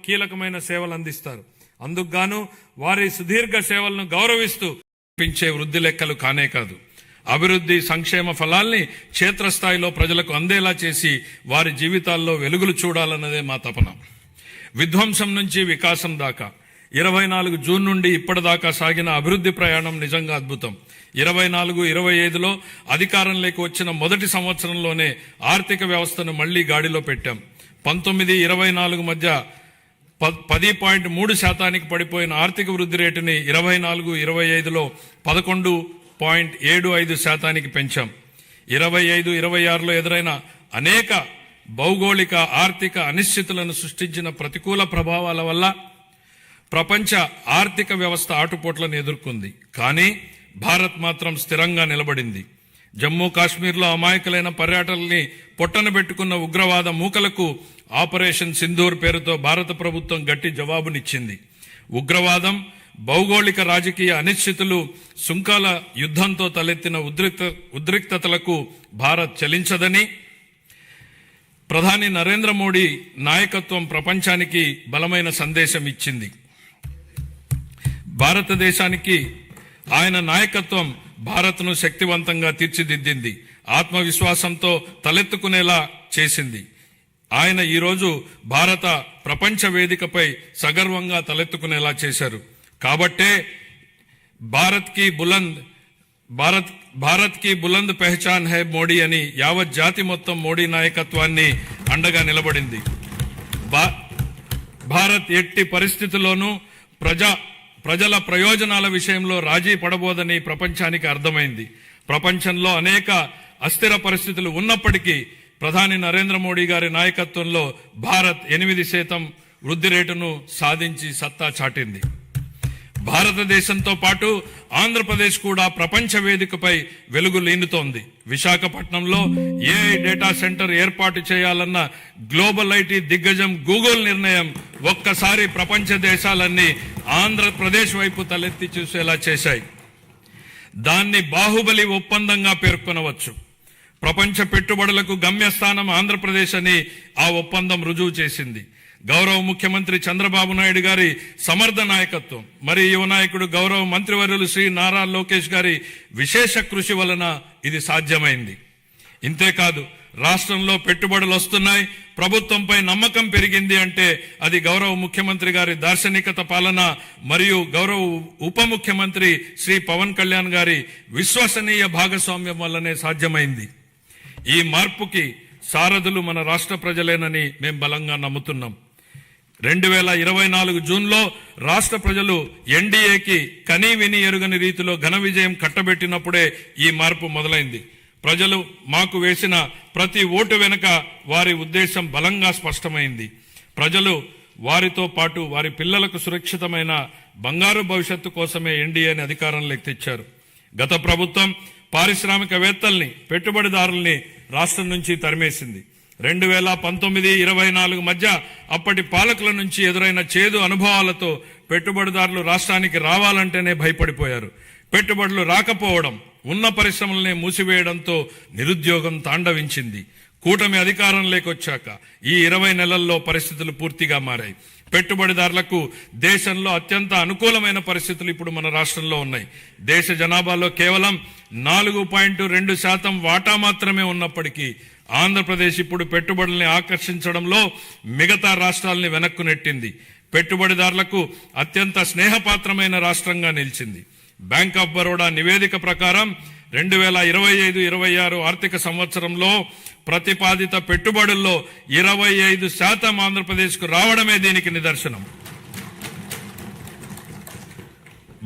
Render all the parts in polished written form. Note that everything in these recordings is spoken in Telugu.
కీలకమైన సేవలు అందిస్తారు. అందుకుగాను వారి సుదీర్ఘ సేవలను గౌరవిస్తూ పెంచే వృద్ధి లెక్కలు కానే కాదు, అభివృద్ధి సంక్షేమ ఫలాల్ని క్షేత్రస్థాయిలో ప్రజలకు అందేలా చేసి వారి జీవితాల్లో వెలుగులు చూడాలన్నదే మా తపన. విధ్వంసం నుంచి వికాసం దాకా 24 జూన్ నుండి ఇప్పటిదాకా సాగిన అభివృద్ధి ప్రయాణం నిజంగా అద్భుతం. 24-25లో అధికారంలోకి వచ్చిన మొదటి సంవత్సరంలోనే ఆర్థిక వ్యవస్థను మళ్లీ గాడిలో పెట్టాం. 19-24 మధ్య 10.3% పడిపోయిన ఆర్థిక వృద్ధి రేటుని 24-25లో 11.75% పెంచాం. 25-26లో ఎదురైన అనేక భౌగోళిక ఆర్థిక అనిశ్చితులను సృష్టించిన ప్రతికూల ప్రభావాల వల్ల ప్రపంచ ఆర్థిక వ్యవస్థ ఆటుపోట్లను ఎదుర్కొంది. కానీ భారత్ మాత్రం స్థిరంగా నిలబడింది. జమ్మూ కాశ్మీర్లో అమాయకులైన పర్యాటకుల్ని పొట్టన పెట్టుకున్న ఉగ్రవాద మూకలకు ఆపరేషన్ సింధూర్ పేరుతో భారత ప్రభుత్వం గట్టి జవాబునిచ్చింది. ఉగ్రవాదం, భౌగోళిక రాజకీయ అనిశ్చితులు, సుంకాల యుద్ధంతో తలెత్తిన ఉద్రిక్తతలకు భారత్ చలించదని ప్రధాని నరేంద్ర మోడీ నాయకత్వం ప్రపంచానికి బలమైన సందేశం ఇచ్చింది. భారతదేశానికి ఆయన నాయకత్వం భారత్ను శక్తివంతంగా తీర్చిదిద్దింది, ఆత్మవిశ్వాసంతో తలెత్తుకునేలా చేసింది. ఆయన ఈరోజు భారత ప్రపంచ వేదికపై సగర్వంగా తలెత్తుకునేలా చేశారు. కాబట్టే భారత్ కి బులంద్ పెహచాన్ హై మోడీ అని యావత్ జాతి మొత్తం మోడీ నాయకత్వాన్ని అండగా నిలబడింది. భారత్ ఎట్టి పరిస్థితుల్లోనూ ప్రజల ప్రయోజనాల విషయంలో రాజీ పడబోదని ప్రపంచానికి అర్థమైంది. ప్రపంచంలో అనేక అస్థిర పరిస్థితులు ఉన్నప్పటికీ ప్రధాని నరేంద్ర మోడీ గారి నాయకత్వంలో భారత్ 8% వృద్ధి రేటును సాధించి సత్తా చాటింది. భారతదేశంతో పాటు ఆంధ్రప్రదేశ్ కూడా ప్రపంచ వేదికపై వెలుగు లీనుతోంది. విశాఖపట్నంలో ఏఐ డేటా సెంటర్ ఏర్పాటు చేయాలన్న గ్లోబల్ ఐటీ దిగ్గజం గూగుల్ నిర్ణయం ఒక్కసారి ప్రపంచ దేశాలన్నీ ఆంధ్రప్రదేశ్ వైపు తలెత్తి చూసేలా చేశాయి. దాన్ని బాహుబలి ఒప్పందంగా పేర్కొనవచ్చు. ప్రపంచ పెట్టుబడులకు గమ్యస్థానం ఆంధ్రప్రదేశ్ అని ఆ ఒప్పందం రుజువు చేసింది. గౌరవ ముఖ్యమంత్రి చంద్రబాబు నాయుడు గారి సమర్థ నాయకత్వం, మరి యువ నాయకుడు గౌరవ మంత్రివర్యులు శ్రీ నారా లోకేష్ గారి విశేష కృషి వలన ఇది సాధ్యమైంది. ఇంతేకాదు, రాష్ట్రంలో పెట్టుబడులు వస్తున్నాయి, ప్రభుత్వంపై నమ్మకం పెరిగింది అంటే అది గౌరవ ముఖ్యమంత్రి గారి దార్శనికత పాలన మరియు గౌరవ ఉప ముఖ్యమంత్రి శ్రీ పవన్ కళ్యాణ్ గారి విశ్వసనీయ భాగస్వామ్యం వల్లనే సాధ్యమైంది. ఈ మార్పుకి సారథులు మన రాష్ట్ర ప్రజలేనని మేం బలంగా నమ్ముతున్నాం. 2024 జూన్లో రాష్ట్ర ప్రజలు ఎన్డీఏకి కనీ విని ఎరుగని రీతిలో ఘన విజయం కట్టబెట్టినప్పుడే ఈ మార్పు మొదలైంది. ప్రజలు మాకు వేసిన ప్రతి ఓటు వెనుక వారి ఉద్దేశం బలంగా స్పష్టమైంది. ప్రజలు వారితో పాటు వారి పిల్లలకు సురక్షితమైన బంగారు భవిష్యత్తు కోసమే ఎన్డీఏని అధికారంలోకి తెచ్చారు. గత ప్రభుత్వం పారిశ్రామికవేత్తల్ని, పెట్టుబడిదారుల్ని రాష్ట్రం నుంచి తరిమేసింది. 2019-24 మధ్య అప్పటి పాలకుల నుంచి ఎదురైన చేదు అనుభవాలతో పెట్టుబడిదారులు రాష్ట్రానికి రావాలంటేనే భయపడిపోయారు. పెట్టుబడులు రాకపోవడం, ఉన్న పరిశ్రమలనే మూసివేయడంతో నిరుద్యోగం తాండవించింది. కూటమి అధికారంలోకి వచ్చాక ఈ 20 నెలల్లో పరిస్థితులు పూర్తిగా మారాయి. పెట్టుబడిదారులకు దేశంలో అత్యంత అనుకూలమైన పరిస్థితులు ఇప్పుడు మన రాష్ట్రంలో ఉన్నాయి. దేశ జనాభాలో కేవలం 4.2% వాటా మాత్రమే ఉన్నప్పటికీ ఆంధ్రప్రదేశ్ ఇప్పుడు పెట్టుబడుల్ని ఆకర్షించడంలో మిగతా రాష్ట్రాలని వెనక్కు నెట్టింది. పెట్టుబడిదారులకు అత్యంత స్నేహపాత్రమైన రాష్ట్రంగా నిలిచింది. బ్యాంక్ ఆఫ్ బరోడా నివేదిక ప్రకారం 2025-26 ఆర్థిక సంవత్సరంలో ప్రతిపాదిత పెట్టుబడుల్లో 25% ఆంధ్రప్రదేశ్కు రావడమే దీనికి నిదర్శనం.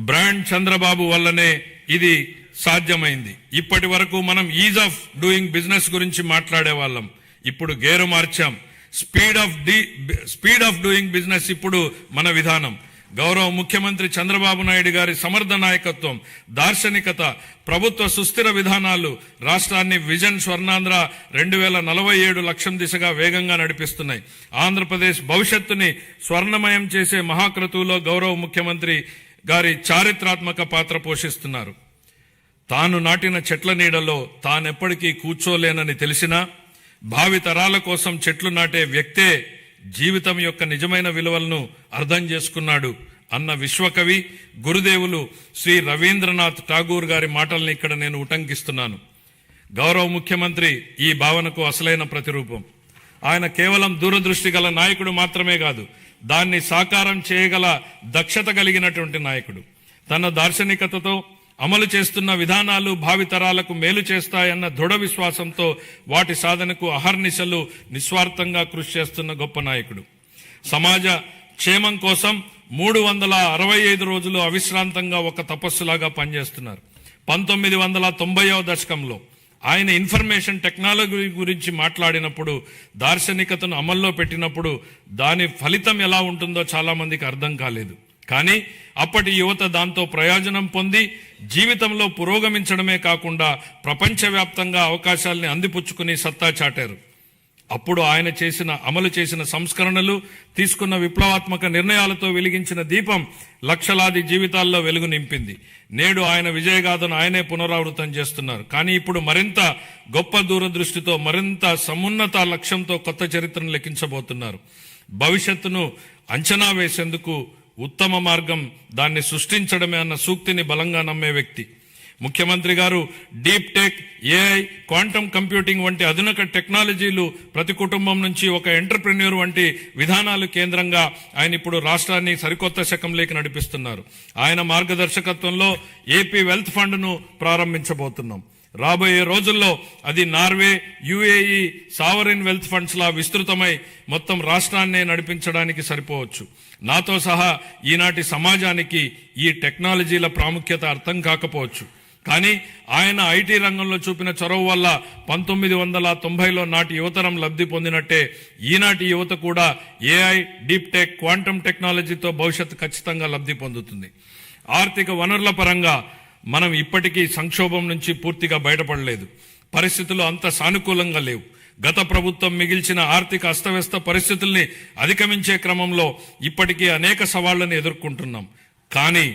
బ్రాండ్ చంద్రబాబు వల్లనే ఇది సాధ్యమైంది. ఇప్పటి వరకు మనం ఈజ్ ఆఫ్ డూయింగ్ బిజినెస్ గురించి మాట్లాడే వాళ్ళం, ఇప్పుడు గేరు మార్చాం. స్పీడ్ ఆఫ్ డూయింగ్ బిజినెస్ ఇప్పుడు మన విధానం. గౌరవ ముఖ్యమంత్రి చంద్రబాబు నాయుడు గారి సమర్థ నాయకత్వం, దార్శనికత, ప్రభుత్వ సుస్థిర విధానాలు రాష్ట్రాన్ని విజన్ స్వర్ణాంధ్ర 2047 లక్ష్యం దిశగా వేగంగా నడిపిస్తున్నాయి. ఆంధ్రప్రదేశ్ భవిష్యత్తుని స్వర్ణమయం చేసే మహాక్రతువులో గౌరవ ముఖ్యమంత్రి గారి చారిత్రాత్మక పాత్ర పోషిస్తున్నారు. తాను నాటిన చెట్ల నీడలో తానెప్పటికీ కూర్చోలేనని తెలిసినా భావి తరాల కోసం చెట్లు నాటే వ్యక్తే జీవితం యొక్క నిజమైన విలువలను అర్థం చేసుకున్నాడు అన్న విశ్వకవి గురుదేవులు శ్రీ రవీంద్రనాథ్ ఠాగూర్ గారి మాటల్ని ఇక్కడ నేను ఉటంకిస్తున్నాను. గౌరవ ముఖ్యమంత్రి ఈ భావనకు అసలైన ప్రతిరూపం. ఆయన కేవలం దూరదృష్టి గల నాయకుడు మాత్రమే కాదు, దాన్ని సాకారం చేయగల దక్షత కలిగినటువంటి నాయకుడు. తన దార్శనికతతో అమలు చేస్తున్న విధానాలు భావితరాలకు మేలు చేస్తాయన్న దృఢ విశ్వాసంతో వాటి సాధనకు అహర్నిశలు నిస్వార్థంగా కృషి చేస్తున్న గొప్ప నాయకుడు. సమాజ క్షేమం కోసం 365 రోజులు అవిశ్రాంతంగా ఒక తపస్సులాగా పనిచేస్తున్నారు. 1990వ దశకంలో ఆయన ఇన్ఫర్మేషన్ టెక్నాలజీ గురించి మాట్లాడినప్పుడు, దార్శనికతను అమల్లో పెట్టినప్పుడు దాని ఫలితం ఎలా ఉంటుందో చాలా మందికి అర్థం కాలేదు. కానీ అప్పటి యువత దాంతో ప్రయోజనం పొంది జీవితంలో పురోగమించడమే కాకుండా ప్రపంచవ్యాప్తంగా అవకాశాల్ని అందిపుచ్చుకుని సత్తా చాటారు. అప్పుడు ఆయన అమలు చేసిన సంస్కరణలు, తీసుకున్న విప్లవాత్మక నిర్ణయాలతో వెలిగించిన దీపం లక్షలాది జీవితాల్లో వెలుగు నింపింది. నేడు ఆయన విజయగాథను ఆయనే పునరావృతం చేస్తున్నారు. కానీ ఇప్పుడు మరింత గొప్ప దూరదృష్టితో, మరింత సమున్నత లక్ష్యంతో కొత్త చరిత్రను లెక్కించబోతున్నారు. భవిష్యత్తును అంచనా వేసేందుకు ఉత్తమ మార్గం దాన్ని సృష్టించడమే అన్న సూక్తిని బలంగా నమ్మే వ్యక్తి ముఖ్యమంత్రి గారు. Deep tech, AI, quantum computing వంటి అధునిక టెక్నాలజీలు ప్రతి కుటుంబం నుంచి ఒక ఎంటర్ప్రెన్యూర్ వంటి విధానాలు కేంద్రంగా ఆయన ఇప్పుడు రాష్ట్రాన్ని సరికొత్త శకంలోకి నడిపిస్తున్నారు. ఆయన మార్గదర్శకత్వంలో ఏపీ వెల్త్ ఫండ్ ను ప్రారంభించబోతున్నాం. రాబోయే రోజుల్లో అది Norway, UAE sovereign wealth funds లా విస్తృతమై మొత్తం రాష్ట్రాన్నే నడిపించడానికి సరిపోవచ్చు. నాతో సహా ఈనాటి సమాజానికి ఈ టెక్నాలజీల ప్రాముఖ్యత అర్థం కాకపోవచ్చు. కానీ ఆయన ఐటీ రంగంలో చూపిన చొరవ వల్ల 1990లో నాటి యువతరం లబ్ధి పొందినట్టే ఈనాటి యువత కూడా ఏఐ, డీప్ టెక్, క్వాంటమ్ టెక్నాలజీతో భవిష్యత్తు ఖచ్చితంగా లబ్ధి పొందుతుంది. ఆర్థిక వనరుల పరంగా మనం ఇప్పటికీ సంక్షోభం నుంచి పూర్తిగా బయటపడలేదు. పరిస్థితులు అంత సానుకూలంగా లేవు. గత ప్రభుత్వం మిగిల్చిన ఆర్థిక అస్తవ్యస్త పరిస్థితుల్ని అధిగమించే క్రమంలో ఇప్పటికీ అనేక సవాళ్లను ఎదుర్కొంటున్నాం. కానీ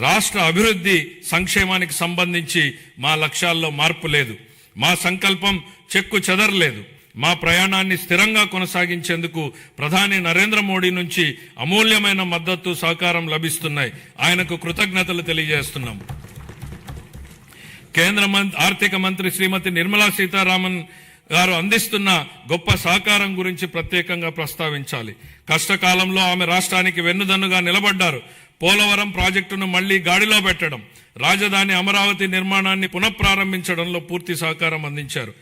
రాష్ట్ర అభివృద్ధి, సంక్షేమానికి సంబంధించి మా లక్ష్యాల్లో మార్పు లేదు. మా సంకల్పం చెక్కు చెదరలేదు. మా ప్రయాణాన్ని స్థిరంగా కొనసాగించేందుకు ప్రధాని నరేంద్ర మోడీ నుంచి అమూల్యమైన మద్దతు, సహకారం లభిస్తున్నాయి. ఆయనకు కృతజ్ఞతలు తెలియజేస్తున్నాం. కేంద్ర ఆర్థిక మంత్రి శ్రీమతి నిర్మలా సీతారామన్ గారు అందిస్తున్న గొప్ప సహకారం గురించి ప్రత్యేకంగా ప్రస్తావించాలి. కష్టకాలంలో ఆమె రాష్ట్రానికి వెన్నుదన్నుగా నిలబడ్డారు. పోలవరం ప్రాజెక్టును మళ్లీ గాడిలో పెట్టడం, రాజధాని అమరావతి నిర్మాణాన్ని పునఃప్రారంభించడంలో పూర్తి సహకారం అందించారు.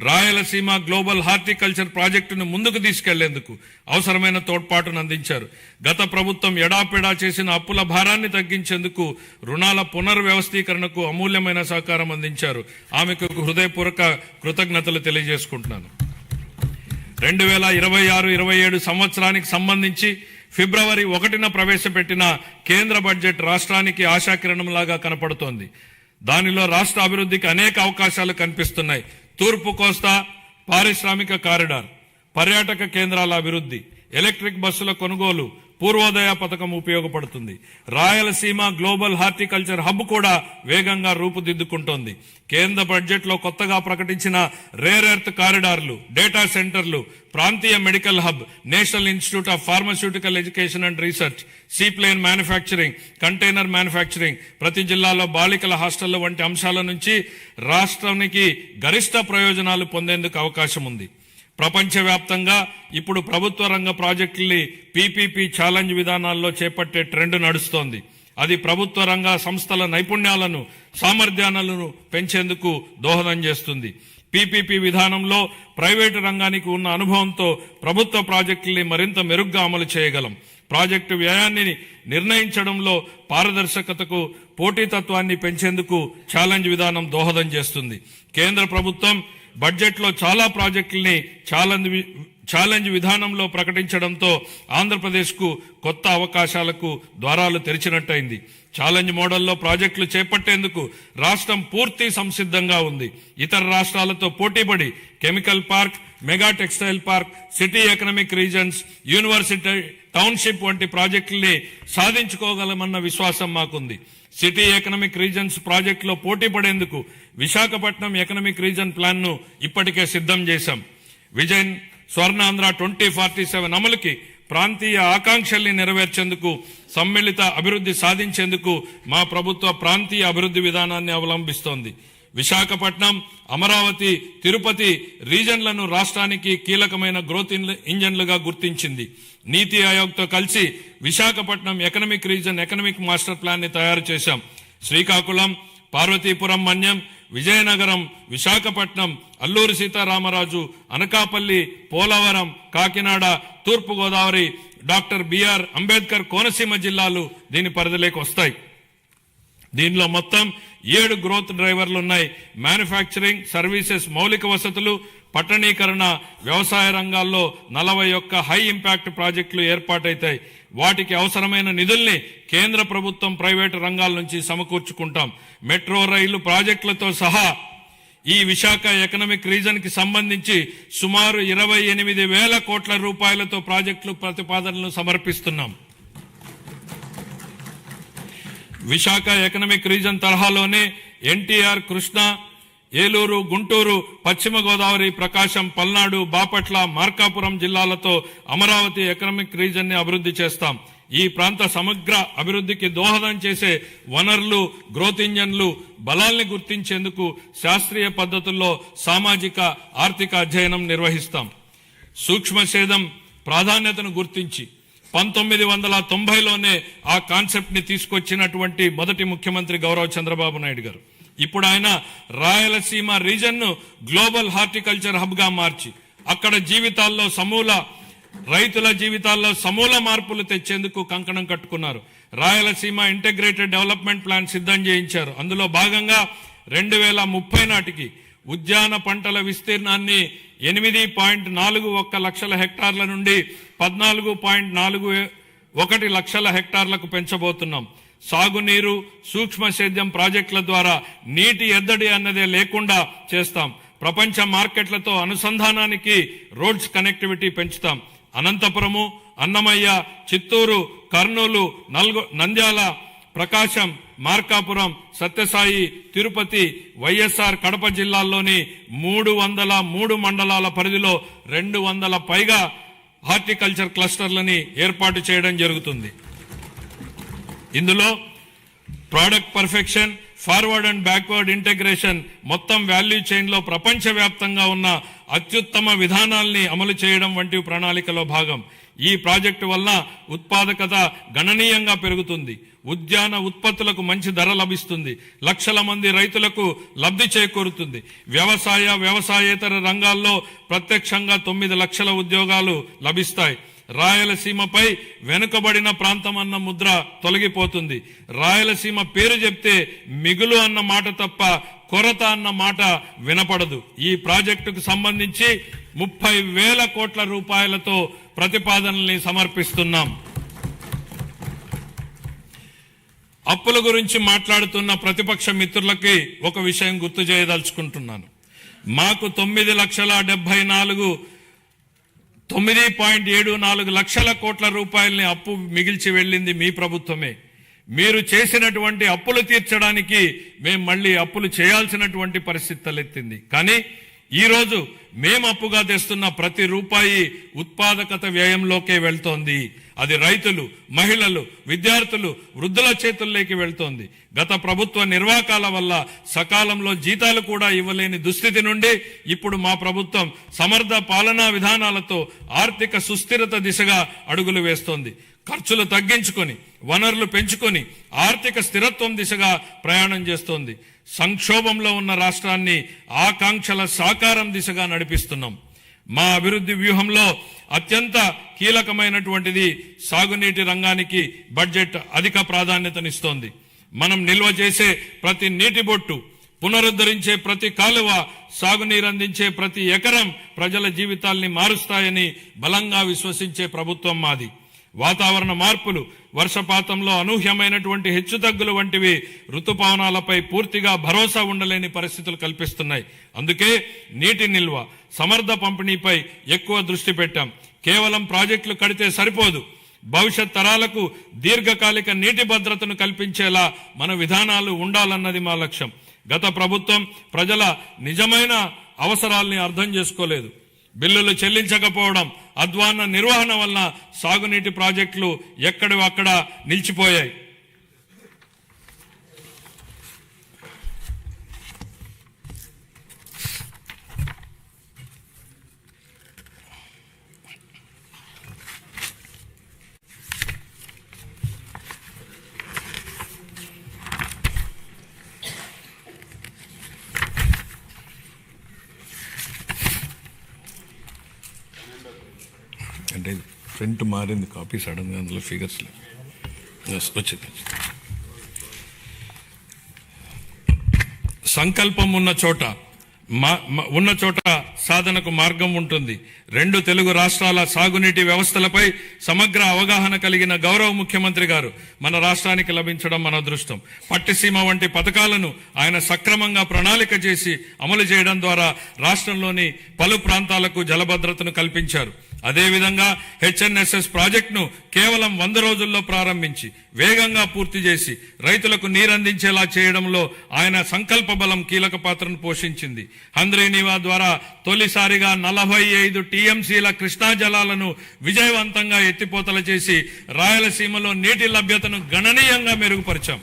రాయలసీమ గ్లోబల్ హార్టికల్చర్ ప్రాజెక్టును ముందుకు తీసుకెళ్లేందుకు అవసరమైన తోడ్పాటును అందించారు. గత ప్రభుత్వం ఎడాపెడా చేసిన అప్పుల భారాన్ని తగ్గించేందుకు రుణాల పునర్వ్యవస్థీకరణకు అమూల్యమైన సహకారం అందించారు. ఆమెకు హృదయపూర్వక కృతజ్ఞతలు తెలియజేసుకుంటున్నాను. 2026-27 సంవత్సరానికి సంబంధించి ఫిబ్రవరి 1న ప్రవేశపెట్టిన కేంద్ర బడ్జెట్ రాష్ట్రానికి ఆశాకిరణంలాగా కనపడుతోంది. దానిలో రాష్ట్ర అభివృద్ధికి అనేక అవకాశాలు కనిపిస్తున్నాయి. తూర్పు కోస్తా పారిశ్రామిక కారిడార్, పర్యాటక కేంద్రాల అభివృద్ధి, ఎలక్ట్రిక్ బస్సుల కొనుగోలు, పూర్వోదయ పథకం ఉపయోగపడుతుంది. రాయలసీమ గ్లోబల్ హార్టికల్చర్ హబ్ కూడా వేగంగా రూపుదిద్దుకుంటోంది. కేంద్ర బడ్జెట్ లో కొత్తగా ప్రకటించిన రేర్ ఎర్త్ కారిడార్లు, డేటా సెంటర్లు, ప్రాంతీయ medical hub, national institute of pharmaceutical education and research, seaplane manufacturing, container manufacturing, ప్రతి జిల్లాలో బాలికల హాస్టళ్ల వంటి అంశాల నుంచి రాష్ట్రానికి గరిష్ట ప్రయోజనాలు పొందేందుకు అవకాశం ఉంది. ప్రపంచవ్యాప్తంగా ఇప్పుడు ప్రభుత్వ రంగ ప్రాజెక్టుల్ని పీపీపీ ఛాలెంజ్ విధానాల్లో చేపట్టే ట్రెండ్ నడుస్తోంది. అది ప్రభుత్వ రంగ సంస్థల నైపుణ్యాలను, సామర్థ్యాలను పెంచేందుకు దోహదం చేస్తుంది. పీపీపీ విధానంలో ప్రైవేటు రంగానికి ఉన్న అనుభవంతో ప్రభుత్వ ప్రాజెక్టుల్ని మరింత మెరుగ్గా అమలు చేయగలం. ప్రాజెక్టు వ్యయాన్ని నిర్ణయించడంలో పారదర్శకతకు, పోటీతత్వాన్ని పెంచేందుకు ఛాలెంజ్ విధానం దోహదం చేస్తుంది. కేంద్ర ప్రభుత్వం బడ్జెట్ లో చాలా ప్రాజెక్టుల్ని ఛాలెంజ్ విధానంలో ప్రకటించడంతో ఆంధ్రప్రదేశ్ కు కొత్త అవకాశాలకు ద్వారాలు తెరిచినట్టయింది. ఛాలెంజ్ మోడల్లో ప్రాజెక్టులు చేపట్టేందుకు రాష్ట్రం పూర్తి సంసిద్ధంగా ఉంది. ఇతర రాష్ట్రాలతో పోటీపడి chemical park, mega textile park, city economic reasons, university township వంటి ప్రాజెక్టుల్ని సాధించుకోగలమన్న విశ్వాసం మాకుంది. సిటీ ఎకనామిక్ రీజన్స్ ప్రాజెక్టులో పోటీ పడేందుకు విశాఖపట్నం ఎకనామిక్ రీజన్ ప్లాన్ ను ఇప్పటికే సిద్ధం చేశాం. స్వర్ణాంధ్ర 2047 అమలుకి, ప్రాంతీయ ఆకాంక్షల్ని నెరవేర్చేందుకు, సమ్మిళిత అభివృద్ధి సాధించేందుకు మా ప్రభుత్వ ప్రాంతీయ అభివృద్ధి విధానాన్ని అవలంబిస్తోంది. విశాఖపట్నం, అమరావతి, తిరుపతి రీజన్లను రాష్ట్రానికి కీలకమైన గ్రోత్ ఇంజన్లుగా గుర్తించింది. నీతి ఆయోగ్తో కలిసి Visakhapatnam economic reason economic master plan ని తయారు చేశాం. శ్రీకాకుళం, పార్వతీపురం మన్యం, విజయనగరం, విశాఖపట్నం, అల్లూరి సీతారామరాజు, అనకాపల్లి, పోలవరం, కాకినాడ, తూర్పుగోదావరి, డాక్టర్ బిఆర్ అంబేద్కర్ కోనసీమ జిల్లాలు దీని పరిధిలోకి వస్తాయి. దీనిలో మొత్తం 7 గ్రోత్ డ్రైవర్లు ఉన్నాయి. మ్యానుఫ్యాక్చరింగ్, సర్వీసెస్, మౌలిక వసతులు, పట్టణీకరణ, వ్యవసాయ రంగాల్లో 41 హై ఇంపాక్ట్ ప్రాజెక్టులు ఏర్పాటైతాయి. వాటికి అవసరమైన నిధుల్ని కేంద్ర ప్రభుత్వం, ప్రైవేటు రంగాల నుంచి సమకూర్చుకుంటాం. మెట్రో రైలు ప్రాజెక్టులతో సహా ఈ విశాఖ ఎకనామిక్ రీజన్ కి సంబంధించి సుమారు 28,000 కోట్ల రూపాయలతో ప్రాజెక్టులు ప్రతిపాదనలు సమర్పిస్తున్నాం. విశాఖ ఎకనామిక్ రీజన్ తరహాలోనే ఎన్టీఆర్, కృష్ణా, ఏలూరు, గుంటూరు, పశ్చిమ గోదావరి, ప్రకాశం, పల్నాడు, బాపట్ల, మార్కాపురం జిల్లాలతో అమరావతి ఎకనామిక్ రీజన్ ని అభివృద్ధి చేస్తాం. ఈ ప్రాంత సమగ్ర అభివృద్ధికి దోహదం చేసే వనరులు, గ్రోత్ ఇంజన్లు, బలాల్ని గుర్తించేందుకు శాస్త్రీయ పద్ధతుల్లో సామాజిక ఆర్థిక అధ్యయనం నిర్వహిస్తాం. సూక్ష్మ సేద్యం ప్రాధాన్యతను గుర్తించి 1990లోనే ఆ కాన్సెప్ట్ ని తీసుకొచ్చినటువంటి మొదటి ముఖ్యమంత్రి గౌరవ్ చంద్రబాబు నాయుడు గారు. ఇప్పుడు ఆయన రాయలసీమ రీజన్ ను గ్లోబల్ హార్టికల్చర్ హబ్ గా మార్చి అక్కడ రైతుల జీవితాల్లో సమూల మార్పులు తెచ్చేందుకు కంకణం కట్టుకున్నారు. రాయలసీమ ఇంటిగ్రేటెడ్ డెవలప్మెంట్ ప్లాన్ సిద్ధం చేయించారు. అందులో భాగంగా 2030 నాటికి ఉద్యాన పంటల విస్తీర్ణాన్ని 8.41 లక్షల హెక్టార్ల నుండి 14.41 లక్షల హెక్టార్లకు పెంచబోతున్నాం. సాగునీరు, సూక్ష్మ సేద్యం ప్రాజెక్టుల ద్వారా నీటి ఎద్దడి అన్నదే లేకుండా చేస్తాం. ప్రపంచ మార్కెట్లతో అనుసంధానానికి రోడ్స్ కనెక్టివిటీ పెంచుతాం. అనంతపురము, అన్నమయ్య, చిత్తూరు, కర్నూలు, నంద్యాల, ప్రకాశం, మార్కాపురం, సత్యసాయి, తిరుపతి, వైఎస్ఆర్ కడప జిల్లాల్లోని 303 మండలాల పరిధిలో 200 పైగా హార్టికల్చర్ క్లస్టర్లని ఏర్పాటు చేయడం జరుగుతుంది. ఇందులో product perfection, forward and backward integration, మొత్తం వాల్యూ చైన్ లో ప్రపంచవ్యాప్తంగా ఉన్న అత్యుత్తమ విధానాల్ని అమలు చేయడం వంటి ప్రణాళికలో భాగం. ఈ ప్రాజెక్టు వల్ల ఉత్పాదకత గణనీయంగా పెరుగుతుంది. ఉద్యాన ఉత్పత్తులకు మంచి ధర లభిస్తుంది. లక్షల మంది రైతులకు లబ్ధి చేకూరుతుంది. వ్యవసాయేతర రంగాల్లో ప్రత్యక్షంగా 9 లక్షల ఉద్యోగాలు లభిస్తాయి. రాయలసీమపై వెనుకబడిన ప్రాంతం అన్న ముద్ర తొలగిపోతుంది. రాయలసీమ పేరు చెప్తే మిగులు అన్న మాట తప్ప కొరత అన్న మాట వినపడదు. ఈ ప్రాజెక్టుకు సంబంధించి 30,000 కోట్ల రూపాయలతో ప్రతిపాదనల్ని సమర్పిస్తున్నాం. అప్పుల గురించి మాట్లాడుతున్న ప్రతిపక్ష మిత్రులకి ఒక విషయం గుర్తు చేయదలుచుకుంటున్నాను. మాకు 9,74 లక్షల కోట్ల రూపాయలని అప్పు మిగిల్చి వెళ్ళింది మీ ప్రభుత్వమే. మీరు చేసినటువంటి అప్పులు తీర్చడానికి మేము మళ్ళీ అప్పులు చేయాల్సినటువంటి పరిస్థితి తలెత్తింది. కానీ ఈ రోజు మేము అప్పుగా తెస్తున్న ప్రతి రూపాయి ఉత్పాదకత వ్యయంలోకే వెళ్తోంది. అది రైతులు, మహిళలు, విద్యార్థులు, వృద్ధుల చేతుల్లోకి వెళ్తోంది. గత ప్రభుత్వ నిర్వాకాల వల్ల సకాలంలో జీతాలు కూడా ఇవ్వలేని దుస్థితి నుండి ఇప్పుడు మా ప్రభుత్వం సమర్థ పాలనా విధానాలతో ఆర్థిక సుస్థిరత దిశగా అడుగులు వేస్తోంది. ఖర్చులు తగ్గించుకొని, వనరులు పెంచుకొని ఆర్థిక స్థిరత్వం దిశగా ప్రయాణం చేస్తోంది. సంక్షోభంలో ఉన్న రాష్ట్రాన్ని ఆకాంక్షల సాకారం దిశగా నడిపిస్తున్నాం. మా అభివృద్ధి వ్యూహంలో అత్యంత కీలకమైనటువంటిది సాగునీటి రంగానికి బడ్జెట్ అధిక ప్రాధాన్యతనిస్తోంది. మనం నిల్వ చేసే ప్రతి నీటి బొట్టు, పునరుద్ధరించే ప్రతి కాలువ, సాగునీరందించే ప్రతి ఎకరం ప్రజల జీవితాల్ని మారుస్తాయని బలంగా విశ్వసించే ప్రభుత్వం మాది. వాతావరణ మార్పులు, వర్షపాతంలో అనూహ్యమైనటువంటి హెచ్చుతగ్గులు వంటివి ఋతుపవనాలపై పూర్తిగా భరోసా ఉండలేని పరిస్థితులు కల్పిస్తున్నాయి. అందుకే నీటి నిల్వ, సమర్థ పంపిణీపై ఎక్కువ దృష్టి పెట్టాం. కేవలం ప్రాజెక్టులు కడితే సరిపోదు. భవిష్యత్ తరాలకు దీర్ఘకాలిక నీటి భద్రతను కల్పించేలా మన విధానాలు ఉండాలన్నది మా లక్ష్యం. గత ప్రభుత్వం ప్రజల నిజమైన అవసరాల్ని అర్థం చేసుకోలేదు. బిల్లులు చెల్లించకపోవడం, అధ్వాన్న నిర్వహణ వలన సాగునీటి ప్రాజెక్టులు ఎక్కడివి అక్కడ నిలిచిపోయాయి. అంటే ప్రింట్ మారింది, కాపీ సడన్గా అందులో ఫిగర్స్ వచ్చింది. సంకల్పం ఉన్న చోట సాధనకు మార్గం ఉంటుంది. 2 తెలుగు రాష్ట్రాల సాగునీటి వ్యవస్థలపై సమగ్ర అవగాహన కలిగిన గౌరవ ముఖ్యమంత్రి గారు మన రాష్ట్రానికి లభించడం మన అదృష్టం. పట్టిసీమ వంటి పథకాలను ఆయన సక్రమంగా ప్రణాళిక చేసి అమలు చేయడం ద్వారా రాష్ట్రంలోని పలు ప్రాంతాలకు జలభద్రతను కల్పించారు. అదేవిధంగా హెచ్ఎన్ఎస్ఎస్ ప్రాజెక్టును కేవలం 100 రోజుల్లో ప్రారంభించి వేగంగా పూర్తి చేసి రైతులకు నీరందించేలా చేయడంలో ఆయన సంకల్ప బలం కీలక పాత్రను పోషించింది. హంద్రీనీవా ద్వారా తొలిసారిగా 45 టీఎంసీల కృష్ణా జలాలను విజయవంతంగా ఎత్తిపోతల చేసి రాయలసీమలో నీటి లభ్యతను గణనీయంగా మెరుగుపరిచాం.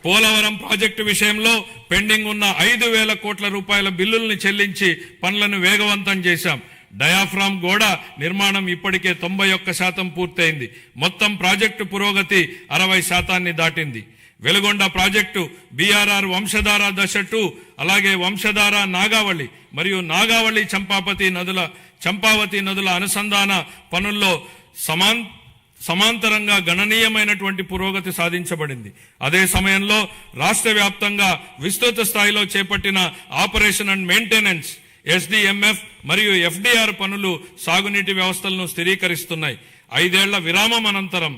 పోలవరం ప్రాజెక్టు విషయంలో పెండింగ్ ఉన్న 5,000 కోట్ల రూపాయల బిల్లుల్ని చెల్లించి పనులను వేగవంతం చేశాం. డయాఫ్రామ్ గోడ నిర్మాణం ఇప్పటికే 91% పూర్తయింది. మొత్తం ప్రాజెక్టు పురోగతి 60% దాటింది. వెలుగొండ ప్రాజెక్టు బీఆర్ఆర్ వంశధార దశ 2, అలాగే వంశధార నాగావళి మరియు నాగావళి చంపావతి నదుల అనుసంధాన పనుల్లో సమాంతరంగా గణనీయమైనటువంటి పురోగతి సాధించబడింది. అదే సమయంలో రాష్ట్ర వ్యాప్తంగా విస్తృత స్థాయిలో చేపట్టిన ఆపరేషన్ అండ్ మెయింటెనెన్స్ SDMF మరియు FDR పనులు సాగునీటి వ్యవస్థలను స్థిరీకరిస్తున్నాయి. 5 ఏళ్ల విరామం అనంతరం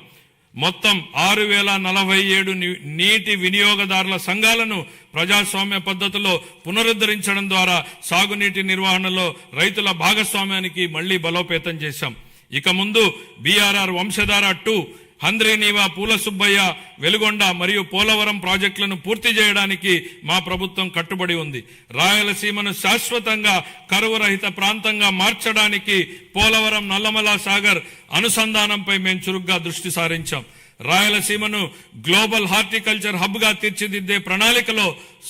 మొత్తం 6,047 నీటి వినియోగదారుల సంఘాలను ప్రజాస్వామ్య పద్ధతిలో పునరుద్ధరించడం ద్వారా సాగునీటి నిర్వహణలో రైతుల భాగస్వామ్యానికి మళ్లీ బలోపేతం చేశాం. ఇక ముందు బీఆర్ఆర్ వంశధార 2, హంద్రీనీవా, పూల సుబ్బయ్య, వెలుగొండ మరియు పోలవరం ప్రాజెక్టులను పూర్తి చేయడానికి మా ప్రభుత్వం కట్టుబడి ఉంది. రాయలసీమను శాశ్వతంగా కరువు రహిత ప్రాంతంగా మార్చడానికి పోలవరం నల్లమల సాగర్ అనుసంధానంపై మేము చురుగ్గా దృష్టి సారించాం. రాయలసీమను గ్లోబల్ హార్టికల్చర్ హబ్ గా తీర్చిదిద్దే ప్రణాళికలో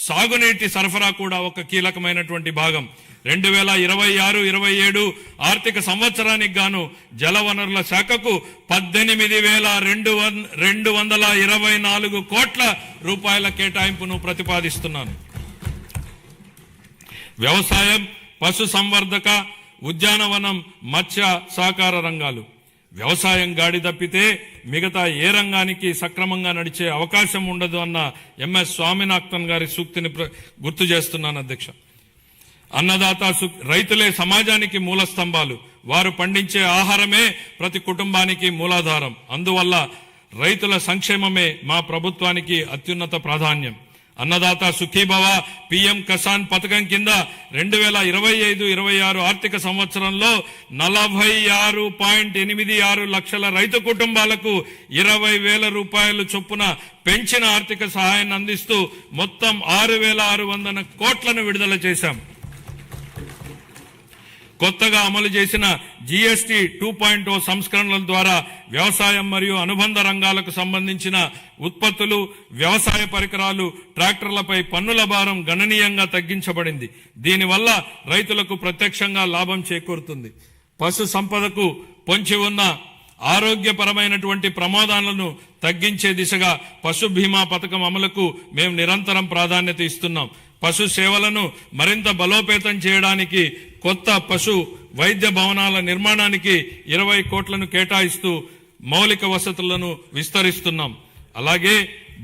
సాగునీటి సరఫరా కూడా ఒక కీలకమైనటువంటి భాగం. 2026-27 ఆర్థిక సంవత్సరానికి గాను జలవనరుల శాఖకు 18,224 కోట్ల రూపాయల కేటాయింపును ప్రతిపాదిస్తున్నాను. వ్యవసాయం, పశు సంవర్ధక, ఉద్యానవనం, మత్స్య సహకార రంగాలు. వ్యవసాయం గాడి తప్పితే మిగతా ఏ రంగానికి సక్రమంగా నడిచే అవకాశం ఉండదు అన్న MS స్వామినాథన్ గారి సూక్తిని గుర్తు చేస్తున్నాను అధ్యక్ష. అన్నదాత రైతులే సమాజానికి మూల స్తంభాలు. వారు పండించే ఆహారమే ప్రతి కుటుంబానికి మూలాధారం. అందువల్ల రైతుల సంక్షేమమే మా ప్రభుత్వానికి అత్యున్నత ప్రాధాన్యం. అన్నదాత సుఖీభవ PM కిసాన్ పథకం కింద 2025-26 ఆర్థిక సంవత్సరంలో 46.86 లక్షల రైతు కుటుంబాలకు 20,000 రూపాయలు చొప్పున పెంచిన ఆర్థిక సహాయాన్ని అందిస్తూ మొత్తం 6,600 కోట్లను విడుదల చేశాం. కొత్తగా అమలు చేసిన GST 2.0 సంస్కరణల ద్వారా వ్యవసాయం మరియు అనుబంధ రంగాలకు సంబంధించిన ఉత్పత్తులు, వ్యవసాయ పరికరాలు, ట్రాక్టర్లపై పన్నుల భారం గణనీయంగా తగ్గించబడింది. దీనివల్ల రైతులకు ప్రత్యక్షంగా లాభం చేకూరుతుంది. పశు సంపదకు పొంచి ఉన్న ఆరోగ్యపరమైనటువంటి ప్రమాదాలను తగ్గించే దిశగా పశు బీమా పథకం అమలుకు మేము నిరంతరం ప్రాధాన్యత ఇస్తున్నాం. పశు సేవలను మరింత బలోపేతం చేయడానికి కొత్త పశు వైద్య భవనాల నిర్మాణానికి 20 కోట్లను కేటాయిస్తూ మౌలిక వసతులను విస్తరిస్తున్నాం. అలాగే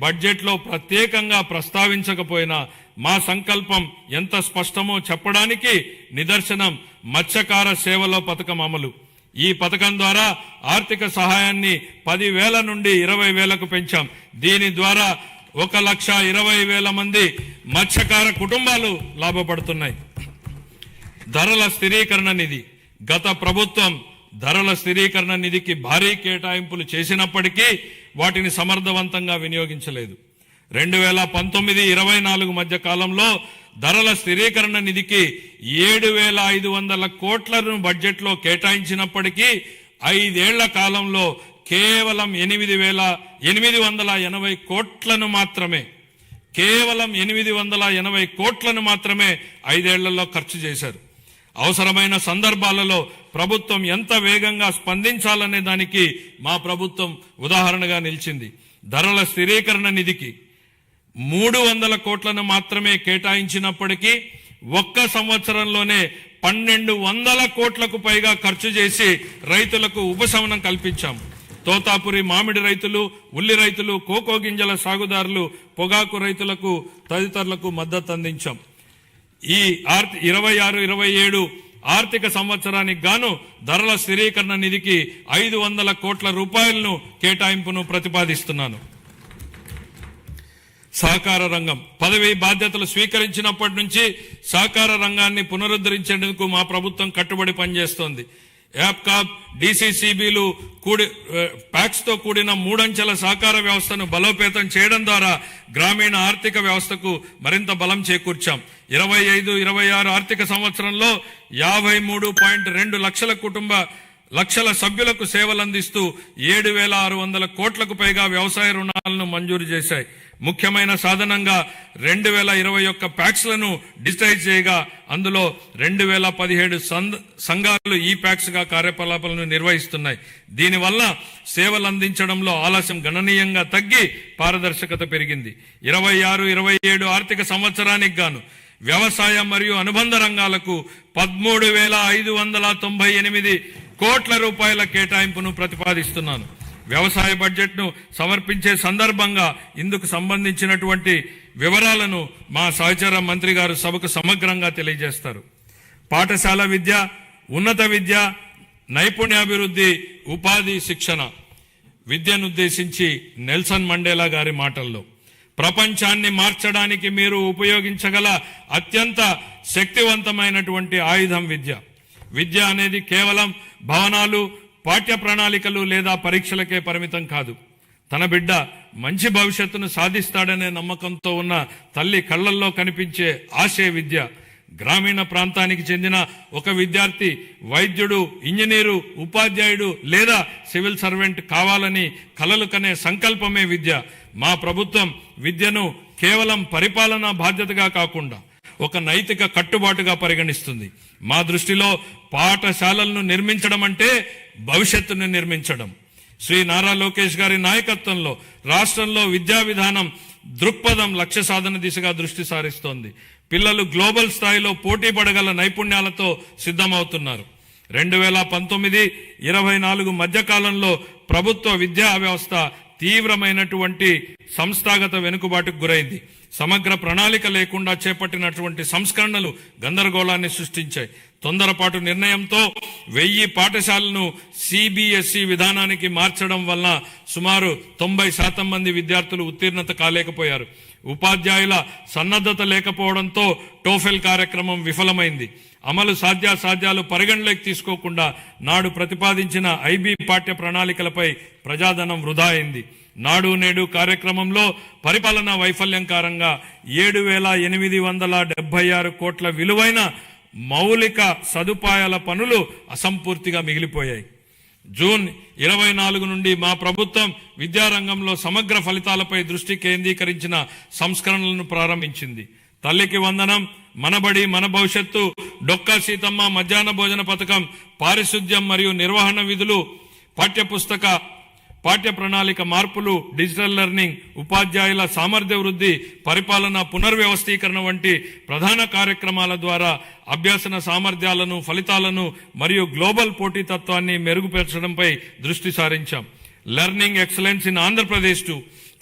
బడ్జెట్లో ప్రత్యేకంగా ప్రస్తావించకపోయినా మా సంకల్పం ఎంత స్పష్టమో చెప్పడానికి నిదర్శనం మత్స్యకార సేవలో పథకం అమలు. ఈ పథకం ద్వారా ఆర్థిక సహాయాన్ని 10,000 నుండి 20,000కు పెంచాం. దీని ద్వారా 1,20,000 మంది మత్స్యకార కుటుంబాలు లాభపడుతున్నాయి. ధరల స్థిరీకరణ నిధి. గత ప్రభుత్వం ధరల స్థిరీకరణ నిధికి భారీ కేటాయింపులు చేసినప్పటికీ వాటిని సమర్థవంతంగా వినియోగించలేదు. 2019-24 మధ్య కాలంలో ధరల స్థిరీకరణ నిధికి 7,500 కోట్లను బడ్జెట్లో కేటాయించినప్పటికీ 5 ఏళ్ల కాలంలో కేవలం 8,880 కోట్లను మాత్రమే కేవలం 880 కోట్లను మాత్రమే 5 ఏళ్లలో ఖర్చు చేశారు. అవసరమైన సందర్భాలలో ప్రభుత్వం ఎంత వేగంగా స్పందించాలనే దానికి మా ప్రభుత్వం ఉదాహరణగా నిలిచింది. ధరల స్థిరీకరణ నిధికి 300 కోట్లను మాత్రమే కేటాయించినప్పటికీ ఒక్క సంవత్సరంలోనే 1,200 కోట్లకు పైగా ఖర్చు చేసి రైతులకు ఉపశమనం కల్పించాం. తోతాపురి మామిడి రైతులు, ఉల్లి రైతులు, కోకో గింజల సాగుదారులు, పొగాకు రైతులకు తదితరులకు మద్దతు అందించాం. ఈ 26-27 ఆర్థిక సంవత్సరానికి గాను ధరల స్థిరీకరణ నిధికి 500 కోట్ల రూపాయలను కేటాయింపును ప్రతిపాదిస్తున్నాను. సహకార రంగం పదవి బాధ్యతలు స్వీకరించినప్పటి నుంచి సహకార రంగాన్ని పునరుద్ధరించేందుకు మా ప్రభుత్వం కట్టుబడి పనిచేస్తోంది. యాప్కాప్, డీసీసీబీలు ప్యాక్స్ తో కూడిన 3 అంచెల సహకార వ్యవస్థను బలోపేతం చేయడం ద్వారా గ్రామీణ ఆర్థిక వ్యవస్థకు మరింత బలం చేకూర్చాం. 25-26 ఆర్థిక సంవత్సరంలో 53.2 లక్షల సభ్యులకు సేవలందిస్తూ 7,600 కోట్లకు పైగా వ్యవసాయ రుణాలను మంజూరు చేశాయి. ముఖ్యమైన సాధనంగా 2021 ప్యాక్స్లను డిజిటైజ్ చేయగా అందులో 2017 సంఘాలు ఈ ప్యాక్స్ గా కార్యకలాపాలను నిర్వహిస్తున్నాయి. దీనివల్ల సేవలు అందించడంలో ఆలస్యం గణనీయంగా తగ్గి పారదర్శకత పెరిగింది. 26-27 ఆర్థిక సంవత్సరానికి గాను వ్యవసాయ మరియు అనుబంధ రంగాలకు 13,598 కోట్ల రూపాయల కేటాయింపును ప్రతిపాదిస్తున్నాను. వ్యవసాయ బడ్జెట్ ను సమర్పించే సందర్భంగా ఇందుకు సంబంధించినటువంటి వివరాలను మా సహచర మంత్రి గారు సభకు సమగ్రంగా తెలియజేస్తారు. పాఠశాల విద్య, ఉన్నత విద్య, నైపుణ్యాభివృద్ధి, ఉపాధి శిక్షణ విద్యనుద్దేశించి నెల్సన్ మండేలా గారి మాటల్లో, ప్రపంచాన్ని మార్చడానికి మీరు ఉపయోగించగల అత్యంత శక్తివంతమైనటువంటి ఆయుధం విద్య. విద్య అనేది కేవలం భవనాలు, పాఠ్య ప్రణాళికలు లేదా పరీక్షలకే పరిమితం కాదు. తన బిడ్డ మంచి భవిష్యత్తును సాధిస్తాడనే నమ్మకంతో ఉన్న తల్లి కళ్లల్లో కనిపించే ఆశే విద్య. గ్రామీణ ప్రాంతానికి చెందిన ఒక విద్యార్థి వైద్యుడు, ఇంజనీరు, ఉపాధ్యాయుడు లేదా సివిల్ సర్వెంట్ కావాలని కలలు కనే సంకల్పమే విద్య. మా ప్రభుత్వం విద్యను కేవలం పరిపాలనా బాధ్యతగా కాకుండా ఒక నైతిక కట్టుబాటుగా పరిగణిస్తుంది. మా దృష్టిలో పాఠశాలలను నిర్మించడం అంటే భవిష్యత్తును నిర్మించడం. శ్రీ నారా లోకేష్ గారి నాయకత్వంలో రాష్ట్రంలో విద్యా విధానం దృక్పథం లక్ష్య సాధన దిశగా దృష్టి సారిస్తోంది. పిల్లలు గ్లోబల్ స్థాయిలో పోటీ పడగల నైపుణ్యాలతో సిద్ధమవుతున్నారు. 2019-24 మధ్యకాలంలో ప్రభుత్వ విద్యా వ్యవస్థ తీవ్రమైనటువంటి సంస్థాగత వెనుకబాటుకు గురైంది. సమగ్ర ప్రణాళిక లేకుండా చేపట్టినటువంటి సంస్కరణలు గందరగోళాన్ని సృష్టించాయి. తొందరపాటు నిర్ణయంతో 1000 పాఠశాలను సిబిఎస్ఈ విధానానికి మార్చడం వల్ల సుమారు 90% మంది విద్యార్థులు ఉత్తీర్ణత కాలేకపోయారు. ఉపాధ్యాయుల సన్నద్ధత లేకపోవడంతో టోఫెల్ కార్యక్రమం విఫలమైంది. అమలు సాధ్యాసాధ్యాలు పరిగణలోకి తీసుకోకుండా నాడు ప్రతిపాదించిన ఐబీ పాఠ్య ప్రణాళికలపై ప్రజాధనం వృధా అయింది. నాడు నేడు కార్యక్రమంలో పరిపాలనా వైఫల్యం కారణంగా 7,876 కోట్ల విలువైన మౌలిక సదుపాయాల పనులు అసంపూర్తిగా మిగిలిపోయాయి. జూన్ 24 నుండి మా ప్రభుత్వం విద్యారంగంలో సమగ్ర ఫలితాలపై దృష్టి కేంద్రీకరించిన సంస్కరణలను ప్రారంభించింది. తల్లికి వందనం, మనబడి మన భవిష్యత్తు, డొక్కా సీతమ్మ మధ్యాహ్న భోజన పథకం, పారిశుద్ధ్యం మరియు నిర్వహణ విధులు, పాఠ్య ప్రణాళిక మార్పులు, డిజిటల్ లెర్నింగ్, ఉపాధ్యాయుల సామర్థ్య వృద్ధి, పరిపాలన పునర్వ్యవస్థీకరణ వంటి ప్రధాన కార్యక్రమాల ద్వారా అభ్యసన సామర్థ్యాలను, ఫలితాలను మరియు గ్లోబల్ పోటీతత్వాన్ని మెరుగుపరచడంపై దృష్టి సారించాం. లెర్నింగ్ ఎక్సలెన్స్ ఇన్ ఆంధ్రప్రదేశ్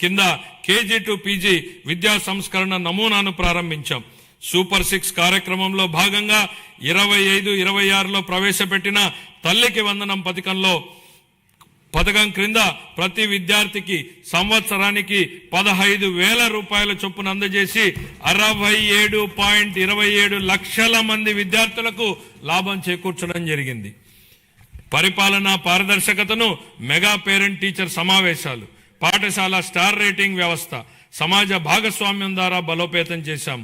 కింద కేజీ టు పీజీ విద్యా సంస్కరణ నమూనాను ప్రారంభించాం. సూపర్ 6 కార్యక్రమంలో భాగంగా 25-26లో ప్రవేశపెట్టిన తల్లికి వందనం పథకం క్రింద ప్రతి విద్యార్థికి సంవత్సరానికి 15,000 రూపాయల చొప్పున అందజేసి 67.27 లక్షల మంది విద్యార్థులకు లాభం చేకూర్చడం జరిగింది. పరిపాలనా పారదర్శకతను మెగా పేరెంట్ టీచర్ సమావేశాలు, పాఠశాల స్టార్ రేటింగ్ వ్యవస్థ, సమాజ భాగస్వామ్యం ద్వారా బలోపేతం చేశాం.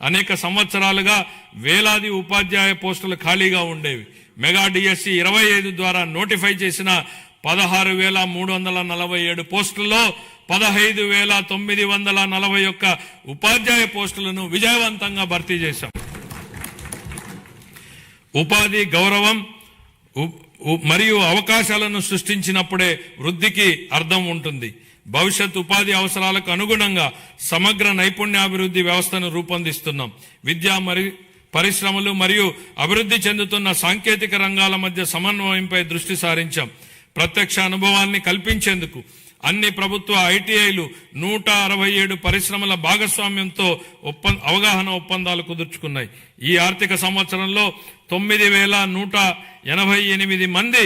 అనేక సంవత్సరాలుగా వేలాది ఉపాధ్యాయ పోస్టులు ఖాళీగా ఉండేవి. మెగా డిఎస్సి 25 ద్వారా నోటిఫై చేసిన 16,347 పోస్టుల్లో 15,941 ఉపాధ్యాయ పోస్టులను విజయవంతంగా భర్తీ చేశాం. ఉపాధి గౌరవం మరియు అవకాశాలను సృష్టించినప్పుడే వృద్ధికి అర్థం ఉంటుంది. భవిష్యత్ ఉపాధి అవసరాలకు అనుగుణంగా సమగ్ర నైపుణ్యాభివృద్ధి వ్యవస్థను రూపొందిస్తున్నాం. విద్య మరియు పరిశ్రమలు మరియు అభివృద్ధి చెందుతున్న సాంకేతిక రంగాల మధ్య సమన్వయంపై దృష్టి సారించాం. ప్రత్యక్ష అనుభవాల్ని కల్పించేందుకు అన్ని ప్రభుత్వ ఐటీఐలు 167 పరిశ్రమల భాగస్వామ్యంతో అవగాహన ఒప్పందాలు కుదుర్చుకున్నాయి. ఈ ఆర్థిక సంవత్సరంలో 9,188 మంది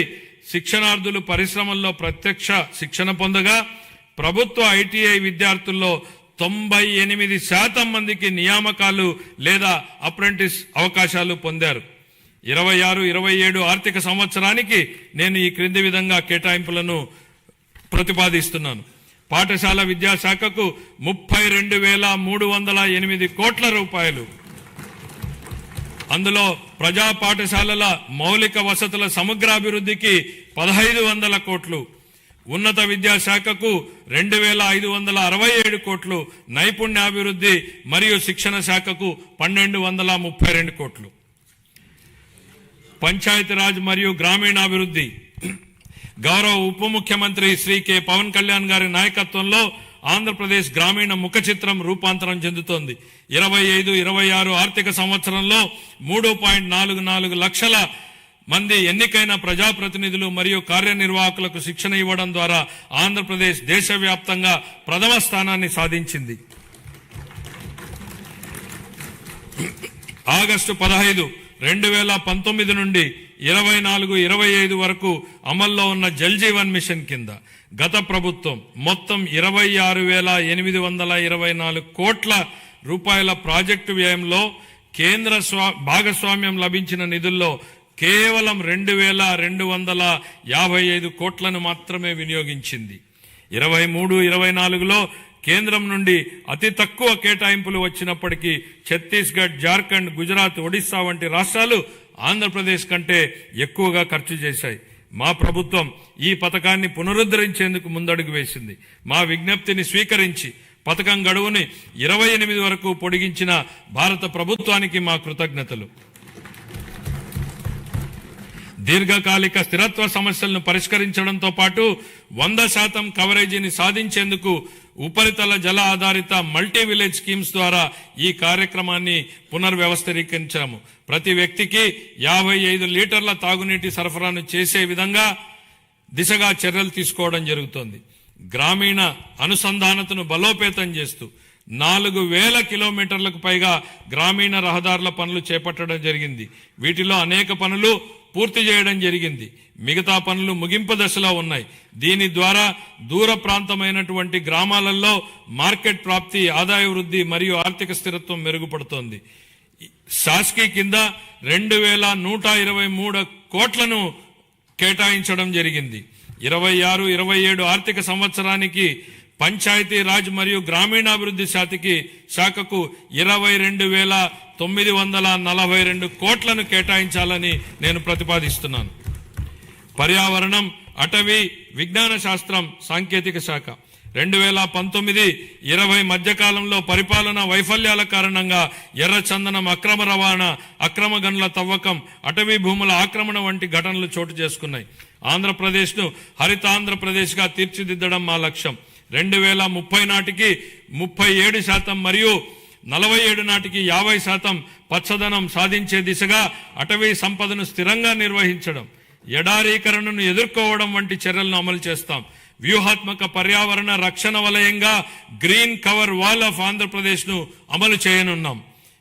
శిక్షణార్థులు పరిశ్రమల్లో ప్రత్యక్ష శిక్షణ పొందగా ప్రభుత్వ ఐటీఐ విద్యార్థుల్లో 98% మందికి నియామకాలు లేదా అప్రెంటిస్ అవకాశాలు పొందారు. 26-27 ఆర్థిక సంవత్సరానికి నేను ఈ క్రింది విధంగా కేటాయింపులను ప్రతిపాదిస్తున్నాను. పాఠశాల విద్యాశాఖకు 32,308 కోట్ల రూపాయలు. అందులో ప్రజా పాఠశాలల మౌలిక వసతుల సమగ్రాభివృద్ధికి 1,500 కోట్లు, ఉన్నత విద్యాశాఖకు 2,567 కోట్లు, నైపుణ్యాభివృద్ధి మరియు శిక్షణ శాఖకు 1,232 కోట్లు. పంచాయతీరాజ్ మరియు గ్రామీణాభివృద్ధి గౌరవ ఉప ముఖ్యమంత్రి శ్రీ కె పవన్ కళ్యాణ్ గారి నాయకత్వంలో ఆంధ్రప్రదేశ్ గ్రామీణ ముఖ చిత్రం రూపాంతరం చెందుతోంది. 25-26 ఆర్థిక సంవత్సరంలో 3.44 లక్షల మంది ఎన్నికైన ప్రజాప్రతినిధులు మరియు కార్యనిర్వాహకులకు శిక్షణ ఇవ్వడం ద్వారా ఆంధ్రప్రదేశ్ దేశవ్యాప్తంగా ప్రథమ స్థానాన్ని సాధించింది. ఆగస్టు 15, 2019 నుండి 24-25 వరకు అమల్లో ఉన్న జల్ జీవన్ మిషన్ కింద గత ప్రభుత్వం మొత్తం 26,824 కోట్ల రూపాయల ప్రాజెక్టు వ్యయంలో కేంద్ర భాగస్వామ్యం లభించిన నిధుల్లో కేవలం 2,255 కోట్లను మాత్రమే వినియోగించింది. 23-24లో కేంద్రం నుండి అతి తక్కువ కేటాయింపులు వచ్చినప్పటికీ ఛత్తీస్గఢ్, జార్ఖండ్, గుజరాత్, ఒడిశా వంటి రాష్ట్రాలు ఆంధ్రప్రదేశ్ కంటే ఎక్కువగా ఖర్చు చేశాయి. మా ప్రభుత్వం ఈ పథకాన్ని పునరుద్ధరించేందుకు ముందడుగు వేసింది. మా విజ్ఞప్తిని స్వీకరించి పథకం గడువుని 28 వరకు పొడిగించిన భారత ప్రభుత్వానికి మా కృతజ్ఞతలు. దీర్ఘకాలిక స్థిరత్వ సమస్యలను పరిష్కరించడంతో పాటు 100% కవరేజీని సాధించేందుకు ఉపరితల జల ఆధారిత మల్టీ విలేజ్ స్కీమ్స్ ద్వారా ఈ కార్యక్రమాన్ని పునర్వ్యవస్థీకరించాము. ప్రతి వ్యక్తికి 55 లీటర్ల తాగునీటి సరఫరాను చేసే విధంగా దిశగా చర్యలు తీసుకోవడం జరుగుతోంది. గ్రామీణ అనుసంధానతను బలోపేతం చేస్తూ 4,000 కిలోమీటర్లకు పైగా గ్రామీణ రహదారుల పనులు చేపట్టడం జరిగింది. వీటిలో అనేక పనులు పూర్తి చేయడం జరిగింది. మిగతా పనులు ముగింపు దశలో ఉన్నాయి. దీని ద్వారా దూర ప్రాంతమైనటువంటి గ్రామాలలో మార్కెట్ ప్రాప్తి, ఆదాయ వృద్ధి మరియు ఆర్థిక స్థిరత్వం మెరుగుపడుతోంది. శాస్కీ కింద 2,123 కోట్లను కేటాయించడం జరిగింది. 26-27 ఆర్థిక సంవత్సరానికి పంచాయతీ రాజ్ మరియు గ్రామీణాభివృద్ధి శాఖకు 22,942 కోట్లను కేటాయించాలని నేను ప్రతిపాదిస్తున్నాను. పర్యావరణం, అటవీ, విజ్ఞాన శాస్త్రం, సాంకేతిక శాఖ 2019-20 మధ్యకాలంలో పరిపాలన వైఫల్యాల కారణంగా ఎర్రచందనం అక్రమ రవాణా, అక్రమ గనుల తవ్వకం, అటవీ భూముల ఆక్రమణ వంటి ఘటనలు చోటు చేసుకున్నాయి. ఆంధ్రప్రదేశ్ను హరితాంధ్రప్రదేశ్గా తీర్చిదిద్దడం మా లక్ష్యం. 2030 నాటికి 37% మరియు 47 నాటికి 50% పచ్చదనం సాధించే దిశగా అటవీ సంపదను స్థిరంగా నిర్వహించడం, ఎడారీకరణను ఎదుర్కోవడం వంటి చర్యలను అమలు చేస్తాం. వ్యూహాత్మక పర్యావరణ రక్షణ వలయంగా green cover wall of Andhra Pradesh ను అమలు చేయనున్నాం.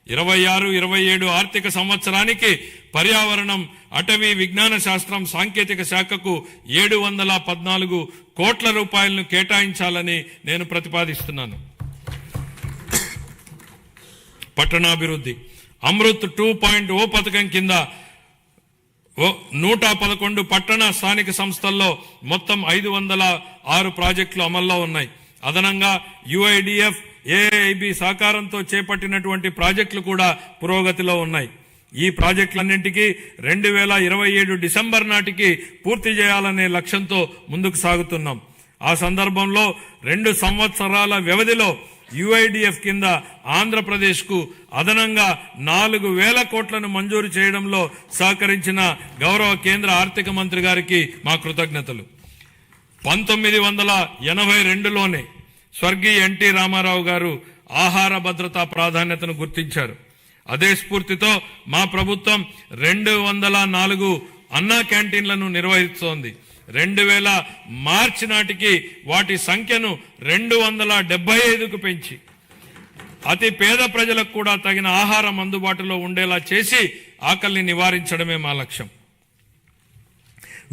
26-27 ఆర్థిక సంవత్సరానికి పర్యావరణం, అటవీ, విజ్ఞాన శాస్త్రం, సాంకేతిక శాఖకు 714 కోట్ల రూపాయలను కేటాయించాలని నేను ప్రతిపాదిస్తున్నాను. పట్టణాభివృద్ధి అమృత్ 2.0 పథకం కింద 111 పట్టణ స్థానిక సంస్థల్లో మొత్తం 506 ప్రాజెక్టులు అమల్లో ఉన్నాయి. అదనంగా యుఐడిఎఫ్, ఏఐబి సహకారంతో చేపట్టినటువంటి ప్రాజెక్టులు కూడా పురోగతిలో ఉన్నాయి. ఈ ప్రాజెక్టులన్నింటికీ 2027 డిసెంబర్ నాటికి పూర్తి చేయాలనే లక్ష్యంతో ముందుకు సాగుతున్నాం. ఆ సందర్భంలో 2 సంవత్సరాల వ్యవధిలో యుఐడిఎఫ్ కింద ఆంధ్రప్రదేశ్కు అదనంగా 4,000 కోట్లను మంజూరు చేయడంలో సహకరించిన గౌరవ కేంద్ర ఆర్థిక మంత్రి గారికి మా కృతజ్ఞతలు. 1982లోనే స్వర్గీయ ఎన్టీ రామారావు గారు ఆహార భద్రతా ప్రాధాన్యతను గుర్తించారు. అదే స్ఫూర్తితో మా ప్రభుత్వం 204 అన్నా క్యాంటీన్లను నిర్వహిస్తోంది. 2000 మార్చి నాటికి వాటి సంఖ్యను 275కు పెంచి అతి పేద ప్రజలకు కూడా తగిన ఆహారం అందుబాటులో ఉండేలా చేసి ఆకలిని నివారించడమే మా లక్ష్యం.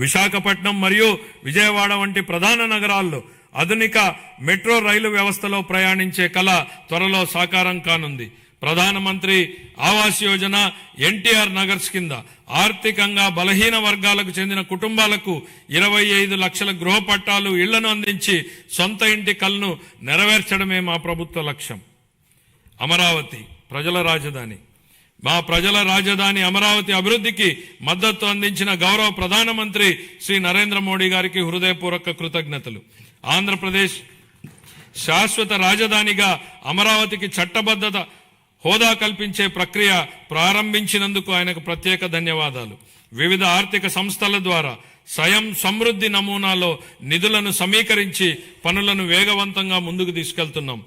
విశాఖపట్నం మరియు విజయవాడ వంటి ప్రధాన నగరాల్లో ఆధునిక మెట్రో రైలు వ్యవస్థలో ప్రయాణించే కల త్వరలో సాకారం కానుంది. ప్రధానమంత్రి ఆవాస్ యోజన ఎన్టీఆర్ నగర్స్ కింద ఆర్థికంగా బలహీన వర్గాలకు చెందిన కుటుంబాలకు 25 లక్షల గృహ పట్టాలు, ఇళ్లను అందించి సొంత ఇంటి కలను నెరవేర్చడమే మా ప్రభుత్వ లక్ష్యం. అమరావతి ప్రజల రాజధాని. మా ప్రజల రాజధాని అమరావతి అభివృద్ధికి మద్దతు అందించిన గౌరవ ప్రధానమంత్రి శ్రీ నరేంద్ర మోడీ గారికి హృదయపూర్వక కృతజ్ఞతలు. ఆంధ్రప్రదేశ్ శాశ్వత రాజధానిగా అమరావతికి చట్టబద్ధత హోదా కల్పించే ప్రక్రియ ప్రారంభించినందుకు ఆయనకు ప్రత్యేక ధన్యవాదాలు. వివిధ ఆర్థిక సంస్థల ద్వారా స్వయం సమృద్ధి నమూనాలో నిధులను సమీకరించి పనులను వేగవంతంగా ముందుకు తీసుకెళ్తున్నాం.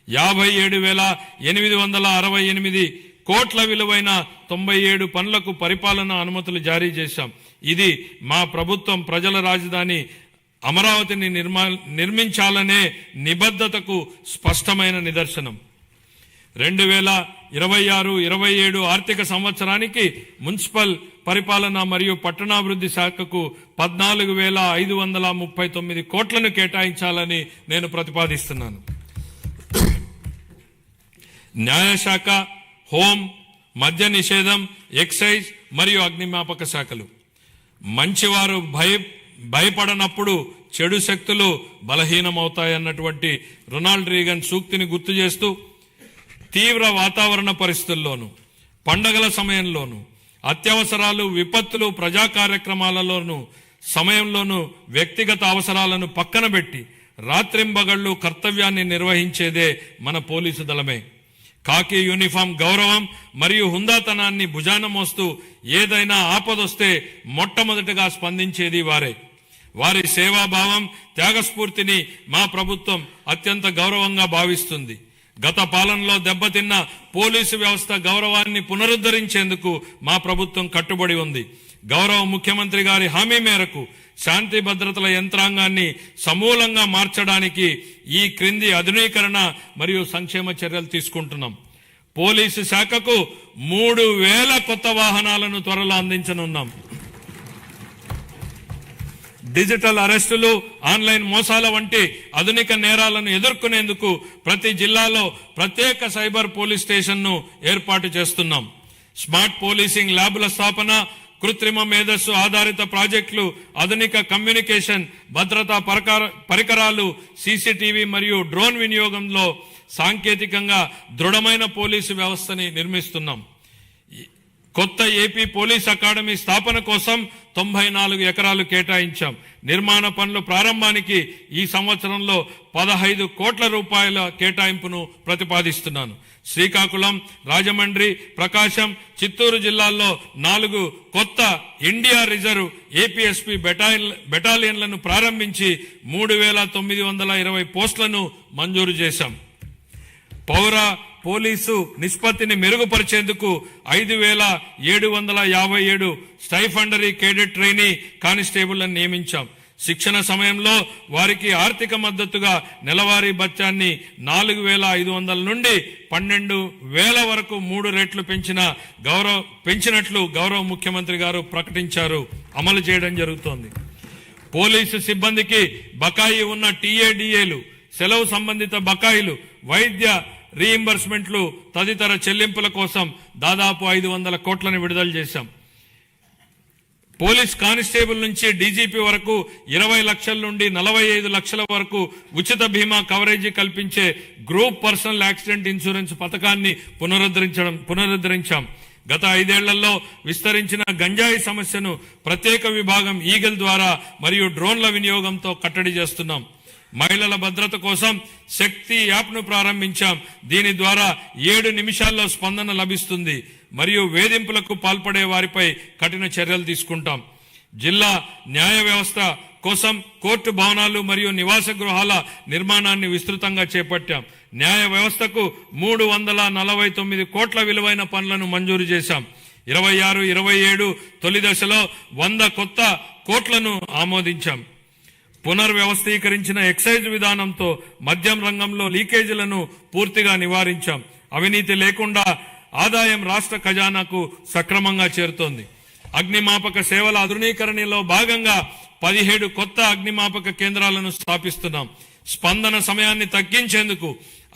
57,868 కోట్ల విలువైన 97 పనులకు పరిపాలన అనుమతులు జారీ చేశాం. ఇది మా ప్రభుత్వం ప్రజల రాజధాని అమరావతిని నిర్మించాలనే నిబద్ధతకు స్పష్టమైన నిదర్శనం. 2026-27 ఆర్థిక సంవత్సరానికి మున్సిపల్ పరిపాలన మరియు పట్టణాభివృద్ధి శాఖకు 14,539 కోట్లను కేటాయించాలని నేను ప్రతిపాదిస్తున్నాను. న్యాయశాఖ, హోం, మద్య నిషేధం, ఎక్సైజ్ మరియు అగ్నిమాపక శాఖలు. మంచివారు భయపడనప్పుడు చెడు శక్తులు బలహీనమవుతాయన్నటువంటి రొనాల్డ్ రీగన్ సూక్తిని గుర్తు చేస్తూ తీవ్ర వాతావరణ పరిస్థితుల్లోనూ, పండగల సమయంలోనూ, అత్యవసరాలు, విపత్తులు, ప్రజా కార్యక్రమాలలోనూ సమయంలోనూ వ్యక్తిగత అవసరాలను పక్కన పెట్టి రాత్రింబగళ్లు కర్తవ్యాన్ని నిర్వహించేదే మన పోలీసు దళమే. కాకి యూనిఫామ్ గౌరవం మరియు హుందాతనాన్ని భుజాన మోస్తూ ఏదైనా ఆపదొస్తే మొట్టమొదటిగా స్పందించేది వారే. వారి సేవాభావం, త్యాగస్ఫూర్తిని మా ప్రభుత్వం అత్యంత గౌరవంగా భావిస్తుంది. గత పాలనలో దెబ్బతిన్న పోలీసు వ్యవస్థ గౌరవాన్ని పునరుద్ధరించేందుకు మా ప్రభుత్వం కట్టుబడి ఉంది. గౌరవ ముఖ్యమంత్రి గారి హామీ మేరకు శాంతి భద్రతల యంత్రాంగాన్ని సమూలంగా మార్చడానికి ఈ క్రింది ఆధునీకరణ మరియు సంక్షేమ చర్యలు తీసుకుంటున్నాం. పోలీసు శాఖకు 3,000 కొత్త వాహనాలను త్వరలో అందించనున్నాం. డిజిటల్ అరెస్టులు, ఆన్లైన్ మోసాల వంటి ఆధునిక నేరాలను ఎదుర్కొనేందుకు ప్రతి జిల్లాలో ప్రత్యేక సైబర్ పోలీస్ స్టేషన్ను ఏర్పాటు చేస్తున్నాం. స్మార్ట్ పోలీసింగ్ ల్యాబ్ల స్థాపన, కృత్రిమ మేధస్సు ఆధారిత ప్రాజెక్టులు, ఆధునిక కమ్యూనికేషన్ భద్రతా పరికరాలు, సీసీటీవీ మరియు డ్రోన్ వినియోగంలో సాంకేతికంగా దృఢమైన పోలీసు వ్యవస్థని నిర్మిస్తున్నాం. కొత్త ఏపీ పోలీస్ అకాడమీ స్థాపన కోసం 94 ఎకరాలు కేటాయించాం. నిర్మాణ పనుల ప్రారంభానికి ఈ సంవత్సరంలో 15 కోట్ల రూపాయల కేటాయింపును ప్రతిపాదిస్తున్నాను. శ్రీకాకుళం, రాజమండ్రి, ప్రకాశం, చిత్తూరు జిల్లాల్లో 4 కొత్త ఇండియా రిజర్వ్ ఏపీఎస్పీ బెటాలియన్లను ప్రారంభించి 3,920 పోస్టులను మంజూరు చేశాం. పౌర పోలీసు నిష్పత్తిని మెరుగుపరిచేందుకు 5,757 స్టైఫండరీ కేడెట్ ట్రైనీ కానిస్టేబుళ్లను నియమించాం. శిక్షణ సమయంలో వారికి ఆర్థిక మద్దతుగా నెలవారీ భత్యాన్ని 4,500 నుండి 12,000 వరకు 3 రెట్లు పెంచినట్లు గౌరవ ముఖ్యమంత్రి గారు ప్రకటించారు. అమలు చేయడం జరుగుతోంది. పోలీసు సిబ్బందికి బకాయి ఉన్న టీఏడీఏలు, సెలవు సంబంధిత బకాయిలు, వైద్య రీయింబర్స్మెంట్లు తదితర చెల్లింపుల కోసం దాదాపు 500 కోట్లను విడుదల చేశాం. పోలీస్ కానిస్టేబుల్ నుంచి డీజీపీ వరకు 20 లక్షల నుండి 45 లక్షల వరకు ఉచిత బీమా కవరేజీ కల్పించే గ్రూప్ పర్సనల్ యాక్సిడెంట్ ఇన్సూరెన్స్ పథకాన్ని పునరుద్ధరించాం. గత 5 ఏళ్లలో విస్తరించిన గంజాయి సమస్యను ప్రత్యేక విభాగం ఈగల్ ద్వారా మరియు డ్రోన్ల వినియోగంతో కట్టడి చేస్తున్నాం. మహిళల భద్రత కోసం శక్తి యాప్ను ప్రారంభించాం. దీని ద్వారా 7 నిమిషాల్లో స్పందన లభిస్తుంది మరియు వేధింపులకు పాల్పడే వారిపై కఠిన చర్యలు తీసుకుంటాం. జిల్లా న్యాయ వ్యవస్థ కోసం కోర్టు భవనాలు మరియు నివాస గృహాల నిర్మాణాన్ని విస్తృతంగా చేపట్టాం. న్యాయ వ్యవస్థకు 349 కోట్ల విలువైన పనులను మంజూరు చేశాం. 26-27 తొలి దశలో 100 కొత్త కోట్లను ఆమోదించాం. పునర్వ్యవస్థీకరించిన ఎక్సైజ్ విధానంతో మద్యం రంగంలో లీకేజీలను పూర్తిగా నివారించాం. అవినీతి లేకుండా ఆదాయం రాష్ట్ర ఖజానాకు సక్రమంగా చేరుతోంది. అగ్నిమాపక సేవల ఆధునీకరణలో భాగంగా 17 కొత్త అగ్నిమాపక కేంద్రాలను స్థాపిస్తున్నాం. స్పందన సమయాన్ని తగ్గించేందుకు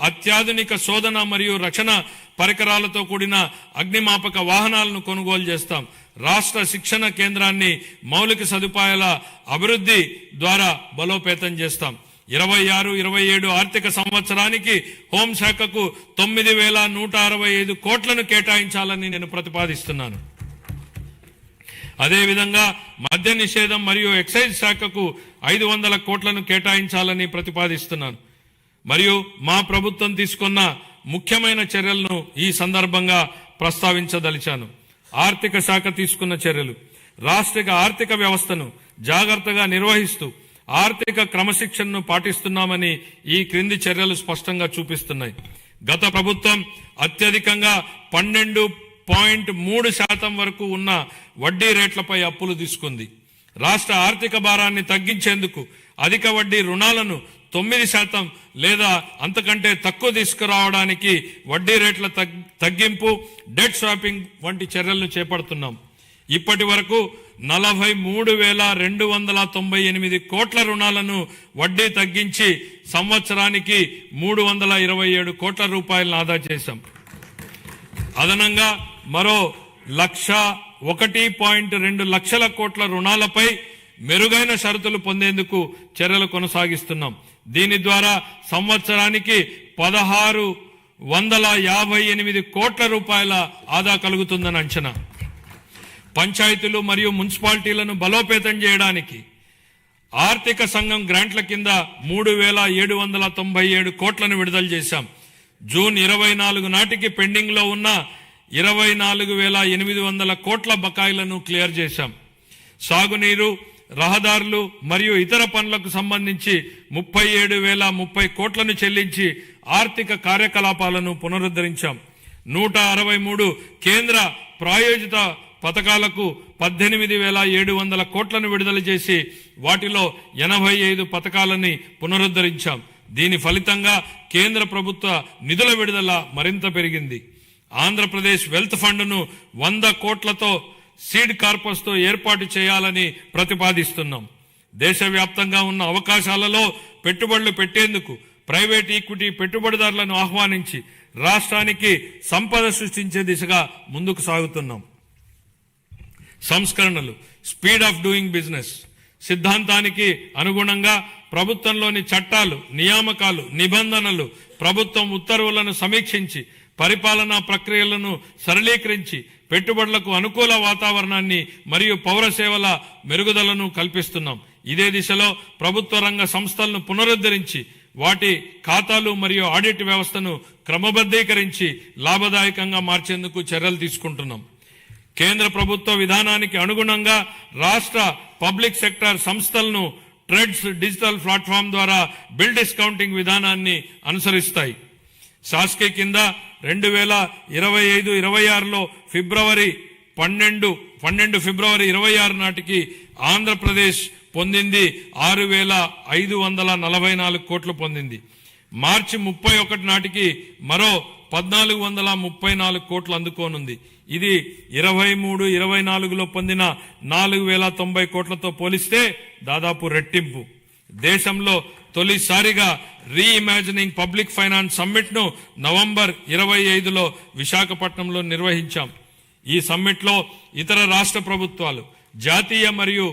అత్యాధునిక శోధన మరియు రక్షణ పరికరాలతో కూడిన అగ్నిమాపక వాహనాలను కొనుగోలు చేస్తాం. రాష్ట్ర శిక్షణ కేంద్రాన్ని మౌలిక సదుపాయాల అభివృద్ధి ద్వారా బలోపేతం చేస్తాం. 26-27 ఆర్థిక సంవత్సరానికి హోంశాఖకు 9,165 కోట్లను కేటాయించాలని నేను ప్రతిపాదిస్తున్నాను. అదేవిధంగా మద్య నిషేధం మరియు ఎక్సైజ్ శాఖకు 500 కోట్లను కేటాయించాలని ప్రతిపాదిస్తున్నాను. మరియు మా ప్రభుత్వం తీసుకున్న ముఖ్యమైన చర్యలను ఈ సందర్భంగా ప్రస్తావించదలిచాను. ఆర్థిక శాఖ తీసుకున్న చర్యలు: రాష్ట్ర ఆర్థిక వ్యవస్థను జాగ్రత్తగా నిర్వహిస్తూ ఆర్థిక క్రమశిక్షణను పాటిస్తున్నామని ఈ క్రింది చర్యలు స్పష్టంగా చూపిస్తున్నాయి. గత ప్రభుత్వం అత్యధికంగా 12.3% వరకు ఉన్న వడ్డీ రేట్లపై అప్పులు తీసుకుంది. రాష్ట్ర ఆర్థిక భారాన్ని తగ్గించేందుకు అధిక వడ్డీ రుణాలను 9% లేదా అంతకంటే తక్కువ తీసుకురావడానికి వడ్డీ రేట్ల తగ్గింపు, డెట్ స్వాపింగ్ వంటి చర్యలను చేపడుతున్నాం. ఇప్పటి వరకు 43,298 కోట్ల రుణాలను వడ్డీ తగ్గించి సంవత్సరానికి 327 కోట్ల రూపాయలను ఆదా చేశాం. అదనంగా మరో 1.2 లక్షల కోట్ల రుణాలపై మెరుగైన షరతులు పొందేందుకు చర్యలు కొనసాగిస్తున్నాం. దీని ద్వారా సంవత్సరానికి 1,658 కోట్ల రూపాయల ఆదా కలుగుతుందని అంచనా. పంచాయతీలు మరియు మున్సిపాలిటీలను బలోపేతం చేయడానికి ఆర్థిక సంఘం గ్రాంట్ల కింద 3,797 కోట్లను విడుదల చేశాం. జూన్ 24 నాటికి పెండింగ్ లో ఉన్న 24,800 కోట్ల బకాయిలను క్లియర్ చేశాం. సాగునీరు, రహదారులు మరియు ఇతర పనులకు సంబంధించి 37,030 కోట్లను చెల్లించి ఆర్థిక కార్యకలాపాలను పునరుద్ధరించాం. 163 కేంద్ర ప్రాయోజిత పథకాలకు 18,700 కోట్లను విడుదల చేసి వాటిలో 85 పథకాలని పునరుద్ధరించాం. దీని ఫలితంగా కేంద్ర ప్రభుత్వ నిధుల విడుదల మరింత పెరిగింది. ఆంధ్రప్రదేశ్ వెల్త్ ఫండ్ను 100 కోట్లతో సీడ్ కార్పస్ తో ఏర్పాటు చేయాలని ప్రతిపాదిస్తున్నాం. దేశవ్యాప్తంగా ఉన్న అవకాశాలలో పెట్టుబడులు పెట్టేందుకు ప్రైవేట్ ఈక్విటీ పెట్టుబడిదారులను ఆహ్వానించి రాష్ట్రానికి సంపద సృష్టించే దిశగా ముందుకు సాగుతున్నాం. సంస్కరణలు, స్పీడ్ ఆఫ్ డూయింగ్ బిజినెస్ సిద్ధాంతానికి అనుగుణంగా ప్రభుత్వంలోని చట్టాలు, నియామకాలు, నిబంధనలు, ప్రభుత్వం ఉత్తర్వులను సమీక్షించి పరిపాలనా ప్రక్రియలను సరళీకరించి పెట్టుబడులకు అనుకూల వాతావరణాన్ని మరియు పౌర సేవల మెరుగుదలను కల్పిస్తున్నాం. ఇదే దిశలో ప్రభుత్వ రంగ సంస్థలను పునరుద్ధరించి వాటి ఖాతాలు మరియు ఆడిట్ వ్యవస్థను క్రమబద్ధీకరించి లాభదాయకంగా మార్చేందుకు చర్యలు తీసుకుంటున్నాం. కేంద్ర ప్రభుత్వ విధానానికి అనుగుణంగా రాష్ట్ర పబ్లిక్ సెక్టార్ సంస్థలను ట్రెడ్స్ డిజిటల్ ప్లాట్ఫామ్ ద్వారా బిల్ డిస్కౌంటింగ్ విధానాన్ని అనుసరిస్తాయి. శాస్కీ కింద 2025-26లో ఫిబ్రవరి 12 ఫిబ్రవరి 26 నాటికి ఆంధ్రప్రదేశ్ పొందింది 6,544 కోట్లు పొందింది. మార్చి 31 నాటికి మరో 1,434 కోట్లు అందుకోనుంది. ఇది 23-24లో పొందిన 4,090 కోట్లతో పోలిస్తే దాదాపు రెట్టింపు. దేశంలో తొలిసారిగా రీఇమాజినింగ్ పబ్లిక్ ఫైనాన్స్ సమ్మిట్ ను నవంబర్ 25లో విశాఖపట్నంలో నిర్వహించాం. ఈ సమ్మిట్ లో ఇతర రాష్ట్ర ప్రభుత్వాలు, జాతీయ మరియు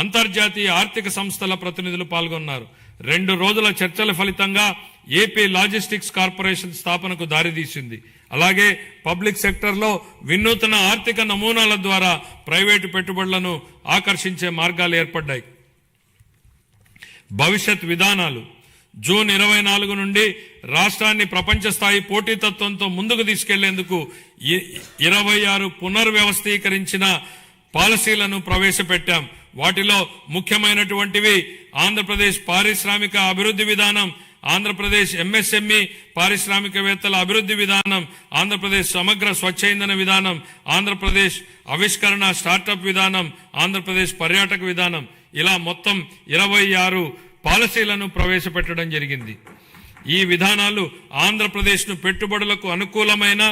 అంతర్జాతీయ ఆర్థిక సంస్థల ప్రతినిధులు పాల్గొన్నారు. 2 రోజుల చర్చల ఫలితంగా ఏపీ లాజిస్టిక్స్ కార్పొరేషన్ స్థాపనకు దారితీసింది. అలాగే పబ్లిక్ సెక్టర్లో వినూత్న ఆర్థిక నమూనాల ద్వారా ప్రైవేటు పెట్టుబడులను ఆకర్షించే మార్గాలు ఏర్పడ్డాయి. భవిష్యత్ విధానాలు. జూన్ 24 నుండి రాష్ట్రాన్ని ప్రపంచ స్థాయి పోటీతత్వంతో ముందుకు తీసుకెళ్లేందుకు 26 పునర్వ్యవస్థీకరించిన పాలసీలను ప్రవేశపెట్టాం. వాటిలో ముఖ్యమైనటువంటివి ఆంధ్రప్రదేశ్ పారిశ్రామిక అభివృద్ధి విధానం, ఆంధ్రప్రదేశ్ ఎంఎస్ఎంఈ పారిశ్రామికవేత్తల అభివృద్ధి విధానం, ఆంధ్రప్రదేశ్ సమగ్ర స్వచ్ఛ ఇంధన విధానం, ఆంధ్రప్రదేశ్ ఆవిష్కరణ స్టార్టప్ విధానం, ఆంధ్రప్రదేశ్ పర్యాటక విధానం, ఇలా మొత్తం 26 పాలసీలను ప్రవేశపెట్టడం జరిగింది. ఈ విధానాలు ఆంధ్రప్రదేశ్ను పెట్టుబడులకు అనుకూలమైన,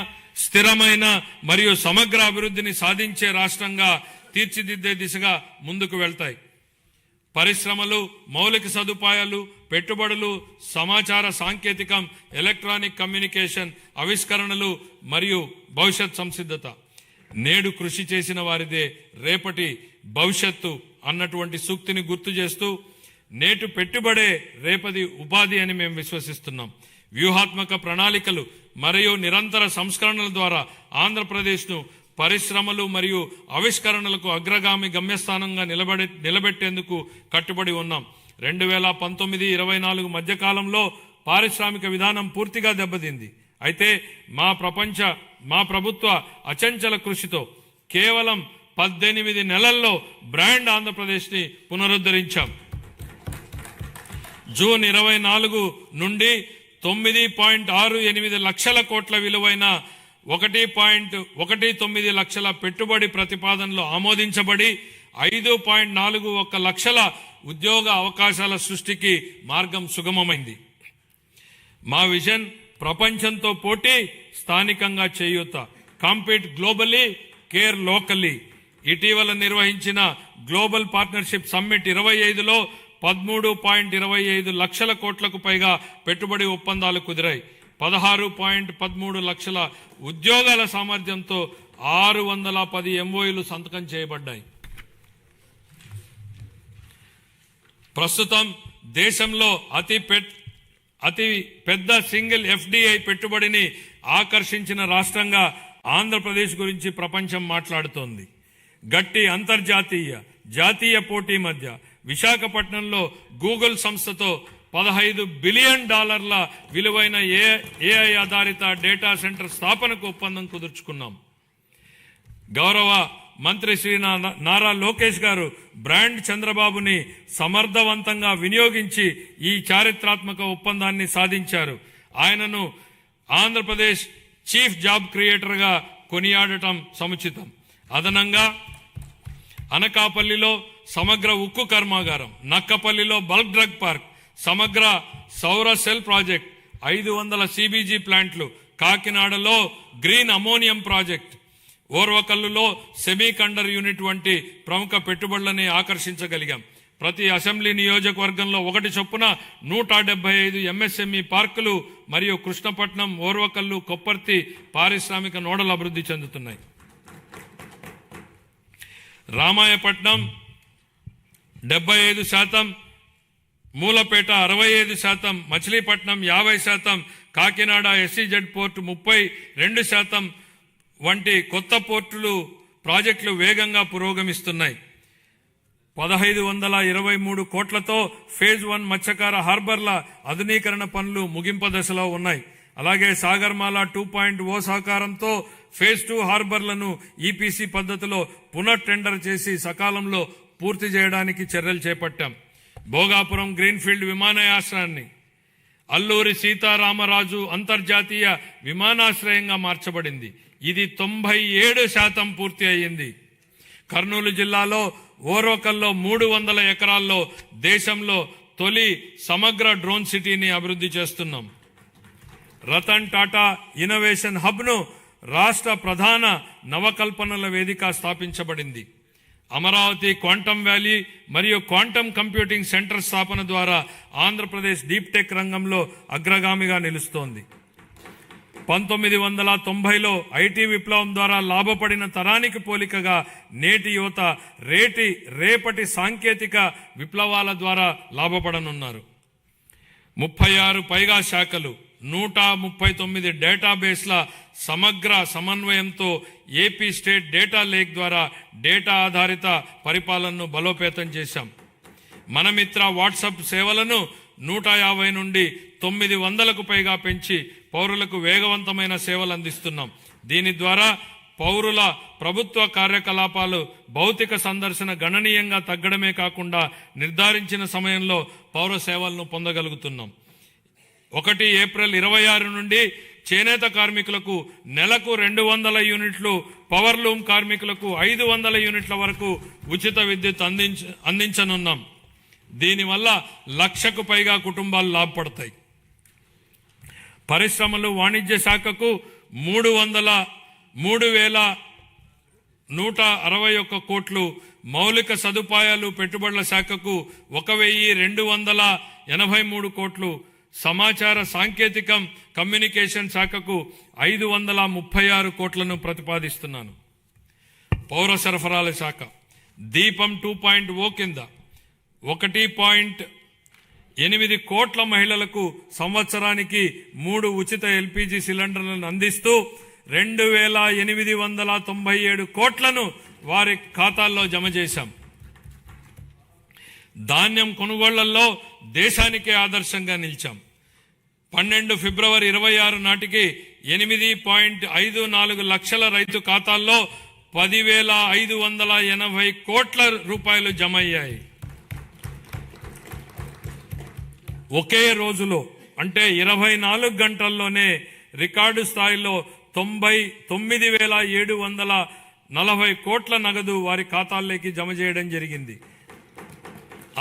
స్థిరమైన మరియు సమగ్ర అభివృద్ధిని సాధించే రాష్ట్రంగా తీర్చిదిద్దే దిశగా ముందుకు వెళ్తాయి. పరిశ్రమలు, మౌలిక సదుపాయాలు, పెట్టుబడులు, సమాచార సాంకేతికం, ఎలక్ట్రానిక్ కమ్యూనికేషన్, ఆవిష్కరణలు మరియు భవిష్యత్ సంసిద్ధత. నేడు కృషి చేసిన వారిదే రేపటి భవిష్యత్తు అన్నటువంటి సూక్తిని గుర్తు చేస్తూ, నేటి పెట్టుబడే రేపటి ఉపాధి అని మేము విశ్వసిస్తున్నాం. వ్యూహాత్మక ప్రణాళికలు మరియు నిరంతర సంస్కరణల ద్వారా ఆంధ్రప్రదేశ్ను పరిశ్రమలు మరియు ఆవిష్కరణలకు అగ్రగామి గమ్యస్థానంగా నిలబెట్టేందుకు కట్టుబడి ఉన్నాం. 2019-24 మధ్యకాలంలో పారిశ్రామిక విధానం పూర్తిగా దెబ్బతింది. అయితే మా ప్రభుత్వ అచంచల కృషితో కేవలం 18 నెలల్లో బ్రాండ్ ఆంధ్రప్రదేశ్ని పునరుద్ధరించాం. జూన్ 24 నుండి 9.68 లక్షల కోట్ల విలువైన 1.19 లక్షల పెట్టుబడి ప్రతిపాదనలు ఆమోదించబడి 5.41 లక్షల ఉద్యోగ అవకాశాల సృష్టికి మార్గం సుగమమైంది. మా విజన్ ప్రపంచంతో పోటీ, స్థానికంగా చేయూత. Compete globally, care locally. ఇటీవల నిర్వహించిన గ్లోబల్ పార్ట్నర్షిప్ సమ్మిట్ 25లో 13.25 లక్షల కోట్లకు పైగా పెట్టుబడి ఒప్పందాలు కుదిరాయి. 16.13 లక్షల ఉద్యోగాల సామర్థ్యంతో 610 ఎంఓయూలు సంతకం చేయబడ్డాయి. ప్రస్తుతం దేశంలో అతి పెద్ద సింగిల్ ఎఫ్డిఐ పెట్టుబడిని ఆకర్షించిన రాష్ట్రంగా ఆంధ్రప్రదేశ్ గురించి ప్రపంచం మాట్లాడుతోంది. గట్టి అంతర్జాతీయ, జాతీయ పోటీ మధ్య విశాఖపట్నంలో గూగుల్ సంస్థతో $15 బిలియన్ విలువైన ఏఐ ఆధారిత డేటా సెంటర్ స్థాపనకు ఒప్పందం కుదుర్చుకున్నాం. గౌరవ మంత్రి శ్రీ నారా లోకేష్ గారు బ్రాండ్ చంద్రబాబుని సమర్థవంతంగా వినియోగించి ఈ చారిత్రాత్మక ఒప్పందాన్ని సాధించారు. ఆయనను ఆంధ్రప్రదేశ్ చీఫ్ జాబ్ క్రియేటర్గా కొనియాడటం సముచితం. అదనంగా అనకాపల్లిలో సమగ్ర ఉక్కు కర్మాగారం, నక్కపల్లిలో బల్క్ డ్రగ్ పార్క్, సమగ్ర సౌర సెల్ ప్రాజెక్ట్, 500 సిబిజీ ప్లాంట్లు, కాకినాడలో గ్రీన్ అమోనియం ప్రాజెక్ట్, ఓర్వకల్లులో సెమీకండర్ యూనిట్ వంటి ప్రముఖ పెట్టుబడులని ఆకర్షించగలిగాం. ప్రతి అసెంబ్లీ నియోజకవర్గంలో 1 చొప్పున 175 ఎంఎస్ఎంఈ పార్కులు మరియు కృష్ణపట్నం, ఓర్వకల్లు, కొప్పర్తి పారిశ్రామిక నోడలు అభివృద్ధి చెందుతున్నాయి. రామాయపట్నం 75%, మూలపేట 65%, మచిలీపట్నం 50%, కాకినాడ ఎస్సీజెడ్ పోర్టు 32% వంటి కొత్త పోర్టులు ప్రాజెక్టులు వేగంగా పురోగమిస్తున్నాయి. 1523 కోట్లతో ఫేజ్ 1 మత్స్యకార హార్బర్ల ఆధునీకరణ పనులు ముగింపు దశలో ఉన్నాయి. అలాగే సాగర్మాల 2.0 సహకారంతో ఫేజ్ 2 హార్బర్లను ఈపీసీ పద్ధతిలో పునః టెండర్ చేసి సకాలంలో పూర్తి చేయడానికి చర్యలు చేపట్టాం. భోగాపురం గ్రీన్ఫీల్డ్ విమానాశ్రయాన్ని అల్లూరి సీతారామరాజు అంతర్జాతీయ విమానాశ్రయంగా మార్చబడింది. ఇది 97% పూర్తి అయ్యింది. కర్నూలు జిల్లాలో ఓర్వకల్లో 300 ఎకరాల్లో దేశంలో తొలి సమగ్ర డ్రోన్ సిటీని అభివృద్ధి చేస్తున్నాం. రతన్ టాటా ఇన్నోవేషన్ హబ్ను రాష్ట్ర ప్రధాన నవకల్పనల వేదిక స్థాపించబడింది. అమరావతి క్వాంటమ్ వ్యాలీ మరియు క్వాంటమ్ కంప్యూటింగ్ సెంటర్ స్థాపన ద్వారా ఆంధ్రప్రదేశ్ డీప్ టెక్ రంగంలో అగ్రగామిగా నిలుస్తోంది. 1990లో ఐటీ విప్లవం ద్వారా లాభపడిన తరానికి పోలికగా నేటి యువత రేపటి సాంకేతిక విప్లవాల ద్వారా లాభపడనున్నారు. 36 పైగా శాఖలు, 139 డేటాబేస్ల సమగ్ర సమన్వయంతో ఏపీ స్టేట్ డేటా లేక్ ద్వారా డేటా ఆధారిత పరిపాలనను బలోపేతం చేశాం. మనమిత్ర వాట్సాప్ సేవలను 150 నుండి 900కు పైగా పెంచి పౌరులకు వేగవంతమైన సేవలు అందిస్తున్నాం. దీని ద్వారా పౌరుల ప్రభుత్వ కార్యకలాపాలు భౌతిక సందర్శన గణనీయంగా తగ్గడమే కాకుండా నిర్ధారించిన సమయంలో పౌర సేవలను పొందగలుగుతున్నాం. 1 ఏప్రిల్ 26 నుండి చేనేత కార్మికులకు నెలకు 200 యూనిట్లు, పవర్లూమ్ కార్మికులకు 500 యూనిట్ల వరకు ఉచిత విద్యుత్ అందించనున్నాం. దీనివల్ల 1,00,000కు పైగా కుటుంబాలు లాభపడతాయి. పరిశ్రమలు, వాణిజ్య శాఖకు 3,161 కోట్లు, మౌలిక సదుపాయాలు పెట్టుబడుల శాఖకు 1,283 కోట్లు, సమాచార సాంకేతికం కమ్యూనికేషన్ శాఖకు 536 కోట్లను ప్రతిపాదిస్తున్నాను. పౌర సరఫరాల శాఖ దీపం 2.0 కింద 1.8 కోట్ల మహిళలకు సంవత్సరానికి 3 ఉచిత ఎల్పీజీ సిలిండర్లను అందిస్తూ 2,897 కోట్లను వారి ఖాతాల్లో జమ చేశాం. ధాన్యం కొనుగోళ్లలో దేశానికే ఆదర్శంగా నిలిచాం. 12 ఫిబ్రవరి 26 నాటికి 8.54 లక్షల రైతు ఖాతాల్లో 10,580 కోట్ల రూపాయలు జమ అయ్యాయి. ఒకే రోజులో అంటే 24 గంటల్లోనే రికార్డు స్థాయిలో 99,740 కోట్ల నగదు వారి ఖాతాల్లోకి జమ చేయడం జరిగింది.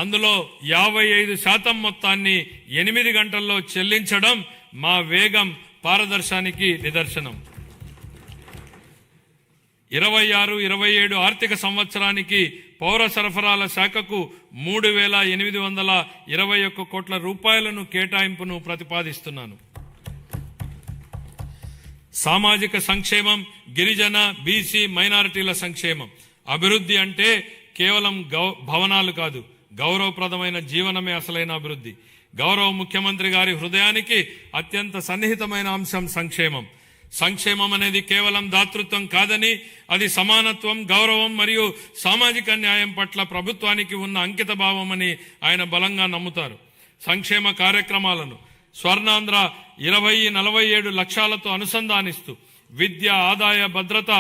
అందులో 55% మొత్తాన్ని 8 గంటల్లో చెల్లించడం మా వేగం, పారదర్శానికి నిదర్శనం. 26-27 ఆర్థిక సంవత్సరానికి పౌర సరఫరాల శాఖకు 3,821 కోట్ల రూపాయలను కేటాయింపును ప్రతిపాదిస్తున్నాను. సామాజిక సంక్షేమం, గిరిజన, బీసీ, మైనారిటీల సంక్షేమం. అభివృద్ధి అంటే కేవలం భవనాలు కాదు, గౌరవప్రదమైన జీవనమే అసలైన అభివృద్ధి. గౌరవ ముఖ్యమంత్రి గారి హృదయానికి అత్యంత సన్నిహితమైన అంశం సంక్షేమం. సంక్షేమం అనేది కేవలం దాతృత్వం కాదని, అది సమానత్వం, గౌరవం మరియు సామాజిక న్యాయం పట్ల ప్రభుత్వానికి ఉన్న అంకిత భావమని ఆయన బలంగా నమ్ముతారు. సంక్షేమ కార్యక్రమాలను స్వర్ణాంధ్ర 2047 లక్ష్యాలతో అనుసంధానిస్తూ విద్య, ఆదాయ భద్రత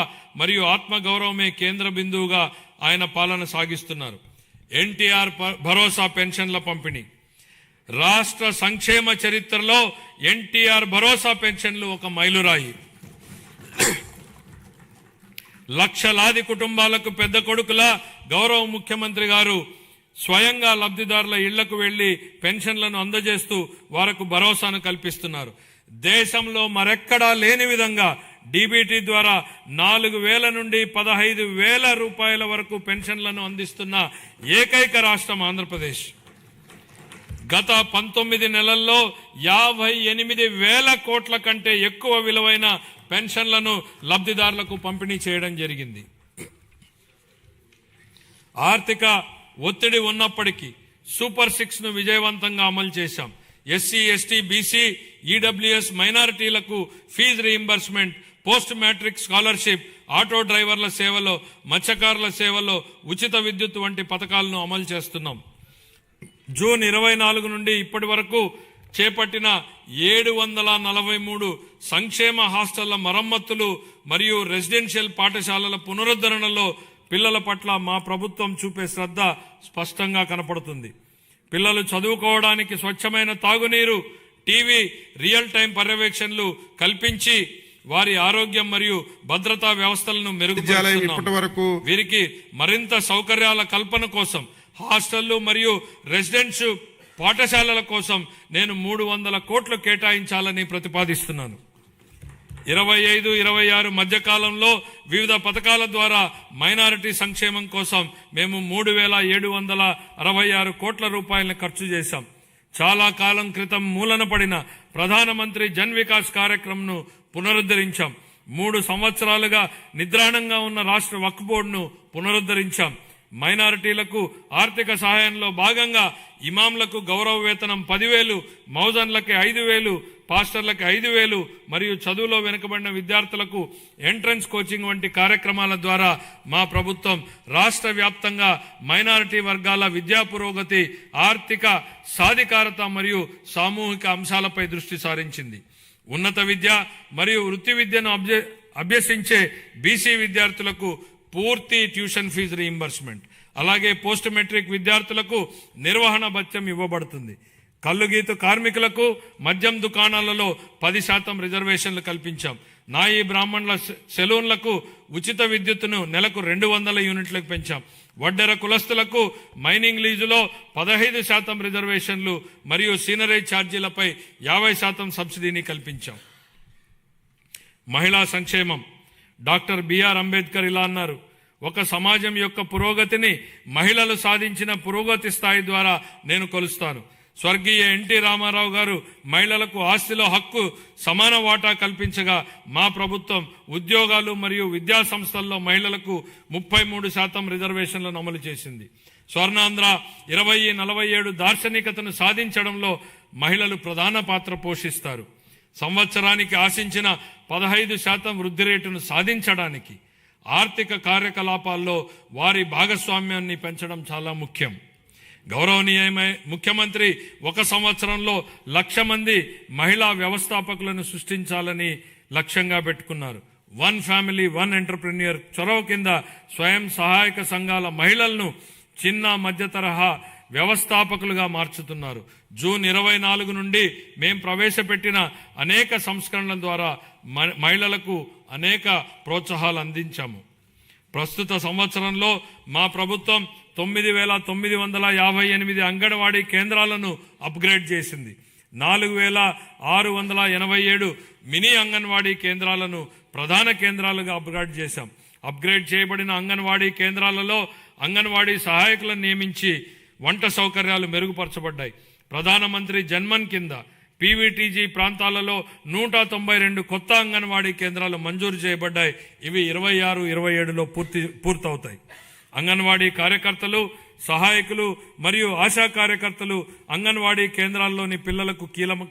మరియు ఆత్మగౌరవమే కేంద్ర బిందువుగా ఆయన పాలన సాగిస్తున్నారు. ఎన్టీఆర్ భరోసా పెన్షన్ల పంపిణీ. రాష్ట్ర సంక్షేమ చరిత్రలో ఎన్టీఆర్ భరోసా పెన్షన్లు ఒక మైలురాయి. లక్షలాది కుటుంబాలకు పెద్ద కొడుకులా గౌరవ ముఖ్యమంత్రి గారు స్వయంగా లబ్ధిదారుల ఇళ్లకు వెళ్లి పెన్షన్లను అందజేస్తూ వారికి భరోసాను కల్పిస్తున్నారు. దేశంలో మరెక్కడా లేని విధంగా డీబీటీ ద్వారా 4,000 నుండి 15,000 రూపాయల వరకు పెన్షన్లను అందిస్తున్న ఏకైక రాష్ట్రం ఆంధ్రప్రదేశ్. గత 19 నెలల్లో 58,000 కోట్ల కంటే ఎక్కువ విలువైన పెన్షన్లను లబ్ధిదారులకు పంపిణీ చేయడం జరిగింది. ఆర్థిక ఒత్తిడి ఉన్నప్పటికీ సూపర్ 6 ను విజయవంతంగా అమలు చేశాం. ఎస్సీ, ఎస్టీ, బీసీ, ఈడబ్ల్యూఎస్ మైనారిటీలకు fees reimbursement, post matric scholarship, auto డ్రైవర్ల సేవలో, మత్స్యకారుల సేవలో ఉచిత విద్యుత్ వంటి పథకాలను అమలు చేస్తున్నాం. జూన్ 24 నుండి ఇప్పటి వరకు చేపట్టిన 743 సంక్షేమ హాస్టళ్ల మరమ్మతులు మరియు రెసిడెన్షియల్ పాఠశాలల పునరుద్ధరణలో పిల్లల పట్ల మా ప్రభుత్వం చూపే శ్రద్ధ స్పష్టంగా కనపడుతుంది. పిల్లలు చదువుకోవడానికి స్వచ్ఛమైన తాగునీరు, టీవీ, రియల్ టైం పర్యవేక్షణలు కల్పించి వారి ఆరోగ్యం మరియు భద్రతా వ్యవస్థలను మెరుగుపరుస్తున్నాం. వీరికి మరింత సౌకర్యాల కల్పన కోసం హాస్టళ్లు మరియు రెసిడెన్స్ పాఠశాలల కోసం నేను 300 కోట్లు కేటాయించాలని ప్రతిపాదిస్తున్నాను. 25-26 మధ్యకాలంలో వివిధ పథకాల ద్వారా మైనారిటీ సంక్షేమం కోసం మేము 3,766 కోట్ల రూపాయలను ఖర్చు చేశాం. చాలా కాలం క్రితం మూలన పడిన ప్రధానమంత్రి జన్ వికాస్ కార్యక్రమంను పునరుద్ధరించాం. 3 సంవత్సరాలుగా నిద్రాణంగా ఉన్న రాష్ట్ర వక్ఫ్ బోర్డును పునరుద్ధరించాం. మైనారిటీలకు ఆర్థిక సహాయంలో భాగంగా ఇమాంలకు గౌరవ వేతనం 10,000, మౌజన్లకి 5,000, పాస్టర్లకి 5,000 మరియు చదువులో వెనుకబడిన విద్యార్థులకు ఎంట్రన్స్ కోచింగ్ వంటి కార్యక్రమాల ద్వారా మా ప్రభుత్వం రాష్ట్ర వ్యాప్తంగా మైనారిటీ వర్గాల విద్యా పురోగతి, ఆర్థిక సాధికారత మరియు సామూహిక అంశాలపై దృష్టి సారించింది. ఉన్నత విద్య మరియు వృత్తి విద్యను అభ్యసించే బీసీ విద్యార్థులకు పూర్తి ట్యూషన్ ఫీజు రీయింబర్స్మెంట్, అలాగే పోస్ట్ మెట్రిక్ విద్యార్థులకు నిర్వహణ భత్యం ఇవ్వబడుతుంది. కల్లుగీతు కార్మికులకు మద్యం దుకాణాలలో 10% రిజర్వేషన్లు కల్పించాం. నాయి బ్రాహ్మణుల సెలూన్లకు ఉచిత విద్యుత్తును నెలకు 200 యూనిట్లకు పెంచాం. వడ్డెర కులస్తులకు మైనింగ్ లీజులో 15% రిజర్వేషన్లు మరియు సీనరేజ్ ఛార్జీలపై 50% సబ్సిడీని కల్పించాం. మహిళా సంక్షేమం. డాక్టర్ బిఆర్ అంబేద్కర్ ఇలా అన్నారు, ఒక సమాజం యొక్క పురోగతిని మహిళలు సాధించిన పురోగతి స్థాయి ద్వారా నేను కొలుస్తాను. స్వర్గీయ ఎన్టీ రామారావు గారు మహిళలకు ఆస్తిలో హక్కు, సమాన వాటా కల్పించగా మా ప్రభుత్వం ఉద్యోగాలు మరియు విద్యా సంస్థల్లో మహిళలకు 33% రిజర్వేషన్లను అమలు చేసింది. స్వర్ణాంధ్ర 2047 దార్శనికతను సాధించడంలో మహిళలు ప్రధాన పాత్ర పోషిస్తారు. సంవత్సరానికి ఆశించిన 15% వృద్ధి రేటును సాధించడానికి ఆర్థిక కార్యకలాపాల్లో వారి భాగస్వామ్యాన్ని పెంచడం చాలా ముఖ్యం. గౌరవనీయమైన ముఖ్యమంత్రి 1 సంవత్సరంలో 1,00,000 మంది మహిళా వ్యవస్థాపకులను సృష్టించాలని లక్ష్యంగా పెట్టుకున్నారు. 1 ఫ్యామిలీ 1 ఎంటర్ప్రెన్యూర్ చొరవ కింద స్వయం సహాయక సంఘాల మహిళలను చిన్న మధ్య తరహా వ్యవస్థాపకులుగా మార్చుతున్నారు. జూన్ 24 నుండి మేం ప్రవేశపెట్టిన అనేక సంస్కరణల ద్వారా మహిళలకు అనేక ప్రోత్సాహాలు అందించాము. ప్రస్తుత సంవత్సరంలో మా ప్రభుత్వం 9,958 అంగన్వాడీ కేంద్రాలను అప్గ్రేడ్ చేసింది. 4,687 మినీ అంగన్వాడీ కేంద్రాలను ప్రధాన కేంద్రాలుగా అప్గ్రేడ్ చేశాం. అప్గ్రేడ్ చేయబడిన అంగన్వాడీ కేంద్రాలలో అంగన్వాడీ సహాయకులను నియమించి వంట సౌకర్యాలు మెరుగుపరచబడ్డాయి. ప్రధానమంత్రి జన్మన్ కింద పీవీటీజీ ప్రాంతాలలో 192 కొత్త అంగన్వాడీ కేంద్రాలు మంజూరు చేయబడ్డాయి. ఇవి 26-27లో పూర్తవుతాయి. అంగన్వాడీ కార్యకర్తలు, సహాయకులు మరియు ఆశా కార్యకర్తలు అంగన్వాడీ కేంద్రాల్లోని పిల్లలకు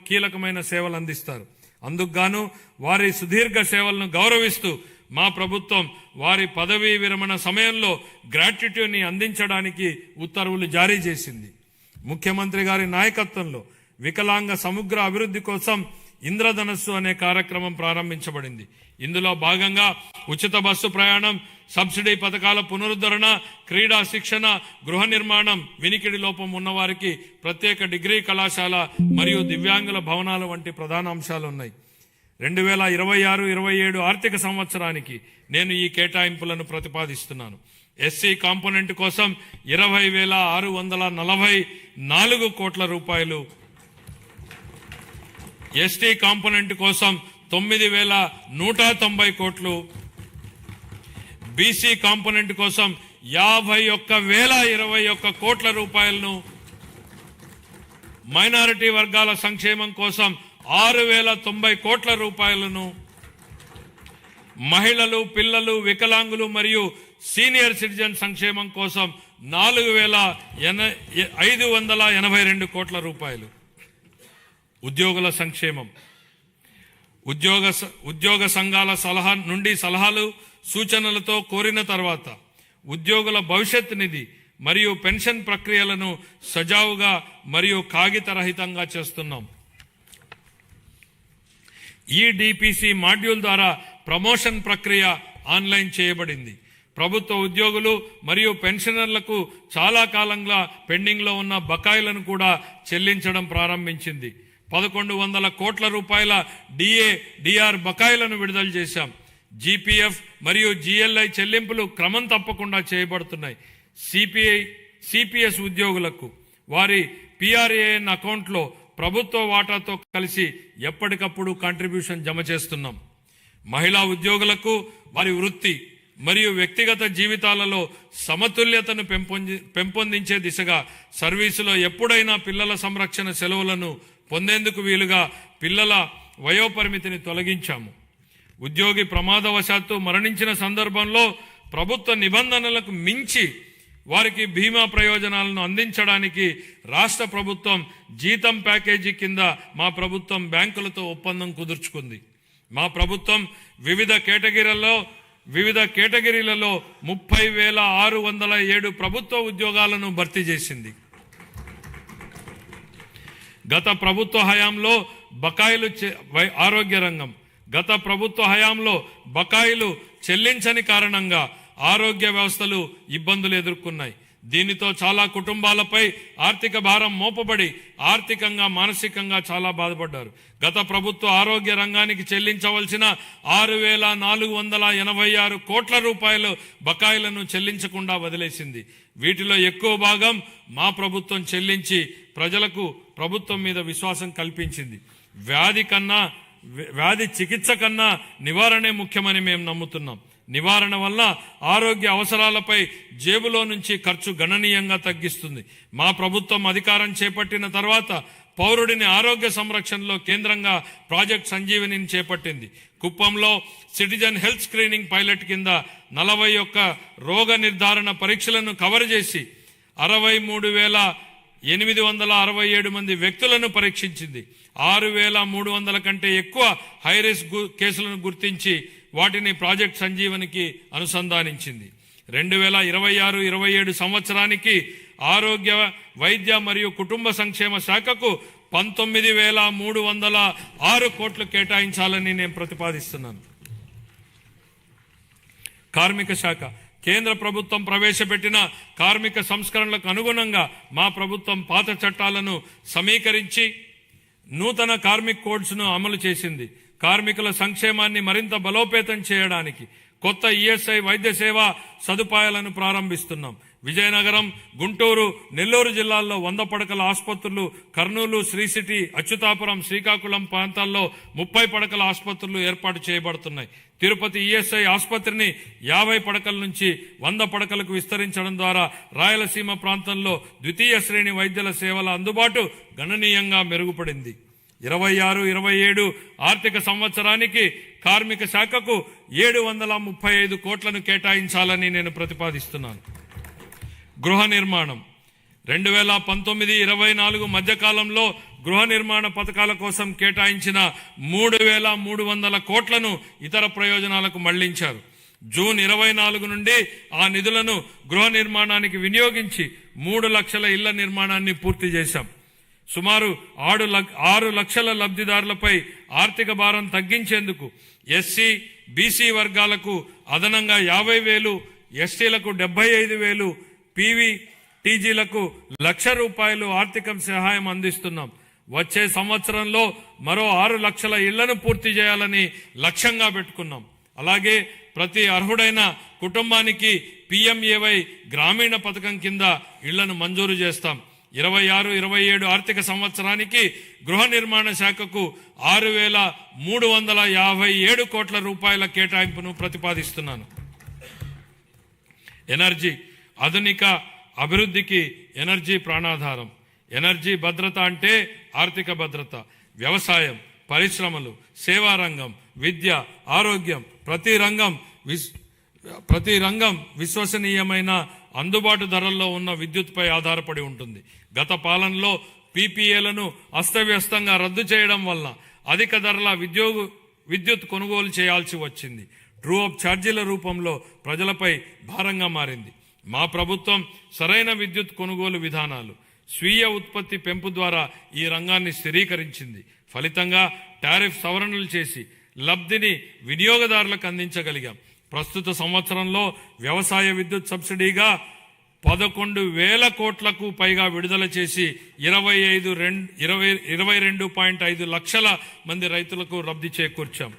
కీలకమైన సేవలు అందిస్తారు. అందుకుగాను వారి సుదీర్ఘ సేవలను గౌరవిస్తూ మా ప్రభుత్వం వారి పదవీ విరమణ సమయంలో గ్రాట్యుటీని అందించడానికి ఉత్తర్వులు జారీ చేసింది. ముఖ్యమంత్రి గారి నాయకత్వంలో వికలాంగ సమగ్ర అభివృద్ధి కోసం ఇంద్రధనస్సు అనే కార్యక్రమం ప్రారంభించబడింది. ఇందులో భాగంగా ఉచిత బస్సు ప్రయాణం, సబ్సిడీ పథకాల పునరుద్ధరణ, క్రీడా శిక్షణ, గృహ నిర్మాణం, వినికిడి లోపం ఉన్నవారికి ప్రత్యేక డిగ్రీ కళాశాల మరియు దివ్యాంగుల భవనాల వంటి ప్రధాన అంశాలు ఉన్నాయి. 2026-27 ఆర్థిక సంవత్సరానికి నేను ఈ కేటాయింపులను ప్రతిపాదిస్తున్నాను. ఎస్సీ కాంపోనెంట్ కోసం 20,644 కోట్ల రూపాయలు, ఎస్టీ కాంపోనెంట్ కోసం 9,190 కోట్లు, బీసీ కాంపోనెంట్ కోసం 51,021 కోట్ల రూపాయలను, మైనారిటీ వర్గాల సంక్షేమం కోసం 6,090 కోట్ల రూపాయలను, మహిళలు, పిల్లలు, వికలాంగులు మరియు సీనియర్ సిటిజన్ సంక్షేమం కోసం 4,582 కోట్ల రూపాయలు. ఉద్యోగుల సంక్షేమం. ఉద్యోగ సంఘాల సలహాలు సూచనలతో కోరిన తర్వాత ఉద్యోగుల భవిష్యత్ నిధి మరియు పెన్షన్ ప్రక్రియలను సజావుగా మరియు కాగితరహితంగా చేస్తున్నాం. ఈ డిపిసి మాడ్యూల్ ద్వారా ప్రమోషన్ ప్రక్రియ ఆన్లైన్ చేయబడింది. ప్రభుత్వ ఉద్యోగులు మరియు పెన్షనర్లకు చాలా కాలంగా పెండింగ్లో ఉన్న బకాయిలను కూడా చెల్లించడం ప్రారంభించింది. 1,100 కోట్ల రూపాయల డిఆర్ బకాయిలను విడుదల చేశాం. జీపీఎఫ్ మరియు జిఎల్ఐ చెల్లింపులు క్రమం తప్పకుండా చేయబడుతున్నాయి. సిపిఎస్ ఉద్యోగులకు వారి పిఆర్ఏఎన్ అకౌంట్లో ప్రభుత్వ వాటాతో కలిసి ఎప్పటికప్పుడు కాంట్రిబ్యూషన్ జమ చేస్తున్నాం. మహిళా ఉద్యోగులకు వారి వృత్తి మరియు వ్యక్తిగత జీవితాలలో సమతుల్యతను పెంపొందించే దిశగా సర్వీసులో ఎప్పుడైనా పిల్లల సంరక్షణ సెలవులను పొందేందుకు వీలుగా పిల్లల వయోపరిమితిని తొలగించాము. ఉద్యోగి ప్రమాదవశాత్తు మరణించిన సందర్భంలో ప్రభుత్వ నిబంధనలకు మించి వారికి బీమా ప్రయోజనాలను అందించడానికి రాష్ట్ర ప్రభుత్వం జీతం ప్యాకేజీ కింద మా ప్రభుత్వం బ్యాంకులతో ఒప్పందం కుదుర్చుకుంది. మా ప్రభుత్వం వివిధ కేటగిరీలలో 30,607 ప్రభుత్వ ఉద్యోగాలను భర్తీ చేసింది. గత ప్రభుత్వ హయాంలో ఆరోగ్య రంగం గత ప్రభుత్వ హయాంలో బకాయిలు చెల్లించని కారణంగా ఆరోగ్య వ్యవస్థలు ఇబ్బందులు ఎదుర్కొన్నాయి. దీనితో చాలా కుటుంబాలపై ఆర్థిక భారం మోపబడి ఆర్థికంగా మానసికంగా చాలా బాధపడ్డారు. గత ప్రభుత్వ ఆరోగ్య రంగానికి చెల్లించవలసిన 6,486 కోట్ల రూపాయలు బకాయిలను చెల్లించకుండా వదిలేసింది. వీటిలో ఎక్కువ భాగం మా ప్రభుత్వం చెల్లించి ప్రజలకు ప్రభుత్వం మీద విశ్వాసం కల్పించింది. వ్యాధి చికిత్స కన్నా నివారణే ముఖ్యమని మేము నమ్ముతున్నాం. నివారణ వల్ల ఆరోగ్య అవసరాలపై జేబులో నుంచి ఖర్చు గణనీయంగా తగ్గిస్తుంది. మా ప్రభుత్వం అధికారం చేపట్టిన తర్వాత పౌరుడిని ఆరోగ్య సంరక్షణలో కేంద్రంగా ప్రాజెక్ట్ సంజీవనిని చేపట్టింది. కుప్పంలో సిటిజన్ హెల్త్ స్క్రీనింగ్ పైలట్ కింద 41 రోగ నిర్ధారణ పరీక్షలను కవర్ చేసి 63,867 మంది వ్యక్తులను పరీక్షించింది. 6,300 కంటే ఎక్కువ హైరిస్క్ కేసులను గుర్తించి వాటిని ప్రాజెక్ట్ సంజీవనికి అనుసంధానించింది. 2026-27 సంవత్సరానికి ఆరోగ్య వైద్య మరియు కుటుంబ సంక్షేమ శాఖకు 19,306 కోట్లు కేటాయించాలని నేను ప్రతిపాదిస్తున్నాను. కార్మిక శాఖ కేంద్ర ప్రభుత్వం ప్రవేశపెట్టిన కార్మిక సంస్కరణలకు అనుగుణంగా మా ప్రభుత్వం పాత చట్టాలను సమీకరించి నూతన కార్మిక్ కోడ్స్ను అమలు చేసింది. కార్మికుల సంక్షేమాన్ని మరింత బలోపేతం చేయడానికి కొత్త ఈఎస్ఐ వైద్య సేవా సదుపాయాలను ప్రారంభిస్తున్నాం. విజయనగరం, గుంటూరు, నెల్లూరు జిల్లాల్లో 100 పడకల ఆసుపత్రులు, కర్నూలు, శ్రీ సిటీ, అచ్యుతాపురం, శ్రీకాకుళం ప్రాంతాల్లో 30 పడకల ఆసుపత్రులు ఏర్పాటు చేయబడుతున్నాయి. తిరుపతి ఈఎస్ఐ ఆసుపత్రిని 50 పడకల నుంచి 100 పడకలకు విస్తరించడం ద్వారా రాయలసీమ ప్రాంతంలో ద్వితీయ శ్రేణి వైద్యుల సేవల అందుబాటు గణనీయంగా మెరుగుపడింది. 26-27 ఆర్థిక సంవత్సరానికి కార్మిక శాఖకు 735 కోట్లను కేటాయించాలని నేను ప్రతిపాదిస్తున్నాను. గృహ నిర్మాణం 2019-24 మధ్యకాలంలో గృహ నిర్మాణ పథకాల కోసం కేటాయించిన 3,300 కోట్లను ఇతర ప్రయోజనాలకు మళ్లించారు. జూన్ 24 నుండి ఆ నిధులను గృహ నిర్మాణానికి వినియోగించి 3 లక్షల ఇళ్ల నిర్మాణాన్ని పూర్తి చేశాం. సుమారు 6 లక్షల లబ్ధిదారులపై ఆర్థిక భారం తగ్గించేందుకు ఎస్సీ, బీసీ వర్గాలకు అదనంగా 50,000, ఎస్టీలకు 75,000, పీవీటీజీలకు ₹1,00,000 ఆర్థిక సహాయం అందిస్తున్నాం. వచ్చే సంవత్సరంలో మరో 6 లక్షల ఇళ్లను పూర్తి చేయాలని లక్ష్యంగా పెట్టుకున్నాం. అలాగే ప్రతి అర్హుడైన కుటుంబానికి PMAY గ్రామీణ పథకం కింద ఇళ్లను మంజూరు చేస్తాం. 26-27 ఆర్థిక సంవత్సరానికి గృహ నిర్మాణ శాఖకు 6,357 కోట్ల రూపాయల కేటాయింపును ప్రతిపాదిస్తున్నాను. ఎనర్జీ ఆధునిక అభివృద్ధికి ఎనర్జీ ప్రాణాధారం. ఎనర్జీ భద్రత అంటే ఆర్థిక భద్రత. వ్యవసాయం, పరిశ్రమలు, సేవా రంగం, విద్య, ఆరోగ్యం ప్రతి రంగం విశ్వసనీయమైన అందుబాటు ధరల్లో ఉన్న విద్యుత్పై ఆధారపడి ఉంటుంది. గత పాలనలో PPAలను అస్తవ్యస్తంగా రద్దు చేయడం వల్ల అధిక ధరల విద్యుత్ కొనుగోలు చేయాల్సి వచ్చింది. ట్రూ అప్ ఛార్జీల రూపంలో ప్రజలపై భారంగా మారింది. మా ప్రభుత్వం సరైన విద్యుత్ కొనుగోలు విధానాలు, స్వీయ ఉత్పత్తి పెంపు ద్వారా ఈ రంగాన్ని స్థిరీకరించింది. ఫలితంగా టారిఫ్ సవరణలు చేసి లబ్ధిని వినియోగదారులకు అందించగలిగాం. ప్రస్తుత సంవత్సరంలో వ్యవసాయ విద్యుత్ సబ్సిడీగా 11,000 కోట్లకు పైగా విడుదల చేసి 22.5 లక్షల మంది రైతులకు లబ్ధి చేకూర్చాం.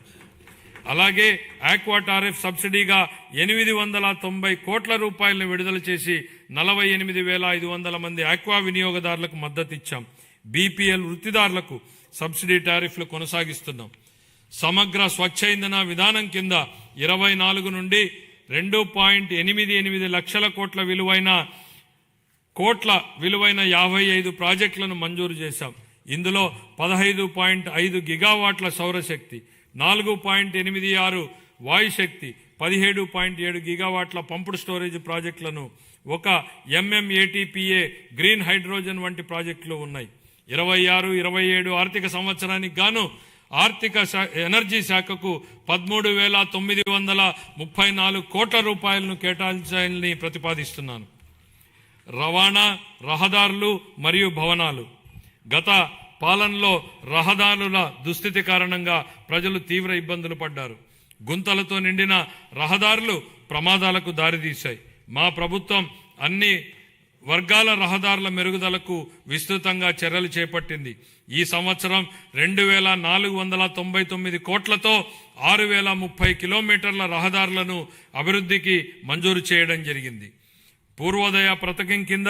అలాగే ఆక్వా టారిఫ్ సబ్సిడీగా 890 కోట్ల రూపాయలను విడుదల చేసి 48,500 మంది ఆక్వా వినియోగదారులకు మద్దతు ఇచ్చాం. BPL వృత్తిదారులకు సబ్సిడీ టారిఫ్లు కొనసాగిస్తున్నాం. సమగ్ర స్వచ్ఛ ఇంధన విధానం కింద 24 నుండి 2.88 లక్షల కోట్ల విలువైన 55 ప్రాజెక్టులను మంజూరు చేశాం. ఇందులో 15.5 గిగావాట్ల సౌరశక్తి, 4.86 వాయుశక్తి, 17.7 గిగావాట్ల పంపుడు స్టోరేజ్ ప్రాజెక్టులను, 1 MMATPA గ్రీన్ హైడ్రోజన్ వంటి ప్రాజెక్టులు ఉన్నాయి. 26-27 ఆర్థిక సంవత్సరానికి గాను ఎనర్జీ శాఖకు 13,934 కోట్ల రూపాయలను కేటాయించాలని ప్రతిపాదిస్తున్నాను. రవాణా, రహదారులు మరియు భవనాలు. గత పాలనలో రహదారుల దుస్థితి కారణంగా ప్రజలు తీవ్ర ఇబ్బందులు పడ్డారు. గుంతలతో నిండిన రహదారులు ప్రమాదాలకు దారితీశాయి. మా ప్రభుత్వం అన్ని వర్గాల రహదారుల మెరుగుదలకు విస్తృతంగా చర్యలు చేపట్టింది. ఈ సంవత్సరం 2,499 కోట్లతో 6,030 కిలోమీటర్ల రహదారులను అభివృద్ధికి మంజూరు చేయడం జరిగింది. పూర్వోదయ పథకం కింద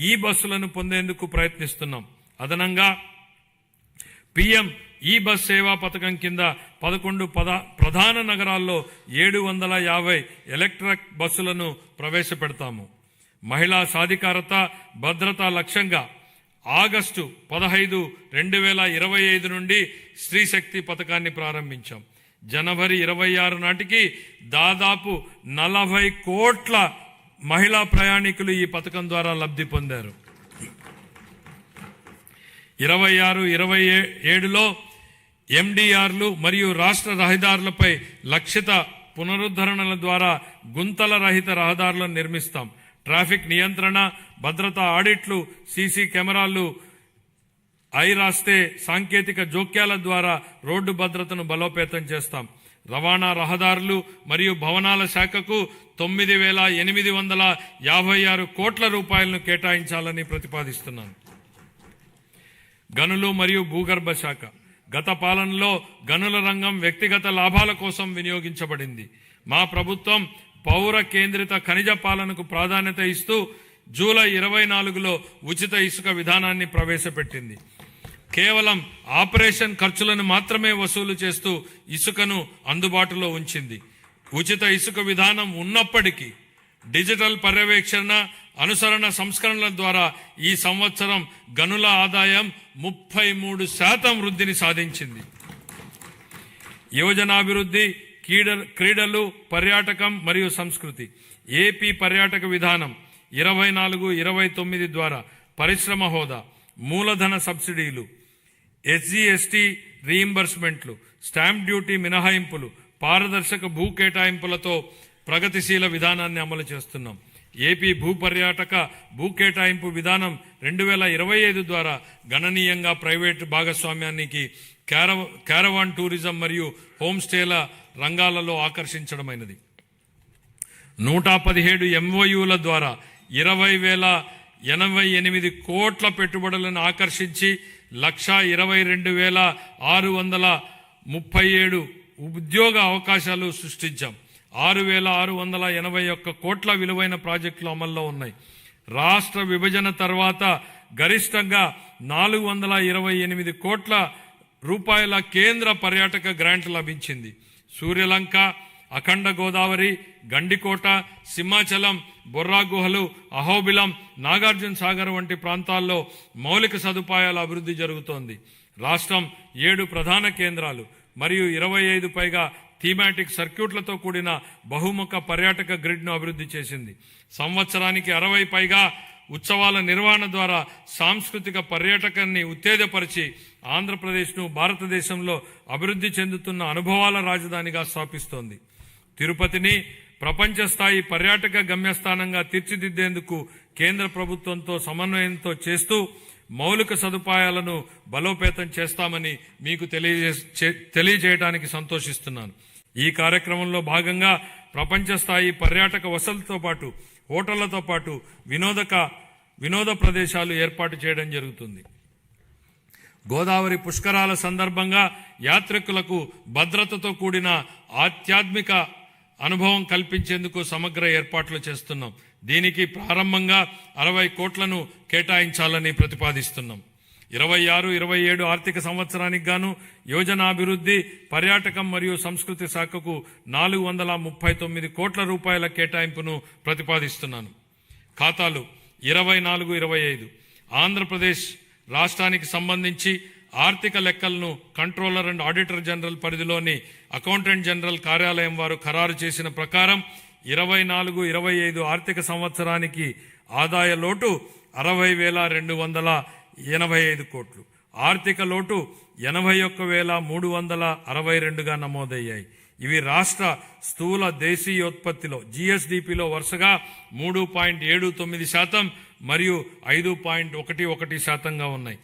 ఈ బస్సులను పొందేందుకు ప్రయత్నిస్తున్నాం. అదనంగా PM ఈ బస్ సేవా పథకం కింద 11 ప్రధాన నగరాల్లో 750 ఎలక్ట్రిక్ బస్సులను ప్రవేశపెడతాము. మహిళా సాధికారత, భద్రత లక్ష్యంగా ఆగస్టు 15, 2025 నుండి స్త్రీ శక్తి పథకాన్ని ప్రారంభించాం. జనవరి 26 నాటికి దాదాపు 40 కోట్ల మహిళా ప్రయాణికులు ఈ పథకం ద్వారా లబ్ధి పొందారు. 26-27లో MDRలు మరియు రాష్ట్ర రహదారులపై లక్షిత పునరుద్ధరణల ద్వారా గుంతల రహిత రహదారులను నిర్మిస్తాం. ట్రాఫిక్ నియంత్రణ, భద్రతా ఆడిట్లు, సీసీ కెమెరాలు, ఐరాస్తే సాంకేతిక జోక్యాల ద్వారా రోడ్డు భద్రతను బలోపేతం చేస్తాం. రవాణా, రహదారులు మరియు భవనాల శాఖకు 9,856 కోట్ల రూపాయలను కేటాయించాలని ప్రతిపాదిస్తున్నాను. గనులు మరియు భూగర్భ శాఖ. గత పాలనలో గనుల రంగం వ్యక్తిగత లాభాల కోసం వినియోగించబడింది. మా ప్రభుత్వం పౌర కేంద్రిత ఖనిజ పాలనకు ప్రాధాన్యత ఇస్తూ జూలై 24లో ఉచిత ఇసుక విధానాన్ని ప్రవేశపెట్టింది. కేవలం ఆపరేషన్ ఖర్చులను మాత్రమే వసూలు చేస్తూ ఇసుకను అందుబాటులో ఉంచింది. ఉచిత ఇసుక విధానం ఉన్నప్పటికీ డిజిటల్ పర్యవేక్షణ, అనుసరణ సంస్కరణల ద్వారా ఈ సంవత్సరం గనుల ఆదాయం 33% వృద్ధిని సాధించింది. యువజనాభివృద్ధి, క్రీడలు, పర్యాటకం మరియు సంస్కృతి. ఏపీ పర్యాటక విధానం 24-29 ద్వారా పరిశ్రమ హోదా, మూలధన సబ్సిడీలు, SGST రీయింబర్స్మెంట్లు, స్టాంప్ డ్యూటీ మినహాయింపులు, పారదర్శక భూ కేటాయింపులతో ప్రగతిశీల విధానాన్ని అమలు చేస్తున్నాం. ఏపీ భూపర్యాటక భూ కేటాయింపు విధానం 2025 ద్వారా గణనీయంగా ప్రైవేటు భాగస్వామ్యానికి, క్యారవాన్ టూరిజం మరియు హోమ్ స్టేల రంగాలలో ఆకర్షించడమైనది. 117 MOUల ద్వారా 20,088 కోట్ల పెట్టుబడులను ఆకర్షించి 122,637 ఉద్యోగ అవకాశాలు సృష్టించాం. 6,681 కోట్ల విలువైన ప్రాజెక్టులు అమల్లో ఉన్నాయి. రాష్ట్ర విభజన తర్వాత గరిష్టంగా 428 కోట్ల రూపాయల కేంద్ర పర్యాటక గ్రాంట్ లభించింది. సూర్యలంక, అఖండ గోదావరి, గండికోట, సింహాచలం, బొర్రా గుహలు, అహోబిలం, నాగార్జున సాగర్ వంటి ప్రాంతాల్లో మౌలిక సదుపాయాల అభివృద్ధి జరుగుతోంది. రాష్ట్రం 7 ప్రధాన కేంద్రాలు మరియు 25 పైగా థీమాటిక్ సర్క్యూట్లతో కూడిన బహుముఖ పర్యాటక గ్రిడ్ను అభివృద్ధి చేసింది. సంవత్సరానికి 60 పైగా ఉత్సవాల నిర్వహణ ద్వారా సాంస్కృతిక పర్యాటకాన్ని ఉత్తేజపరిచి ఆంధ్రప్రదేశ్ను భారతదేశంలో అభివృద్ధి చెందుతున్న అనుభవాల రాజధానిగా స్థాపిస్తోంది. తిరుపతిని ప్రపంచ స్థాయి పర్యాటక గమ్యస్థానంగా తీర్చిదిద్దేందుకు కేంద్ర ప్రభుత్వంతో సమన్వయంతో చేస్తూ మౌలిక సదుపాయాలను బలోపేతం చేస్తామని మీకు తెలియజేయడానికి సంతోషిస్తున్నాను. ఈ కార్యక్రమంలో భాగంగా ప్రపంచ స్థాయి పర్యాటక వసతులతో పాటు హోటళ్లతో పాటు వినోద ప్రదేశాలు ఏర్పాటు చేయడం జరుగుతుంది. గోదావరి పుష్కరాల సందర్భంగా యాత్రికులకు భద్రతతో కూడిన ఆధ్యాత్మిక అనుభవం కల్పించేందుకు సమగ్ర ఏర్పాట్లు చేస్తున్నాం. దీనికి ప్రారంభంగా 60 కోట్లను కేటాయించాలని ప్రతిపాదిస్తున్నాం. 26-27 ఆర్థిక సంవత్సరానికి గాను యోజనాభివృద్ధి, పర్యాటకం మరియు సంస్కృతి శాఖకు 439 కోట్ల రూపాయల కేటాయింపును ప్రతిపాదిస్తున్నాను. ఖాతాలు 24-25 ఆంధ్రప్రదేశ్ రాష్ట్రానికి సంబంధించి ఆర్థిక లెక్కలను కంట్రోలర్ అండ్ ఆడిటర్ జనరల్ పరిధిలోని అకౌంటెంట్ జనరల్ కార్యాలయం వారు ఖరారు చేసిన ప్రకారం 24-25 ఆర్థిక సంవత్సరానికి ఆదాయ లోటు 60,285 కోట్లు, ఆర్థిక లోటు 81,362గా నమోదయ్యాయి. ఇవి రాష్ట్ర స్థూల దేశీయోత్పత్తిలో జీఎస్డీపీలో వరుసగా 3.79% మరియు 5.11%గా ఉన్నాయి.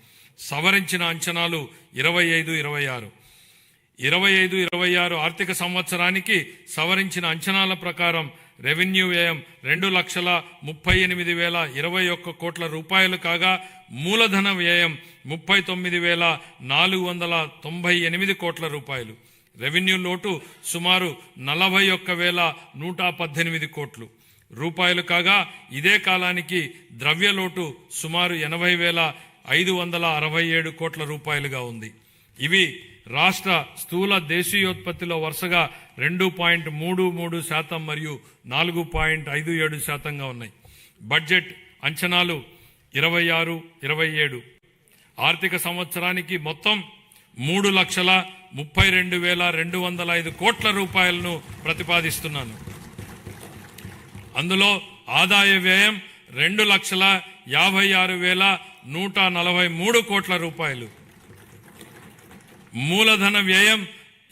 సవరించిన అంచనాలు 25-26 ఆర్థిక సంవత్సరానికి సవరించిన అంచనాల ప్రకారం రెవెన్యూ వ్యయం 2,38,021 కోట్ల రూపాయలు కాగా మూలధన వ్యయం 39,498 కోట్ల రూపాయలు. రెవెన్యూ లోటు సుమారు 41,118 కోట్లు రూపాయలు కాగా ఇదే కాలానికి ద్రవ్య లోటు సుమారు 80,567 కోట్ల రూపాయలుగా ఉంది. ఇవి రాష్ట్ర స్థూల దేశీయోత్పత్తిలో వరుసగా 2.33% మరియు 4.57%గా ఉన్నాయి. బడ్జెట్ అంచనాలు 26-27 ఆర్థిక సంవత్సరానికి మొత్తం 3,32,205 కోట్ల రూపాయలను ప్రతిపాదిస్తున్నాను. అందులో ఆదాయ వ్యయం 2,56,143 కోట్ల రూపాయలు, మూలధన వ్యయం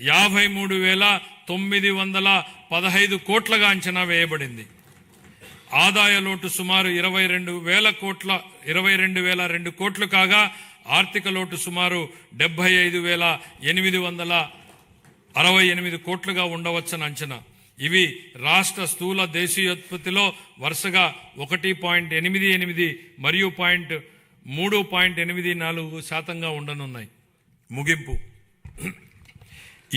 53,915 కోట్లుగా అంచనా వేయబడింది. ఆదాయ లోటు సుమారు 22,002 కోట్లు కాగా ఆర్థిక లోటు సుమారు 75,868 కోట్లుగా ఉండవచ్చని అంచనా. ఇవి రాష్ట్ర స్థూల దేశీయోత్పత్తిలో వరుసగా 1.88 మరియు 3.84%గా ఉండనున్నాయి. ముగింపు.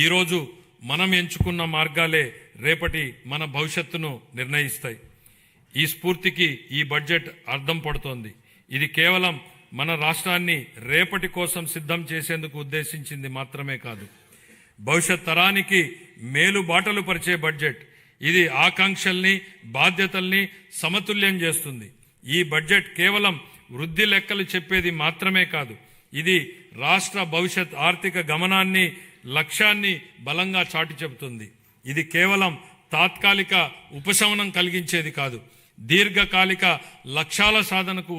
ఈరోజు మనం ఎంచుకున్న మార్గాలే రేపటి మన భవిష్యత్తును నిర్ణయిస్తాయి. ఈ స్ఫూర్తికి ఈ బడ్జెట్ అర్థం పడుతోంది. ఇది కేవలం మన రాష్ట్రాన్ని రేపటి కోసం సిద్ధం చేసేందుకు ఉద్దేశించింది మాత్రమే కాదు, భవిష్యత్ తరానికి మేలు బాటలు పరిచే బడ్జెట్. ఇది ఆకాంక్షల్ని బాధ్యతల్ని సమతుల్యం చేస్తుంది. ఈ బడ్జెట్ కేవలం వృద్ధి లెక్కలు చెప్పేది మాత్రమే కాదు, ఇది రాష్ట్ర భవిష్యత్ ఆర్థిక గమనాన్ని లక్ష్యాన్ని బలంగా చాటి చెబుతుంది. ఇది కేవలం తాత్కాలిక ఉపశమనం కలిగించేది కాదు, దీర్ఘకాలిక లక్ష్యాల సాధనకు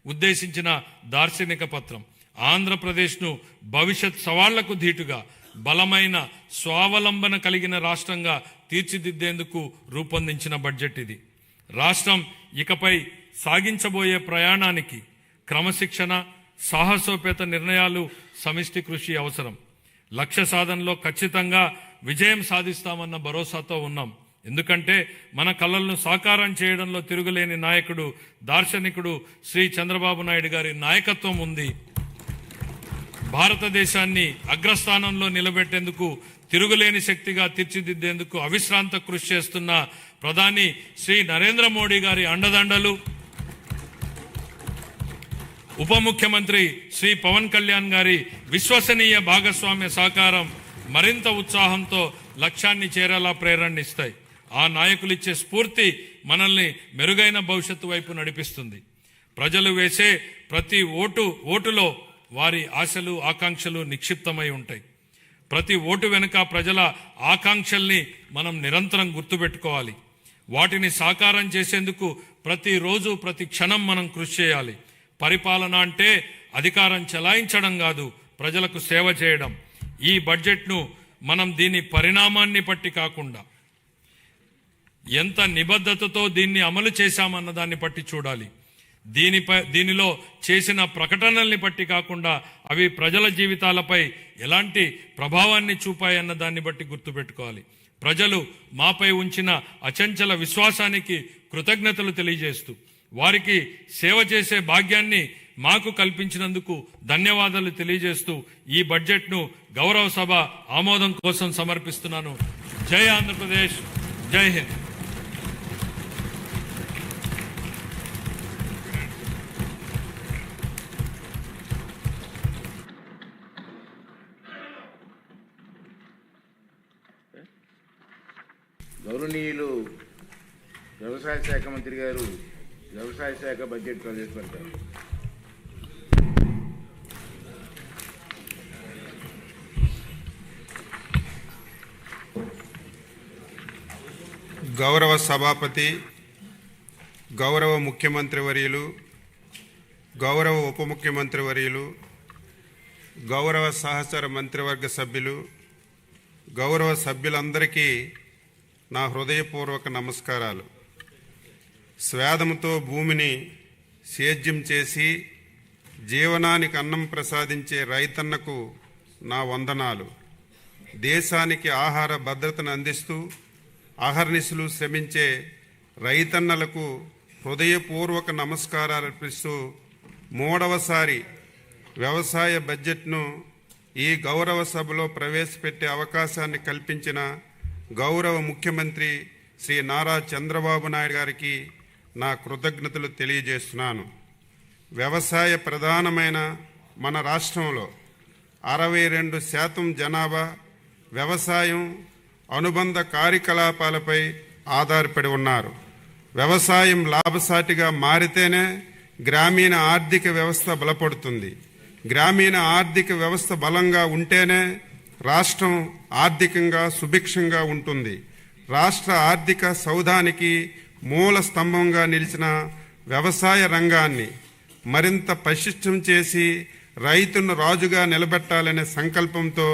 ఉద్దేశించిన దార్శనిక పత్రం. ఆంధ్రప్రదేశ్ను భవిష్యత్ సవాళ్లకు ధీటుగా బలమైన స్వావలంబన కలిగిన రాష్ట్రంగా తీర్చిదిద్దేందుకు రూపొందించిన బడ్జెట్ ఇది. రాష్ట్రం ఇకపై సాగించబోయే ప్రయాణానికి క్రమశిక్షణ, సాహసోపేత నిర్ణయాలు, సమిష్టి కృషి అవసరం. లక్ష్య సాధనలో ఖచ్చితంగా విజయం సాధిస్తామన్న భరోసాతో ఉన్నాం. ఎందుకంటే మన కలలను సాకారం చేయడంలో తిరుగులేని నాయకుడు, దార్శనికుడు శ్రీ చంద్రబాబు నాయుడు గారి నాయకత్వం ఉంది. భారతదేశాన్ని అగ్రస్థానంలో నిలబెట్టేందుకు, తిరుగులేని శక్తిగా తీర్చిదిద్దేందుకు అవిశ్రాంత కృషి చేస్తున్న ప్రధాని శ్రీ నరేంద్ర మోడీ గారి అండదండలు, ఉప ముఖ్యమంత్రి శ్రీ పవన్ కళ్యాణ్ గారి విశ్వసనీయ భాగస్వామ్య సహకారం మరింత ఉత్సాహంతో లక్ష్యాన్ని చేరేలా ప్రేరణనిస్తాయి. ఆ నాయకులిచ్చే స్ఫూర్తి మనల్ని మెరుగైన భవిష్యత్తు వైపు నడిపిస్తుంది. ప్రజలు వేసే ప్రతి ఓటులో వారి ఆశలు, ఆకాంక్షలు నిక్షిప్తమై ఉంటాయి. ప్రతి ఓటు వెనుక ప్రజల ఆకాంక్షల్ని మనం నిరంతరం గుర్తుపెట్టుకోవాలి. వాటిని సాకారం చేసేందుకు ప్రతిరోజు, ప్రతి క్షణం మనం కృషి చేయాలి. పరిపాలన అంటే అధికారం చెలాయించడం కాదు, ప్రజలకు సేవ చేయడం. ఈ బడ్జెట్ను మనం దీని పరిణామాన్ని బట్టి కాకుండా ఎంత నిబద్ధతతో దీన్ని అమలు చేశామన్న దాన్ని బట్టి చూడాలి. దీనిలో చేసిన ప్రకటనల్ని బట్టి కాకుండా అవి ప్రజల జీవితాలపై ఎలాంటి ప్రభావాన్ని చూపాయన్న దాన్ని బట్టి గుర్తుపెట్టుకోవాలి. ప్రజలు మాపై ఉంచిన అచంచల విశ్వాసానికి కృతజ్ఞతలు తెలియజేస్తూ, వారికి సేవ చేసే భాగ్యాన్ని మాకు కల్పించినందుకు ధన్యవాదాలు తెలియజేస్తూ ఈ బడ్జెట్ను గౌరవ సభ ఆమోదం కోసం సమర్పిస్తున్నాను. జై ఆంధ్రప్రదేశ్, జై హింద్. గౌరవనీయులు వ్యవసాయ శాఖ మంత్రి గారు వ్యవసాయ శాఖ బడ్జెట్ ప్రవేశపెడతారు. గౌరవ సభాపతి, గౌరవ ముఖ్యమంత్రి వర్యులు, గౌరవ ఉప ముఖ్యమంత్రి వర్యులు, గౌరవ సహచర మంత్రివర్గ సభ్యులు, గౌరవ సభ్యులందరికీ నా హృదయపూర్వక నమస్కారాలు. స్వేదముతో భూమిని సేద్యం చేసి జీవనానికి అన్నం ప్రసాదించే రైతన్నకు నా వందనాలు. దేశానికి ఆహార భద్రతను అందిస్తూ అహర్నిశలు శ్రమించే రైతన్నలకు హృదయపూర్వక నమస్కారాలు అర్పిస్తూ మూడవసారి వ్యవసాయ బడ్జెట్ను ఈ గౌరవ సభలో ప్రవేశపెట్టే అవకాశాన్ని కల్పించిన గౌరవ ముఖ్యమంత్రి శ్రీ నారా చంద్రబాబు నాయుడు గారికి నా కృతజ్ఞతలు తెలియజేస్తున్నాను. వ్యవసాయ ప్రధానమైన మన రాష్ట్రంలో 62% జనాభా వ్యవసాయం అనుబంధ కార్యకలాపాలపై ఆధారపడి ఉన్నారు. వ్యవసాయం లాభసాటిగా మారితేనే గ్రామీణ ఆర్థిక వ్యవస్థ బలపడుతుంది. గ్రామీణ ఆర్థిక వ్యవస్థ బలంగా ఉంటేనే రాష్ట్రం ఆర్థికంగా సుభిక్షంగా ఉంటుంది. రాష్ట్ర ఆర్థిక సౌధానికి మూల స్తంభంగా నిలిచిన వ్యవసాయ రంగాన్ని మరింత పటిష్టం చేసి రైతును రాజుగా నిలబెట్టాలనే సంకల్పంతో